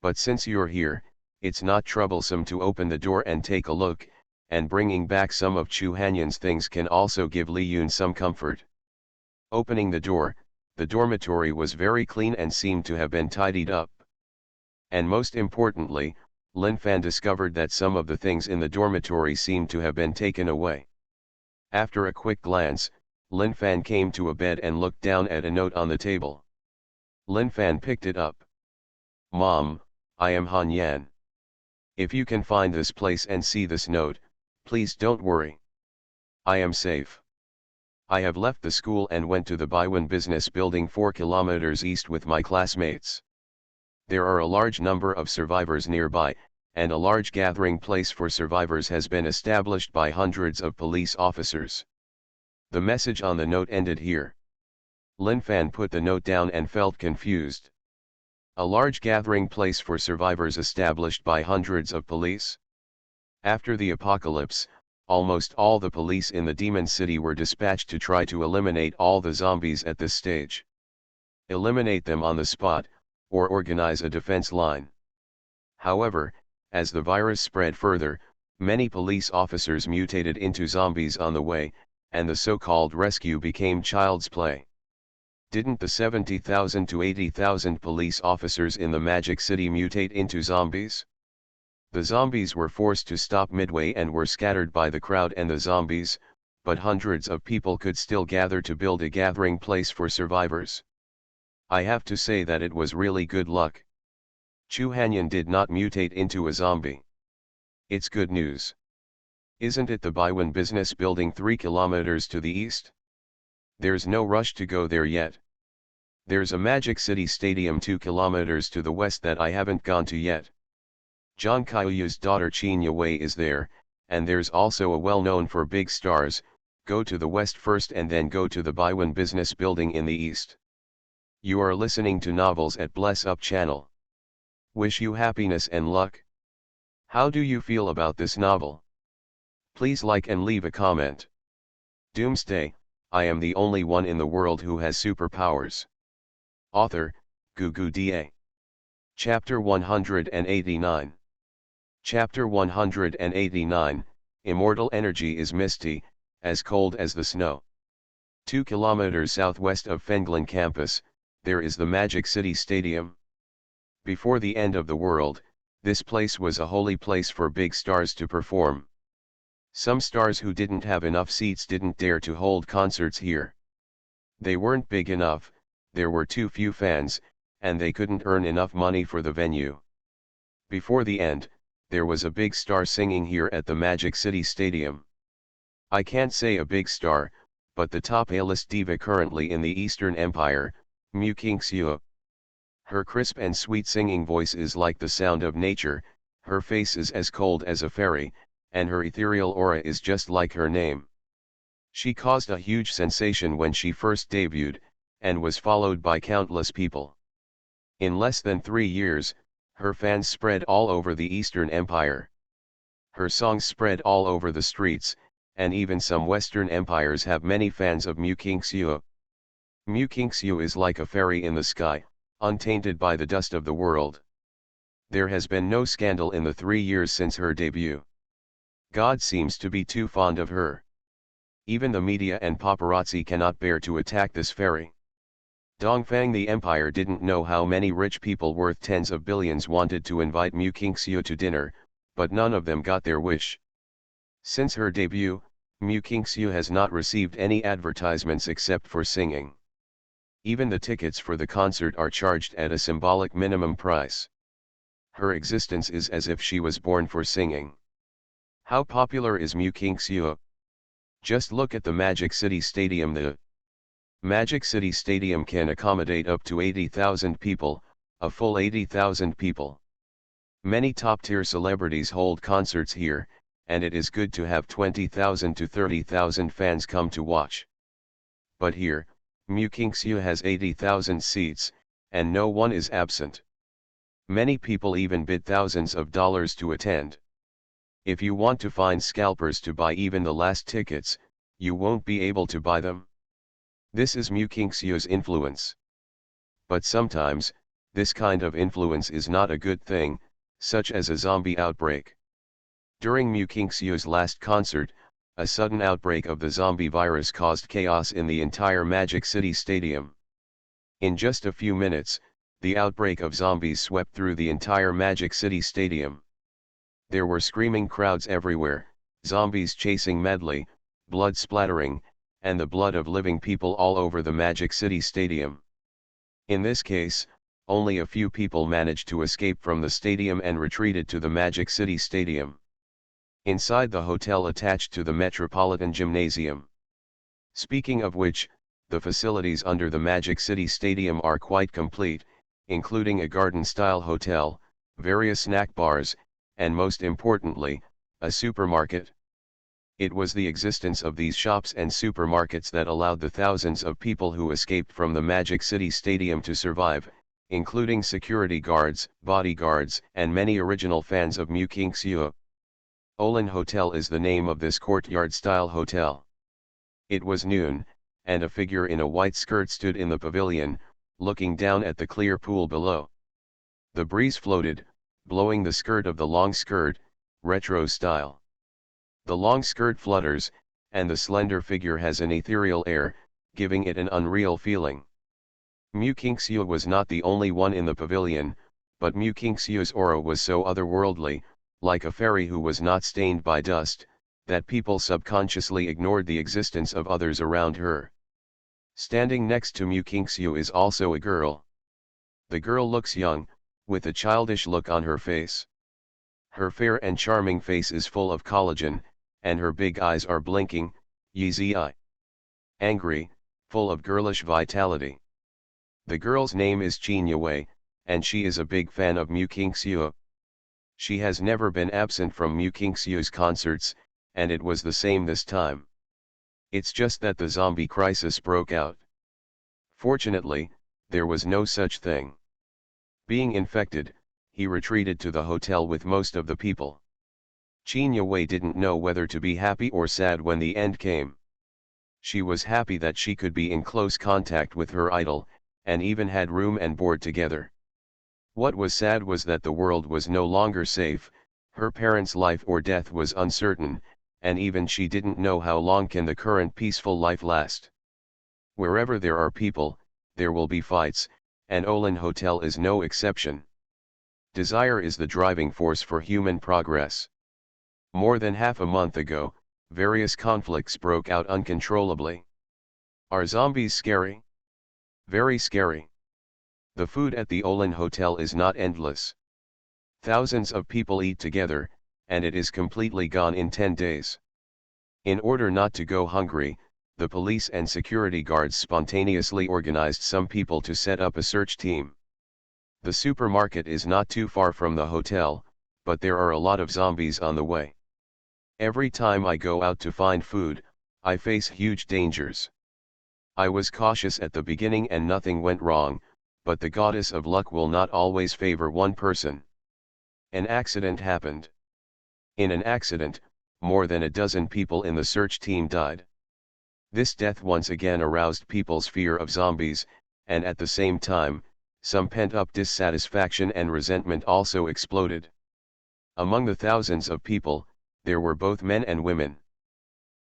But since you're here, it's not troublesome to open the door and take a look, and bringing back some of Chu Hanyan's things can also give Li Yun some comfort. Opening the door, the dormitory was very clean and seemed to have been tidied up. And most importantly, Lin Fan discovered that some of the things in the dormitory seemed to have been taken away. After a quick glance, Lin Fan came to a bed and looked down at a note on the table. Lin Fan picked it up. "Mom, I am Han Yan. If you can find this place and see this note, please don't worry. I am safe. I have left the school and went to the Baiwan business building 4 kilometers east with my classmates. There are a large number of survivors nearby, and a large gathering place for survivors has been established by hundreds of police officers." The message on the note ended here. Lin Fan put the note down and felt confused. A large gathering place for survivors established by hundreds of police? After the apocalypse, almost all the police in the Demon City were dispatched to try to eliminate all the zombies at this stage. Eliminate them on the spot, or organize a defense line. However, as the virus spread further, many police officers mutated into zombies on the way, and the so-called rescue became child's play. Didn't the 70,000 to 80,000 police officers in the Magic City mutate into zombies? The zombies were forced to stop midway and were scattered by the crowd and the zombies, but hundreds of people could still gather to build a gathering place for survivors. I have to say that it was really good luck. Chu Hanyan did not mutate into a zombie. It's good news. Isn't it the Baiwan business building 3 kilometers to the east? There's no rush to go there yet. There's a Magic City Stadium 2 kilometers to the west that I haven't gone to yet. Zhang Kaiyu's daughter Qin Yue is there, and there's also a well-known for big stars. Go to the west first and then go to the Baiwan business building in the east. You are listening to Novels at Bless Up channel. Wish you happiness and luck. How do you feel about this novel? Please like and leave a comment. Doomsday, I am the only one in the world who has superpowers. Author, Gugu Da. Chapter 189. Chapter 189, Immortal energy is misty, as cold as the snow. 2 kilometers southwest of Fenglan campus, there is the Magic City Stadium. Before the end of the world, this place was a holy place for big stars to perform. Some stars who didn't have enough seats didn't dare to hold concerts here. They weren't big enough, there were too few fans, and they couldn't earn enough money for the venue. Before the end, there was a big star singing here at the Magic City Stadium. I can't say a big star, but the top A-list diva currently in the Eastern Empire, Mu Qingxiu. Her crisp and sweet singing voice is like the sound of nature, her face is as cold as a fairy, and her ethereal aura is just like her name. She caused a huge sensation when she first debuted, and was followed by countless people. In less than 3 years, her fans spread all over the Eastern Empire. Her songs spread all over the streets, and even some Western empires have many fans of Mu Qingxiu. Mu Qingxiu is like a fairy in the sky, untainted by the dust of the world. There has been no scandal in the 3 years since her debut. God seems to be too fond of her. Even the media and paparazzi cannot bear to attack this fairy. Dongfang the Empire didn't know how many rich people worth tens of billions wanted to invite Mu Qingxiu to dinner, but none of them got their wish. Since her debut, Mu Qingxiu has not received any advertisements except for singing. Even the tickets for the concert are charged at a symbolic minimum price. Her existence is as if she was born for singing. How popular is Mu Qingxiu? Just look at the Magic City Stadium. The Magic City Stadium can accommodate up to 80,000 people, a full 80,000 people. Many top-tier celebrities hold concerts here, and it is good to have 20,000 to 30,000 fans come to watch. But here, Mu Qingxiu has 80,000 seats, and no one is absent. Many people even bid thousands of dollars to attend. If you want to find scalpers to buy even the last tickets, you won't be able to buy them. This is Mu Qingxiu's influence. But sometimes, this kind of influence is not a good thing, such as a zombie outbreak. During Mu Qingxiu's last concert, a sudden outbreak of the zombie virus caused chaos in the entire Magic City Stadium. In just a few minutes, the outbreak of zombies swept through the entire Magic City Stadium. There were screaming crowds everywhere, zombies chasing madly, blood splattering, and the blood of living people all over the Magic City Stadium. In this case, only a few people managed to escape from the stadium and retreated to the Magic City Stadium. Inside the hotel attached to the Metropolitan Gymnasium. Speaking of which, the facilities under the Magic City Stadium are quite complete, including a garden-style hotel, various snack bars, and most importantly, a supermarket. It was the existence of these shops and supermarkets that allowed the thousands of people who escaped from the Magic City Stadium to survive, including security guards, bodyguards, and many original fans of Mu Qingxiu. Olin Hotel is the name of this courtyard-style hotel. It was noon, and a figure in a white skirt stood in the pavilion, looking down at the clear pool below. The breeze floated, blowing the skirt of the long skirt, retro style. The long skirt flutters, and the slender figure has an ethereal air, giving it an unreal feeling. Mu Qingxiu was not the only one in the pavilion, but Mu Qingxiu's aura was so otherworldly, like a fairy who was not stained by dust, that people subconsciously ignored the existence of others around her. Standing next to Mu Qingxiu is also a girl. The girl looks young, with a childish look on her face. Her fair and charming face is full of collagen, and her big eyes are blinking, yeezy eye. Angry, full of girlish vitality. The girl's name is Chin Yue, and she is a big fan of Mu Kingxiu. She has never been absent from Mu Kingxiu's concerts, and it was the same this time. It's just that the zombie crisis broke out. Fortunately, there was no such thing. Being infected, he retreated to the hotel with most of the people. Chin Yue didn't know whether to be happy or sad when the end came. She was happy that she could be in close contact with her idol, and even had room and board together. What was sad was that the world was no longer safe, her parents' life or death was uncertain, and even she didn't know how long can the current peaceful life last. Wherever there are people, there will be fights, and Olin Hotel is no exception. Desire is the driving force for human progress. More than half a month ago, various conflicts broke out uncontrollably. Are zombies scary? Very scary. The food at the Olin Hotel is not endless. Thousands of people eat together, and it is completely gone in 10 days. In order not to go hungry, the police and security guards spontaneously organized some people to set up a search team. The supermarket is not too far from the hotel, but there are a lot of zombies on the way. Every time I go out to find food, I face huge dangers. I was cautious at the beginning and nothing went wrong, but the goddess of luck will not always favor one person. An accident happened. In an accident, more than a dozen people in the search team died. This death once again aroused people's fear of zombies, and at the same time, some pent-up dissatisfaction and resentment also exploded. Among the thousands of people, there were both men and women.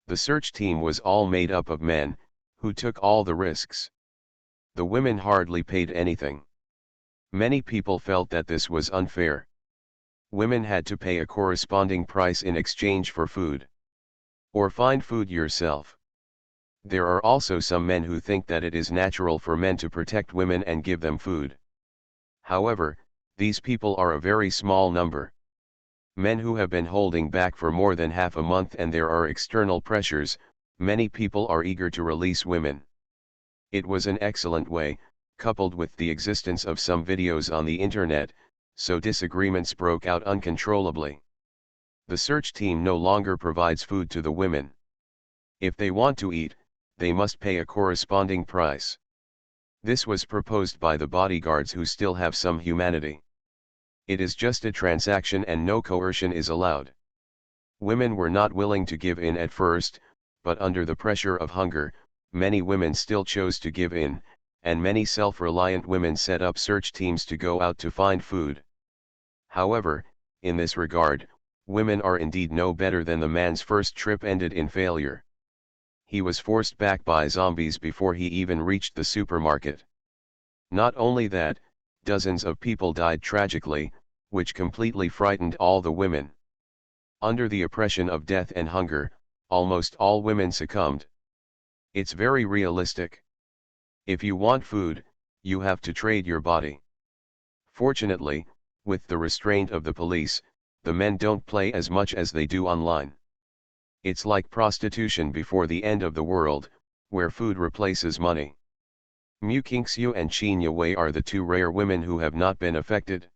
The search team was all made up of men, who took all the risks. The women hardly paid anything. Many people felt that this was unfair. Women had to pay a corresponding price in exchange for food. Or find food yourself. There are also some men who think that it is natural for men to protect women and give them food. However, these people are a very small number. Men who have been holding back for more than half a month, and there are external pressures, many people are eager to release women. It was an excellent way, coupled with the existence of some videos on the internet, so disagreements broke out uncontrollably. The search team no longer provides food to the women. If they want to eat, they must pay a corresponding price. This was proposed by the bodyguards, who still have some humanity. It is just a transaction and no coercion is allowed. Women were not willing to give in at first, but under the pressure of hunger, many women still chose to give in, and many self-reliant women set up search teams to go out to find food. However, in this regard, women are indeed no better than the man's first trip ended in failure. He was forced back by zombies before he even reached the supermarket. Not only that, dozens of people died tragically, which completely frightened all the women. Under the oppression of death and hunger, almost all women succumbed. It's very realistic. If you want food, you have to trade your body. Fortunately, with the restraint of the police, the men don't play as much as they do online. It's like prostitution before the end of the world, where food replaces money. Mu Kingxiu and Chin Yue are the two rare women who have not been affected.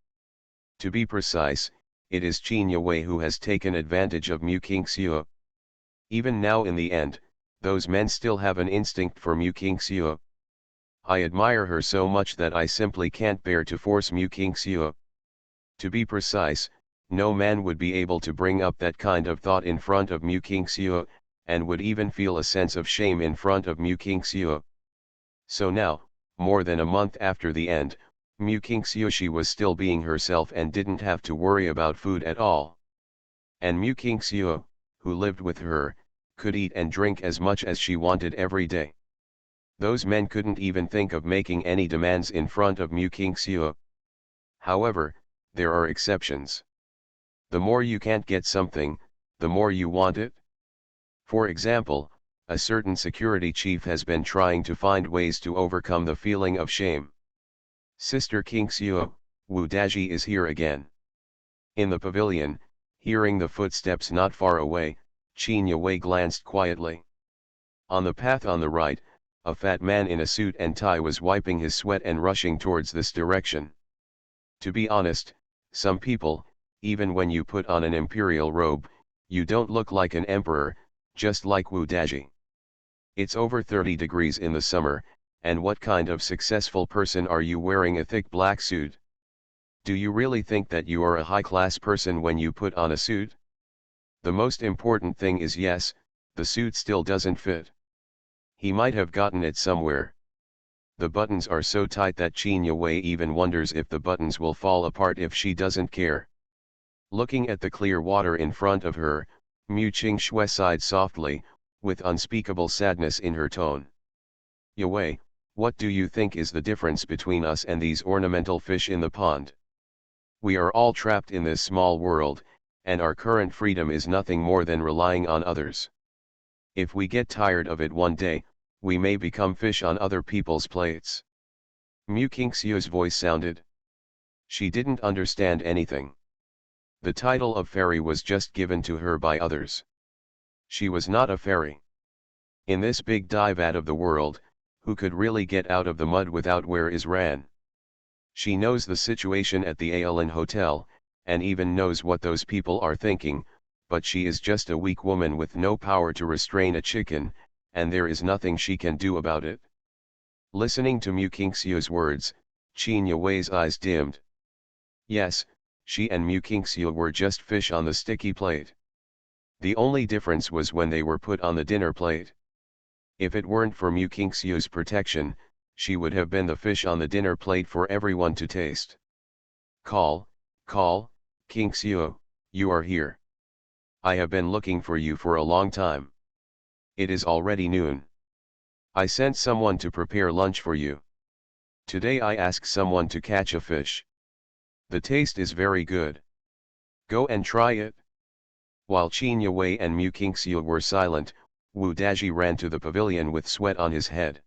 To be precise, it is Chin Yue who has taken advantage of Mu Kingxiu. Even now, in the end, those men still have an instinct for Mu Kingxiu. I admire her so much that I simply can't bear to force Mu Kingxiu. To be precise, no man would be able to bring up that kind of thought in front of Mu Kingxiu, and would even feel a sense of shame in front of Mu Kingxiu. So now, more than a month after the end, Mu Kingxiu, she was still being herself and didn't have to worry about food at all. And Mu Kingxiu, who lived with her, could eat and drink as much as she wanted every day. Those men couldn't even think of making any demands in front of Mu Kingxiu. However, there are exceptions. The more you can't get something, the more you want it. For example, a certain security chief has been trying to find ways to overcome the feeling of shame. Sister Kingxiu, Wu Daji is here again. In the pavilion, hearing the footsteps not far away, Qin Yue glanced quietly. On the path on the right, a fat man in a suit and tie was wiping his sweat and rushing towards this direction. To be honest, some people, even when you put on an imperial robe, you don't look like an emperor, just like Wu Daji. It's over 30 degrees in the summer, and what kind of successful person are you wearing a thick black suit? Do you really think that you are a high-class person when you put on a suit? The most important thing is yes, the suit still doesn't fit. He might have gotten it somewhere. The buttons are so tight that Qin Yue even wonders if the buttons will fall apart if she doesn't care. Looking at the clear water in front of her, Mu Qingxue sighed softly, with unspeakable sadness in her tone. Yue, what do you think is the difference between us and these ornamental fish in the pond? We are all trapped in this small world, and our current freedom is nothing more than relying on others. If we get tired of it one day, we may become fish on other people's plates. Mu Qingxue's voice sounded. She didn't understand anything. The title of fairy was just given to her by others. She was not a fairy. In this big divat of the world, who could really get out of the mud without where is ran? She knows the situation at the Aeolin Hotel, and even knows what those people are thinking, but she is just a weak woman with no power to restrain a chicken, and there is nothing she can do about it. Listening to Mu Qingxue's words, Qin Yue's eyes dimmed. Yes, she and Mu Qingxue were just fish on the sticky plate. The only difference was when they were put on the dinner plate. If it weren't for Mu Qingxue's protection, she would have been the fish on the dinner plate for everyone to taste. Call, Qingxue, you are here. I have been looking for you for a long time. It is already noon. I sent someone to prepare lunch for you. Today I asked someone to catch a fish. The taste is very good. Go and try it. While Qin Yue and Mu Qingxue were silent, Wu Daji ran to the pavilion with sweat on his head.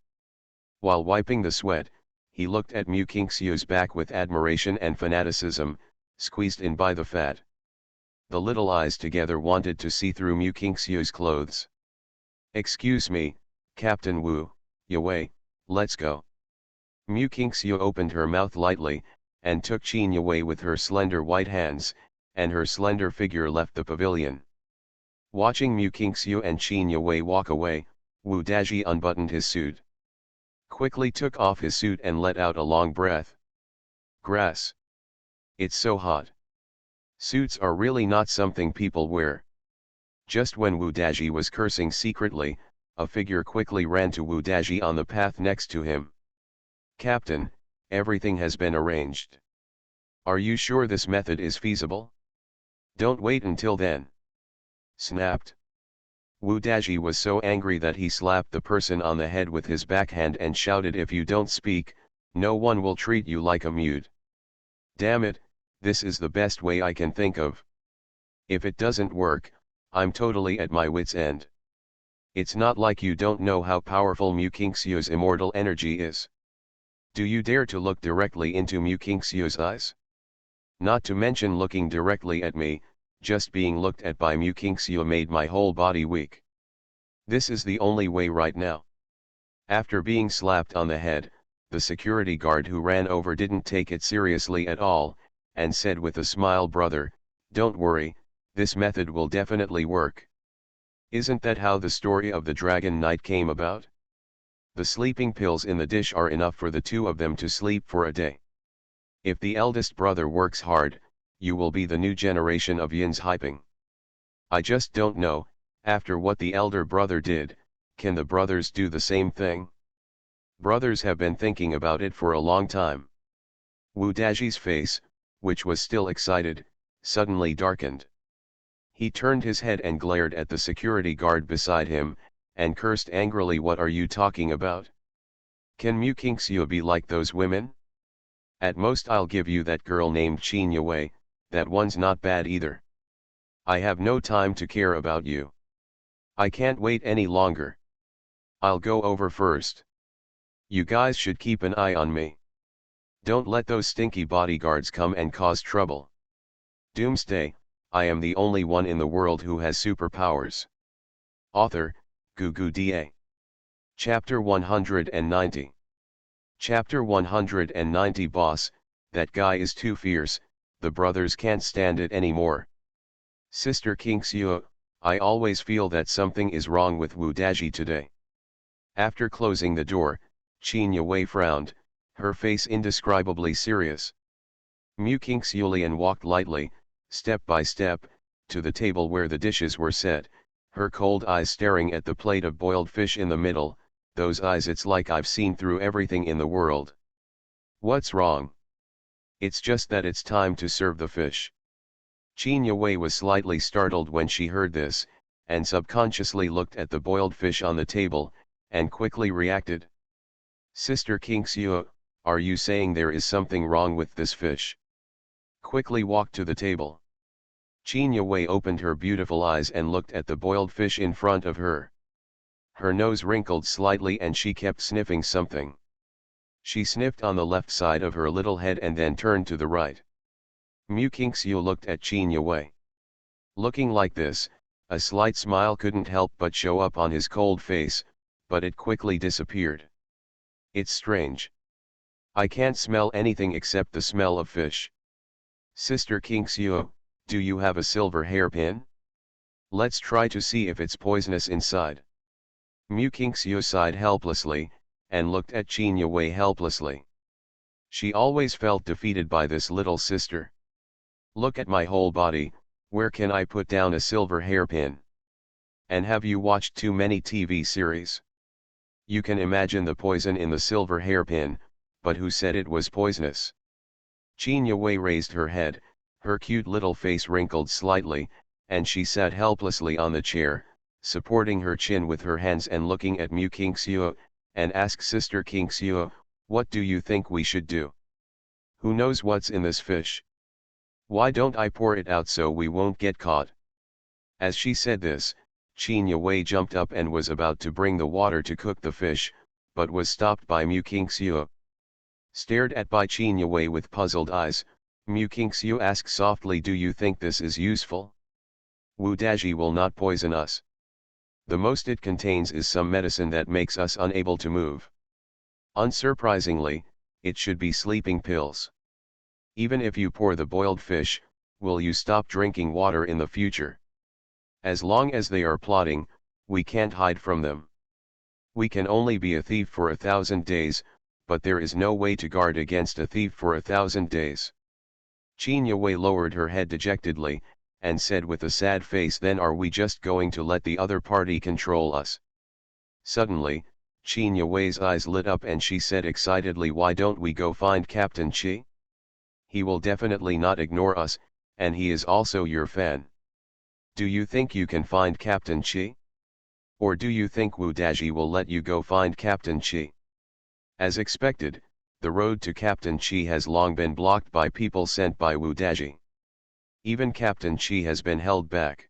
While wiping the sweat, he looked at Mu Qingxue's back with admiration and fanaticism, squeezed in by the fat. The little eyes together wanted to see through Mu Qingxue's clothes. Excuse me, Captain Wu, Yue, let's go. Mu Qingxue opened her mouth lightly, and took Qin Yue with her slender white hands, and her slender figure left the pavilion. Watching Mu Qingxue and Qin Yue walk away, Wu Daji unbuttoned his suit. Quickly took off his suit and let out a long breath. Grass. It's so hot. Suits are really not something people wear. Just when Wu Daji was cursing secretly, a figure quickly ran to Wu Daji on the path next to him. Captain, everything has been arranged. Are you sure this method is feasible? Don't wait until then. Snapped. Wu Daji was so angry that he slapped the person on the head with his backhand and shouted, if you don't speak, no one will treat you like a mute. Damn it, this is the best way I can think of. If it doesn't work, I'm totally at my wit's end. It's not like you don't know how powerful Mu Qingxue's immortal energy is. Do you dare to look directly into Mu Qingxue's eyes? Not to mention looking directly at me, just being looked at by Mu Qingxue made my whole body weak. This is the only way right now. After being slapped on the head, the security guard who ran over didn't take it seriously at all, and said with a smile, brother, don't worry, this method will definitely work. Isn't that how the story of the Dragon Knight came about? The sleeping pills in the dish are enough for the two of them to sleep for a day. If the eldest brother works hard, you will be the new generation of Yin's hyping. I just don't know, after what the elder brother did, can the brothers do the same thing? Brothers have been thinking about it for a long time. Wu Daji's face, which was still excited, suddenly darkened. He turned his head and glared at the security guard beside him, and cursed angrily, what are you talking about? Can Mu Qingxue be like those women? At most I'll give you that girl named Qin Yue, that one's not bad either. I have no time to care about you. I can't wait any longer. I'll go over first. You guys should keep an eye on me. Don't let those stinky bodyguards come and cause trouble. Doomsday, I am the only one in the world who has superpowers. Author, Doomsday. Chapter 190. Chapter 190. Boss, that guy is too fierce, the brothers can't stand it anymore. Sister Kingseo, I always feel that something is wrong with Wu Daji today. After closing the door, Qin Yue frowned, her face indescribably serious. Mu Kingseolian walked lightly, step by step, to the table where the dishes were set, her cold eyes staring at the plate of boiled fish in the middle. Those eyes, it's like I've seen through everything in the world. What's wrong? It's just that it's time to serve the fish. Qin Yue was slightly startled when she heard this, and subconsciously looked at the boiled fish on the table, and quickly reacted. Sister Kingseo, are you saying there is something wrong with this fish? Quickly walked to the table. Qin Yue opened her beautiful eyes and looked at the boiled fish in front of her. Her nose wrinkled slightly and she kept sniffing something. She sniffed on the left side of her little head and then turned to the right. Mu Kingxiu looked at Qin Yue. Looking like this, a slight smile couldn't help but show up on his cold face, but it quickly disappeared. It's strange. I can't smell anything except the smell of fish. Sister Kingxiu, do you have a silver hairpin? Let's try to see if it's poisonous inside. Mu Kingxiu sighed helplessly, and looked at Qin Yue helplessly. She always felt defeated by this little sister. Look at my whole body, where can I put down a silver hairpin? And have you watched too many TV series? You can imagine the poison in the silver hairpin, but who said it was poisonous? Qin Yue raised her head, her cute little face wrinkled slightly, and she sat helplessly on the chair, supporting her chin with her hands and looking at Mu Kingxiu, and asked Sister Kingxiu, what do you think we should do? Who knows what's in this fish? Why don't I pour it out so we won't get caught? As she said this, Qin Yue jumped up and was about to bring the water to cook the fish, but was stopped by Mu Kingxiu. Stared at by Qin Yue with puzzled eyes, Mu Kingxiu asked softly, do you think this is useful? Wu Daji will not poison us. The most it contains is some medicine that makes us unable to move. Unsurprisingly, it should be sleeping pills. Even if you pour the boiled fish, will you stop drinking water in the future? As long as they are plotting, we can't hide from them. We can only be a thief for 1,000 days, but there is no way to guard against a thief for 1,000 days. Qin Yue lowered her head dejectedly, and said with a sad face, then are we just going to let the other party control us? Suddenly, Qin Yue's eyes lit up and she said excitedly, why don't we go find Captain Qi? He will definitely not ignore us, and he is also your fan. Do you think you can find Captain Qi? Or do you think Wu Daji will let you go find Captain Qi? As expected, the road to Captain Qi has long been blocked by people sent by Wu Daji. Even Captain Qi has been held back.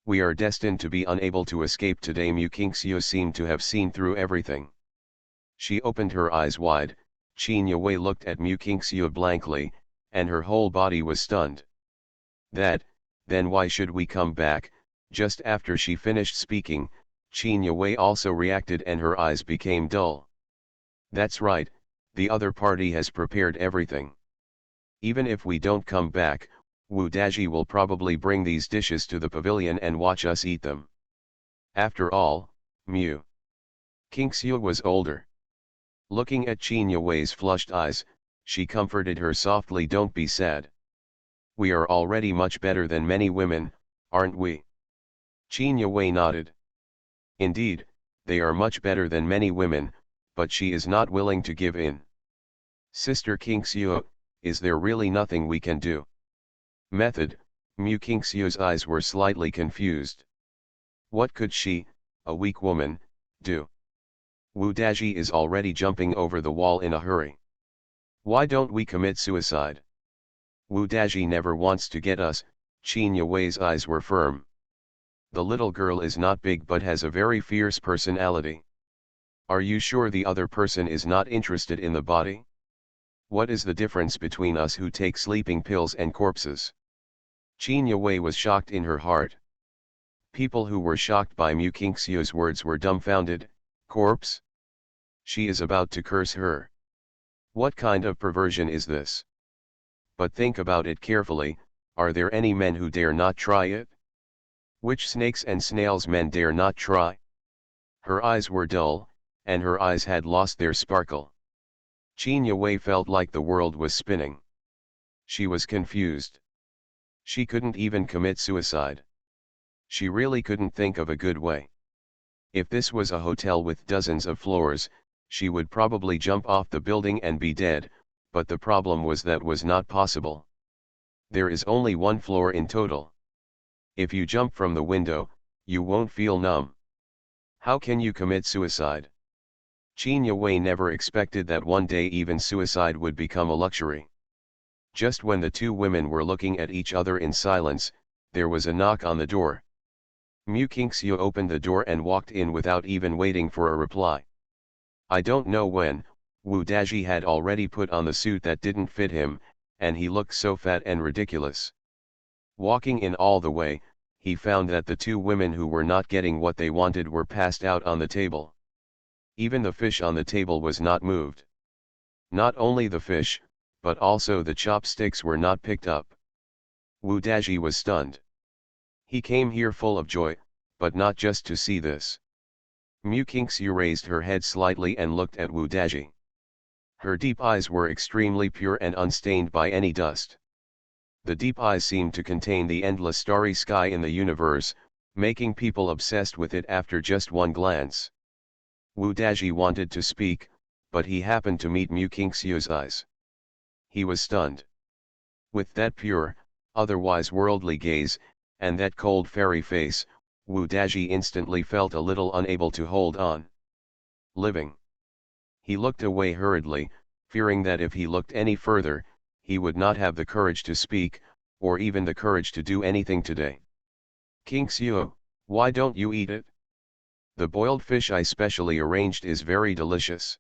We are destined to be unable to escape today. Mu Kingxiu seemed to have seen through everything. She opened her eyes wide. Qin Yue looked at Mu Kingxiu blankly, and her whole body was stunned. Then why should we come back? Just after she finished speaking, Qin Yue also reacted and her eyes became dull. That's right, the other party has prepared everything. Even if we don't come back, Wu Daji will probably bring these dishes to the pavilion and watch us eat them. After all, Mu Kingxiu was older. Looking at Qin Yue's flushed eyes, she comforted her softly, don't be sad. We are already much better than many women, aren't we? Qin Yue nodded. Indeed, they are much better than many women, but she is not willing to give in. Sister Kingxiu, is there really nothing we can do? Method, Mu Kingxiu's eyes were slightly confused. What could she, a weak woman, do? Wu Daji is already jumping over the wall in a hurry. Why don't we commit suicide? Wu Daji never wants to get us. Qin Yue's eyes were firm. The little girl is not big but has a very fierce personality. Are you sure the other person is not interested in the body? What is the difference between us who take sleeping pills and corpses? Qin Yue was shocked in her heart. People who were shocked by Mu Qingxiu's words were dumbfounded. Corpse? She is about to curse her. What kind of perversion is this? But think about it carefully, are there any men who dare not try it? Which snakes and snails men dare not try? Her eyes were dull, and her eyes had lost their sparkle. Qin Yue felt like the world was spinning. She was confused. She couldn't even commit suicide. She really couldn't think of a good way. If this was a hotel with dozens of floors, she would probably jump off the building and be dead, but the problem was that was not possible. There is only one floor in total. If you jump from the window, you won't feel numb. How can you commit suicide? Qin Yue never expected that one day even suicide would become a luxury. Just when the two women were looking at each other in silence, there was a knock on the door. Mu Qingxiu opened the door and walked in without even waiting for a reply. I don't know when, Wu Daji had already put on the suit that didn't fit him, and he looked so fat and ridiculous. Walking in all the way, he found that the two women who were not getting what they wanted were passed out on the table. Even the fish on the table was not moved. Not only the fish, but also the chopsticks were not picked up. Wu Daji was stunned. He came here full of joy, but not just to see this. Mu Qingxiu raised her head slightly and looked at Wu Daji. Her deep eyes were extremely pure and unstained by any dust. The deep eyes seemed to contain the endless starry sky in the universe, making people obsessed with it after just one glance. Wu Daji wanted to speak, but he happened to meet Mu Qingxiu's eyes. He was stunned. With that pure, otherwise worldly gaze, and that cold fairy face, Wu Daji instantly felt a little unable to hold on. Living. He looked away hurriedly, fearing that if he looked any further, he would not have the courage to speak, or even the courage to do anything today. Qingxiu, why don't you eat it? The boiled fish I specially arranged is very delicious.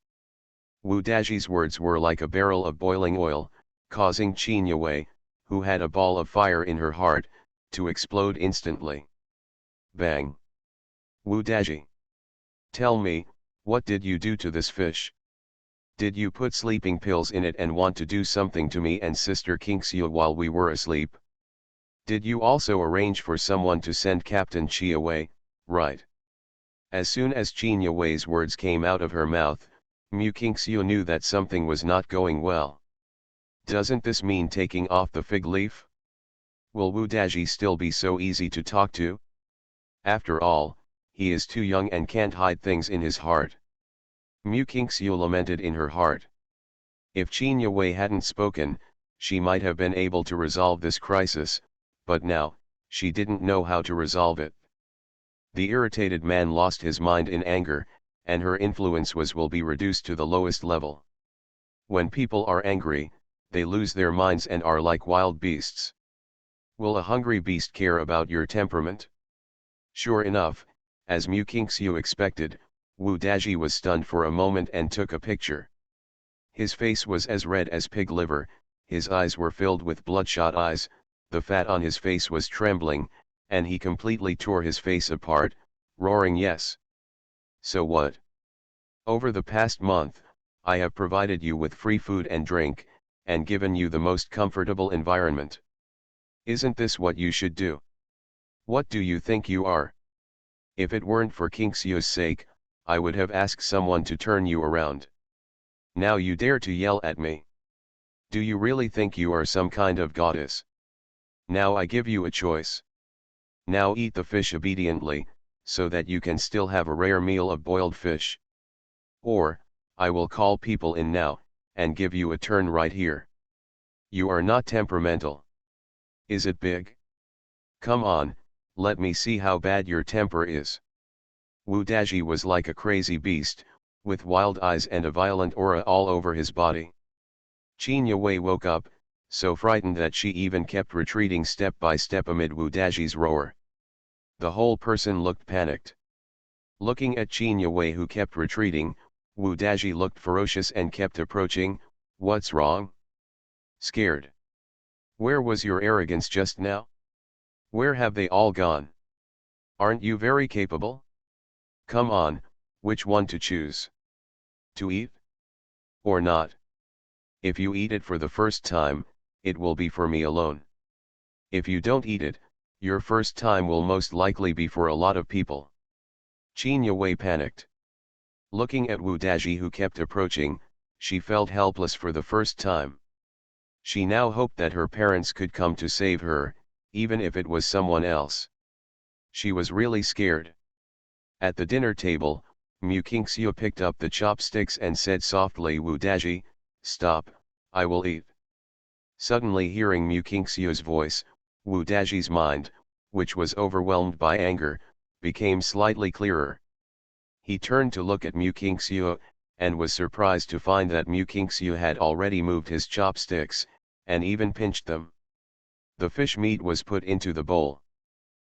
Wu Daji's words were like a barrel of boiling oil, causing Qin Yue, who had a ball of fire in her heart, to explode instantly. Bang! Wu Daji. Tell me, what did you do to this fish? Did you put sleeping pills in it and want to do something to me and Sister Qingxiu while we were asleep? Did you also arrange for someone to send Captain Qi away, right? As soon as Qin Yue's words came out of her mouth, Mu Qingxiu knew that something was not going well. Doesn't this mean taking off the fig leaf? Will Wu Daji still be so easy to talk to? After all, he is too young and can't hide things in his heart. Mu Qingxiu lamented in her heart. If Qin Yue hadn't spoken, she might have been able to resolve this crisis, but now, she didn't know how to resolve it. The irritated man lost his mind in anger, and her influence will be reduced to the lowest level. When people are angry, they lose their minds and are like wild beasts. Will a hungry beast care about your temperament? Sure enough, as Mu Qingxiu expected, Wu Daji was stunned for a moment and took a picture. His face was as red as pig liver, his eyes were filled with bloodshot eyes, the fat on his face was trembling, and he completely tore his face apart, roaring yes. So what? Over the past month, I have provided you with free food and drink, and given you the most comfortable environment. Isn't this what you should do? What do you think you are? If it weren't for Qingxiu's sake, I would have asked someone to turn you around. Now you dare to yell at me. Do you really think you are some kind of goddess? Now I give you a choice. Now eat the fish obediently, so that you can still have a rare meal of boiled fish. Or, I will call people in now, and give you a turn right here. You are not temperamental. Is it big? Come on, let me see how bad your temper is. Wu Daji was like a crazy beast, with wild eyes and a violent aura all over his body. Qin Yue woke up, so frightened that she even kept retreating step by step amid Wu Daji's roar. The whole person looked panicked. Looking at Qin Yue who kept retreating, Wu Daji looked ferocious and kept approaching. What's wrong? Scared? Where was your arrogance just now? Where have they all gone? Aren't you very capable? Come on, which one to choose? To eat? Or not? If you eat it for the first time, it will be for me alone. If you don't eat it, your first time will most likely be for a lot of people. Qin Yue panicked. Looking at Wu Daji who kept approaching, she felt helpless for the first time. She now hoped that her parents could come to save her, even if it was someone else. She was really scared. At the dinner table, Mu Qingxiu picked up the chopsticks and said softly, Wu Daji, stop, I will eat. Suddenly hearing Mu Qingxiu's voice, Wu Daji's mind, which was overwhelmed by anger, became slightly clearer. He turned to look at Mu Qingxiu, and was surprised to find that Mu Qingxiu had already moved his chopsticks, and even pinched them. The fish meat was put into the bowl.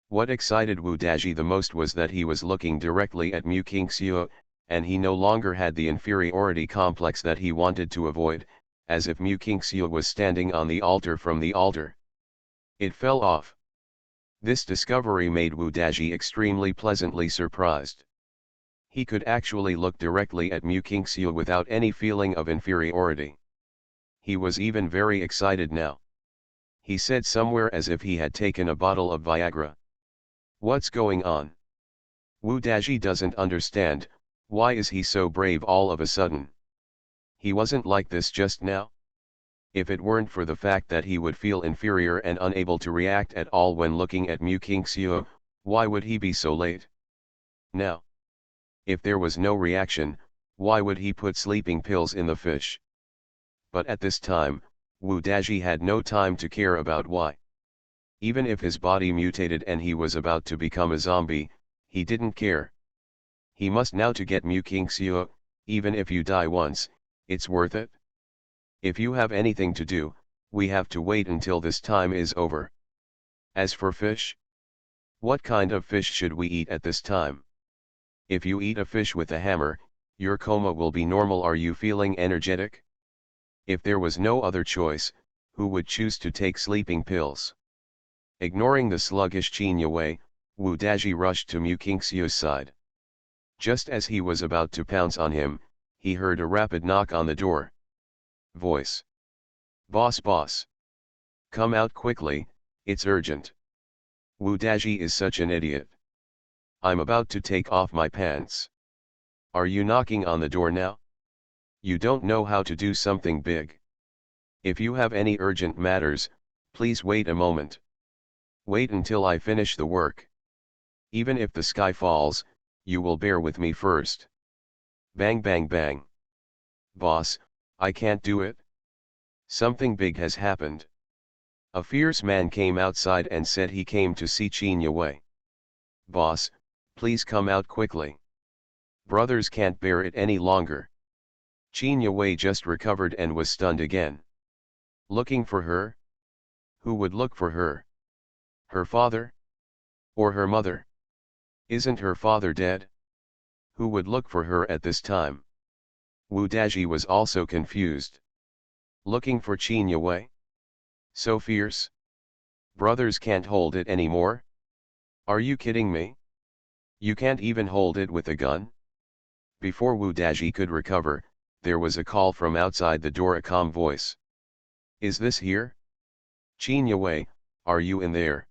What excited Wu Daji the most was that he was looking directly at Mu Qingxiu, and he no longer had the inferiority complex that he wanted to avoid, as if Mu Qingxiu was standing on the altar from the altar. It fell off. This discovery made Wu Daji extremely pleasantly surprised. He could actually look directly at Mu Qingxiu without any feeling of inferiority. He was even very excited now. He said somewhere as if he had taken a bottle of Viagra. What's going on? Wu Daji doesn't understand, why is he so brave all of a sudden? He wasn't like this just now. If it weren't for the fact that he would feel inferior and unable to react at all when looking at Mu Qingxiu, why would he be so late? Now, if there was no reaction, why would he put sleeping pills in the fish? But at this time, Wu Daji had no time to care about why. Even if his body mutated and he was about to become a zombie, he didn't care. He must now to get Mu Qingxiu, even if you die once, it's worth it. If you have anything to do, we have to wait until this time is over. As for fish, what kind of fish should we eat at this time? If you eat a fish with a hammer, your coma will be normal. Are you feeling energetic? If there was no other choice, who would choose to take sleeping pills? Ignoring the sluggish Qin Yue, Wu Daji rushed to Mu Qingxiu's side. Just as he was about to pounce on him, he heard a rapid knock on the door. Voice. Boss, boss. Come out quickly, it's urgent. Wu Daji is such an idiot. I'm about to take off my pants. Are you knocking on the door now? You don't know how to do something big. If you have any urgent matters, please wait a moment. Wait until I finish the work. Even if the sky falls, you will bear with me first. Bang bang bang. Boss, I can't do it. Something big has happened. A fierce man came outside and said he came to see Qin Yue. Boss, please come out quickly. Brothers can't bear it any longer. Qin Yue just recovered and was stunned again. Looking for her? Who would look for her? Her father? Or her mother? Isn't her father dead? Who would look for her at this time? Wu Daji was also confused. Looking for Qin Yue? So fierce? Brothers can't hold it anymore? Are you kidding me? You can't even hold it with a gun? Before Wu Daji could recover, there was a call from outside the door, a calm voice. Is this here? Qin Yue, are you in there?